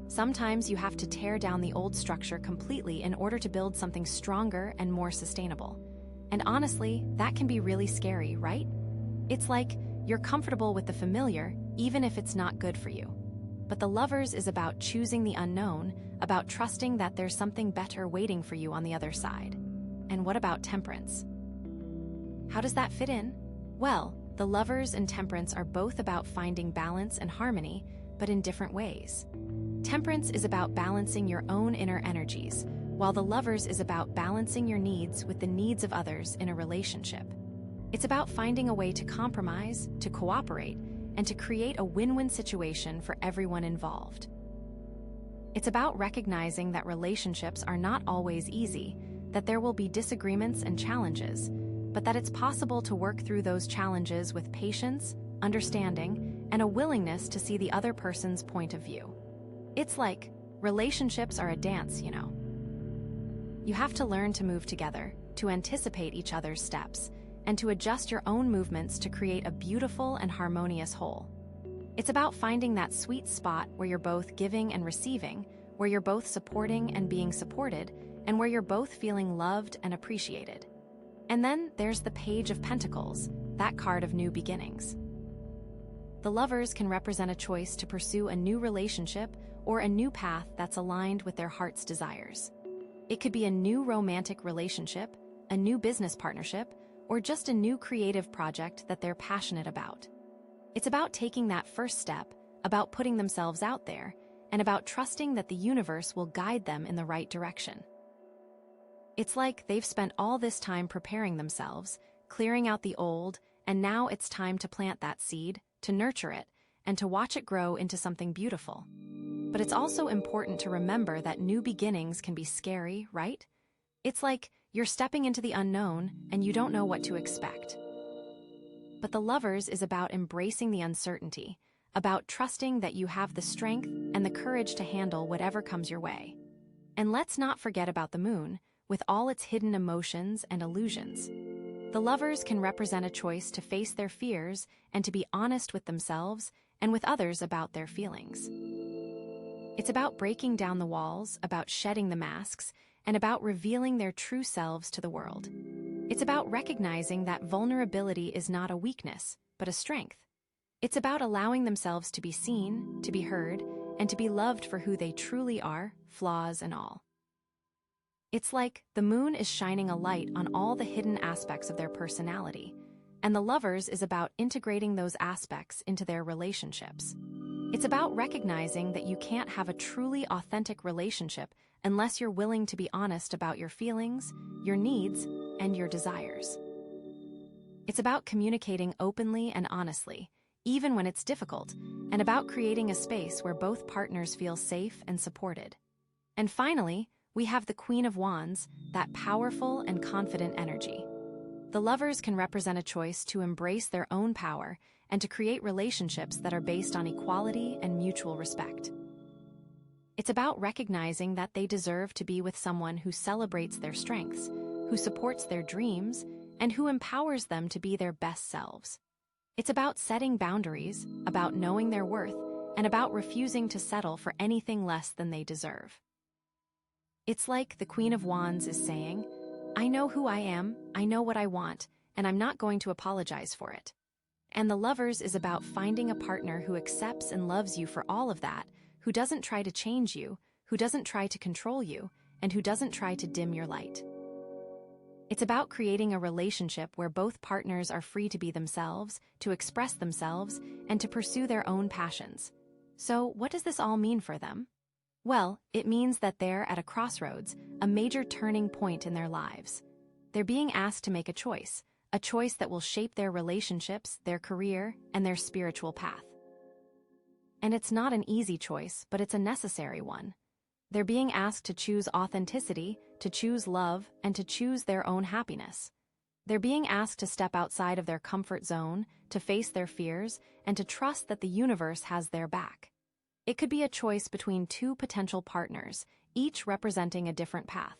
Sometimes you have to tear down the old structure completely in order to build something stronger and more sustainable. And honestly, that can be really scary, right? It's like, you're comfortable with the familiar, even if it's not good for you. But the Lovers is about choosing the unknown, about trusting that there's something better waiting for you on the other side. And what about Temperance? How does that fit in? Well, the Lovers and Temperance are both about finding balance and harmony, but in different ways. Temperance is about balancing your own inner energies, while the Lovers is about balancing your needs with the needs of others in a relationship. It's about finding a way to compromise, to cooperate, and to create a win-win situation for everyone involved. It's about recognizing that relationships are not always easy, that there will be disagreements and challenges, but that it's possible to work through those challenges with patience, understanding, and a willingness to see the other person's point of view. It's like relationships are a dance, you know. You have to learn to move together, to anticipate each other's steps, and to adjust your own movements to create a beautiful and harmonious whole. It's about finding that sweet spot where you're both giving and receiving, where you're both supporting and being supported, and where you're both feeling loved and appreciated. And then there's the Page of Pentacles, that card of new beginnings. The Lovers can represent a choice to pursue a new relationship or a new path that's aligned with their heart's desires. It could be a new romantic relationship, a new business partnership, or just a new creative project that they're passionate about. It's about taking that first step, about putting themselves out there, and about trusting that the universe will guide them in the right direction. It's like they've spent all this time preparing themselves, clearing out the old, and now it's time to plant that seed, to nurture it, and to watch it grow into something beautiful. But it's also important to remember that new beginnings can be scary, right? It's like you're stepping into the unknown and you don't know what to expect. But the Lovers is about embracing the uncertainty, about trusting that you have the strength and the courage to handle whatever comes your way. And let's not forget about the Moon, with all its hidden emotions and illusions. The Lovers can represent a choice to face their fears and to be honest with themselves and with others about their feelings. It's about breaking down the walls, about shedding the masks, and about revealing their true selves to the world. It's about recognizing that vulnerability is not a weakness, but a strength. It's about allowing themselves to be seen, to be heard, and to be loved for who they truly are, flaws and all. It's like the Moon is shining a light on all the hidden aspects of their personality, and the Lovers is about integrating those aspects into their relationships. It's about recognizing that you can't have a truly authentic relationship unless you're willing to be honest about your feelings, your needs, and your desires. It's about communicating openly and honestly, even when it's difficult, and about creating a space where both partners feel safe and supported. And finally, we have the Queen of Wands, that powerful and confident energy. The Lovers can represent a choice to embrace their own power and to create relationships that are based on equality and mutual respect. It's about recognizing that they deserve to be with someone who celebrates their strengths, who supports their dreams, and who empowers them to be their best selves. It's about setting boundaries, about knowing their worth, and about refusing to settle for anything less than they deserve. It's like the Queen of Wands is saying, "I know who I am, I know what I want, and I'm not going to apologize for it." And the Lovers is about finding a partner who accepts and loves you for all of that, who doesn't try to change you, who doesn't try to control you, and who doesn't try to dim your light. It's about creating a relationship where both partners are free to be themselves, to express themselves, and to pursue their own passions. So, what does this all mean for them? Well, it means that they're at a crossroads, a major turning point in their lives. They're being asked to make a choice that will shape their relationships, their career, and their spiritual path. And it's not an easy choice, but it's a necessary one. They're being asked to choose authenticity, to choose love, and to choose their own happiness. They're being asked to step outside of their comfort zone, to face their fears, and to trust that the universe has their back. It could be a choice between two potential partners, each representing a different path.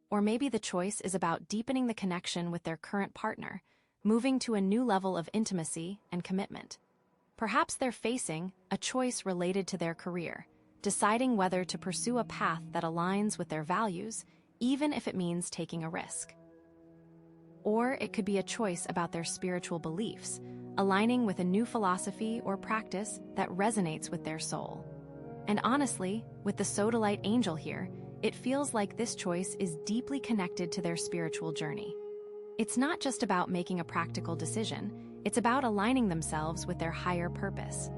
Or maybe the choice is about deepening the connection with their current partner, moving to a new level of intimacy and commitment. Perhaps they're facing a choice related to their career, deciding whether to pursue a path that aligns with their values, even if it means taking a risk. Or it could be a choice about their spiritual beliefs, aligning with a new philosophy or practice that resonates with their soul. And honestly, with the Sodalite angel here, it feels like this choice is deeply connected to their spiritual journey. It's not just about making a practical decision, it's about aligning themselves with their higher purpose.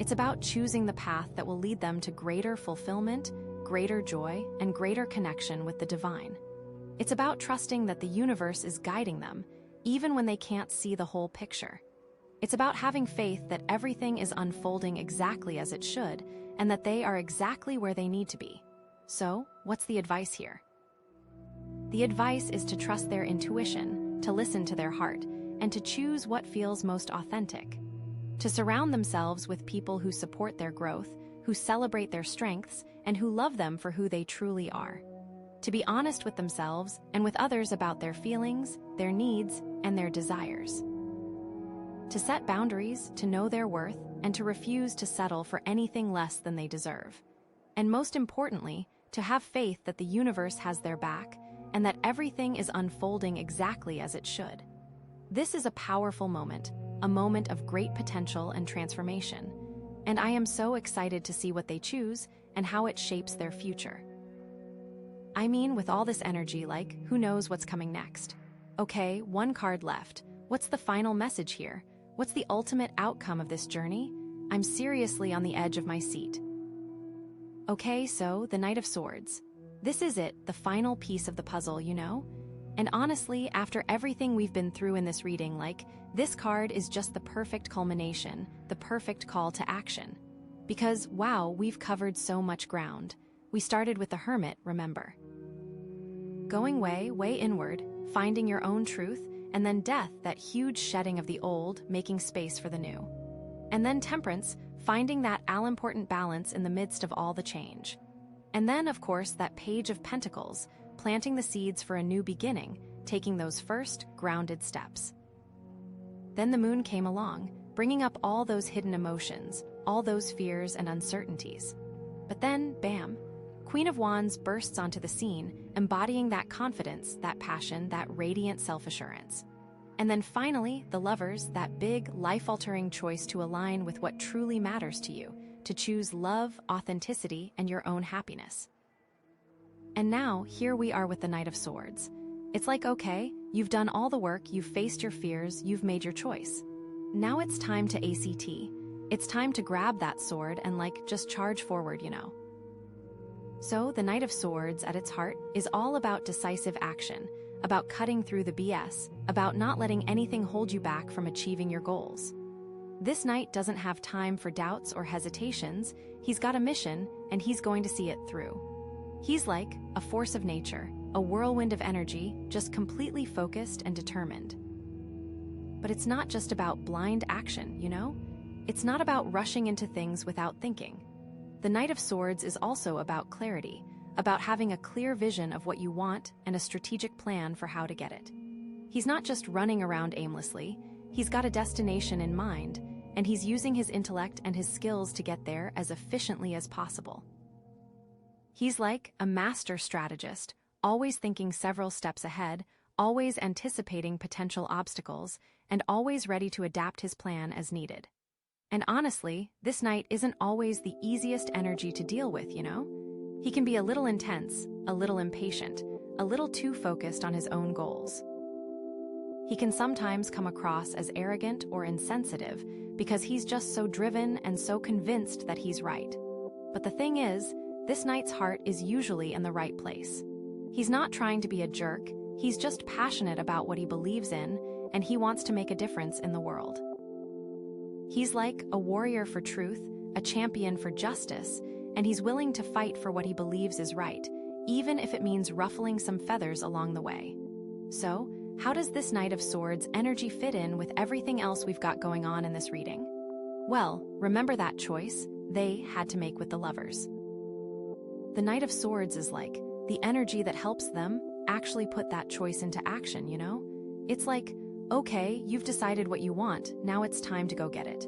It's about choosing the path that will lead them to greater fulfillment, greater joy, and greater connection with the divine. It's about trusting that the universe is guiding them, even when they can't see the whole picture. It's about having faith that everything is unfolding exactly as it should, and that they are exactly where they need to be. So, what's the advice here? The advice is to trust their intuition, to listen to their heart, and to choose what feels most authentic. To surround themselves with people who support their growth, who celebrate their strengths, and who love them for who they truly are. To be honest with themselves and with others about their feelings, their needs, and their desires. To set boundaries, to know their worth, and to refuse to settle for anything less than they deserve. And most importantly, to have faith that the universe has their back and that everything is unfolding exactly as it should. This is a powerful moment, a moment of great potential and transformation. And I am so excited to see what they choose and how it shapes their future. I mean, with all this energy, who knows what's coming next? Okay, one card left. What's the final message here? What's the ultimate outcome of this journey? I'm seriously on the edge of my seat. Okay, so the Knight of Swords. This is it, the final piece of the puzzle, you know? And honestly, after everything we've been through in this reading, this card is just the perfect culmination, the perfect call to action. Because, wow, we've covered so much ground. We started with the Hermit, remember? Going way inward, finding your own truth, and then death, that huge shedding of the old, making space for the new. And then Temperance, finding that all-important balance in the midst of all the change. And then, of course, that Page of Pentacles, planting the seeds for a new beginning, taking those first, grounded steps. Then the Moon came along, bringing up all those hidden emotions, all those fears and uncertainties. But then, bam, Queen of Wands bursts onto the scene, embodying that confidence, that passion, that radiant self-assurance. And then finally, the Lovers, that big, life-altering choice to align with what truly matters to you, to choose love, authenticity, and your own happiness. And now, here we are with the Knight of Swords. It's okay, you've done all the work, you've faced your fears, you've made your choice. Now it's time to ACT. It's time to grab that sword and just charge forward, you know. So, the Knight of Swords, at its heart, is all about decisive action, about cutting through the BS, about not letting anything hold you back from achieving your goals. This knight doesn't have time for doubts or hesitations. He's got a mission, and he's going to see it through. He's like a force of nature, a whirlwind of energy, just completely focused and determined. But it's not just about blind action, you know? It's not about rushing into things without thinking. The Knight of Swords is also about clarity, about having a clear vision of what you want and a strategic plan for how to get it. He's not just running around aimlessly, he's got a destination in mind, and he's using his intellect and his skills to get there as efficiently as possible. He's like a master strategist, always thinking several steps ahead, always anticipating potential obstacles, and always ready to adapt his plan as needed. And honestly, this knight isn't always the easiest energy to deal with, you know? He can be a little intense, a little impatient, a little too focused on his own goals. He can sometimes come across as arrogant or insensitive because he's just so driven and so convinced that he's right. But the thing is, this knight's heart is usually in the right place. He's not trying to be a jerk, he's just passionate about what he believes in, and he wants to make a difference in the world. He's like a warrior for truth, a champion for justice, and he's willing to fight for what he believes is right, even if it means ruffling some feathers along the way. So, how does this Knight of Swords energy fit in with everything else we've got going on in this reading? Well, remember that choice they had to make with the Lovers. The Knight of Swords is like the energy that helps them actually put that choice into action, you know? It's like, okay, you've decided what you want, now it's time to go get it.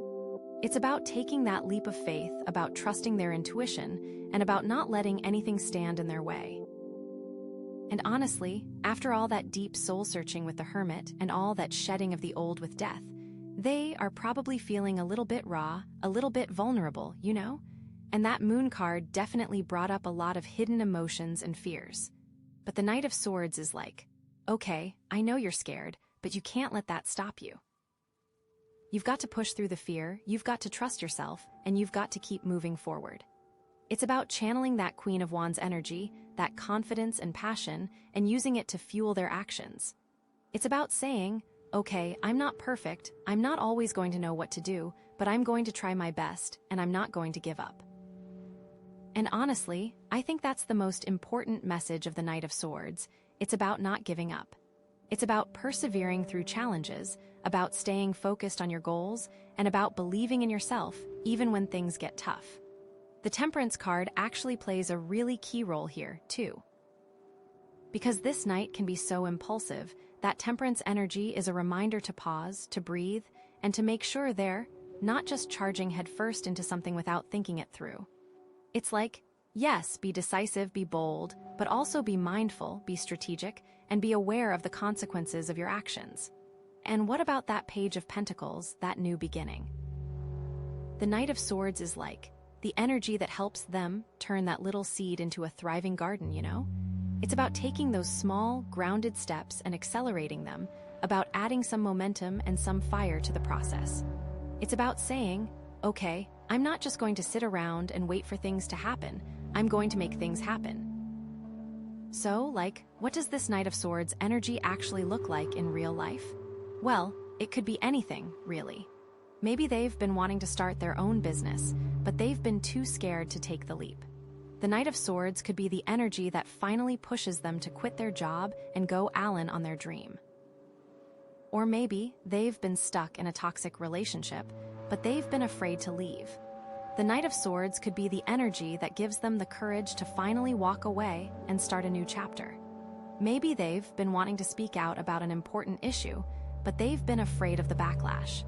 It's about taking that leap of faith, about trusting their intuition, and about not letting anything stand in their way. And honestly, after all that deep soul-searching with the Hermit and all that shedding of the old with death, they are probably feeling a little bit raw, a little bit vulnerable, you know? And that Moon card definitely brought up a lot of hidden emotions and fears. But the Knight of Swords is like, okay, I know you're scared, but you can't let that stop you. You've got to push through the fear, you've got to trust yourself, and you've got to keep moving forward. It's about channeling that Queen of Wands energy, that confidence and passion, and using it to fuel their actions. It's about saying, okay, I'm not perfect, I'm not always going to know what to do, but I'm going to try my best, and I'm not going to give up. And honestly, I think that's the most important message of the Knight of Swords. It's about not giving up. It's about persevering through challenges, about staying focused on your goals, and about believing in yourself, even when things get tough. The Temperance card actually plays a really key role here, too. Because this Knight can be so impulsive, that Temperance energy is a reminder to pause, to breathe, and to make sure they're not just charging headfirst into something without thinking it through. It's like, yes, be decisive, be bold, but also be mindful, be strategic, and be aware of the consequences of your actions. And what about that Page of Pentacles, that new beginning? The Knight of Swords is like the energy that helps them turn that little seed into a thriving garden, you know? It's about taking those small, grounded steps and accelerating them, about adding some momentum and some fire to the process. It's about saying, okay, I'm not just going to sit around and wait for things to happen, I'm going to make things happen. So, what does this Knight of Swords energy actually look like in real life? Well, it could be anything, really. Maybe they've been wanting to start their own business, but they've been too scared to take the leap. The Knight of Swords could be the energy that finally pushes them to quit their job and go all in on their dream. Or maybe they've been stuck in a toxic relationship, but they've been afraid to leave. The Knight of Swords could be the energy that gives them the courage to finally walk away and start a new chapter. Maybe they've been wanting to speak out about an important issue, but they've been afraid of the backlash.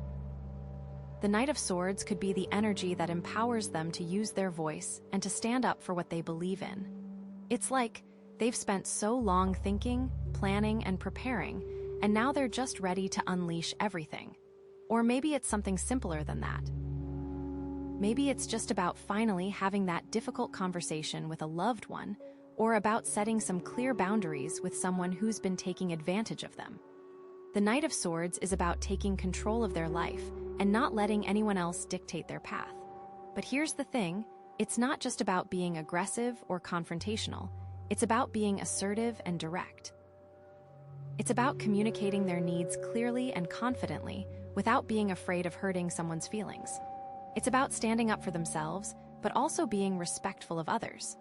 The Knight of Swords could be the energy that empowers them to use their voice and to stand up for what they believe in. It's like they've spent so long thinking, planning, and preparing, and now they're just ready to unleash everything. Or maybe it's something simpler than that. Maybe it's just about finally having that difficult conversation with a loved one, or about setting some clear boundaries with someone who's been taking advantage of them. The Knight of Swords is about taking control of their life and not letting anyone else dictate their path. But here's the thing, it's not just about being aggressive or confrontational, it's about being assertive and direct. It's about communicating their needs clearly and confidently without being afraid of hurting someone's feelings. It's about standing up for themselves, but also being respectful of others.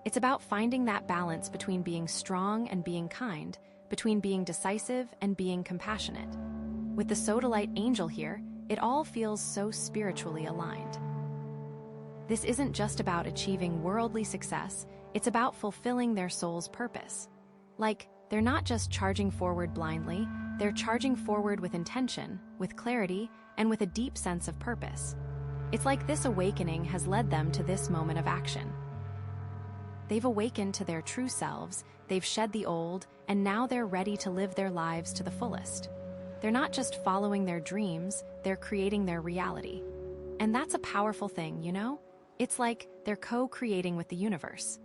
It's about finding that balance between being strong and being kind, between being decisive and being compassionate. With the Sodalite angel here, it all feels so spiritually aligned. This isn't just about achieving worldly success, it's about fulfilling their soul's purpose. They're not just charging forward blindly, they're charging forward with intention, with clarity, and with a deep sense of purpose. It's like this awakening has led them to this moment of action. They've awakened to their true selves, they've shed the old, and now they're ready to live their lives to the fullest. They're not just following their dreams, they're creating their reality. And that's a powerful thing, you know? It's like they're co-creating with the universe.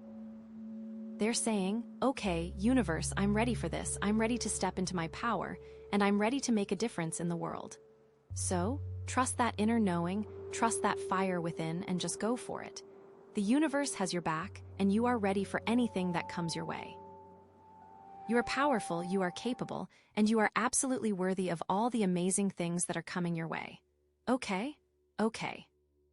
They're saying, okay, universe, I'm ready for this, I'm ready to step into my power, and I'm ready to make a difference in the world. So, trust that inner knowing, trust that fire within, and just go for it. The universe has your back, and you are ready for anything that comes your way. You are powerful, you are capable, and you are absolutely worthy of all the amazing things that are coming your way. Okay? Okay.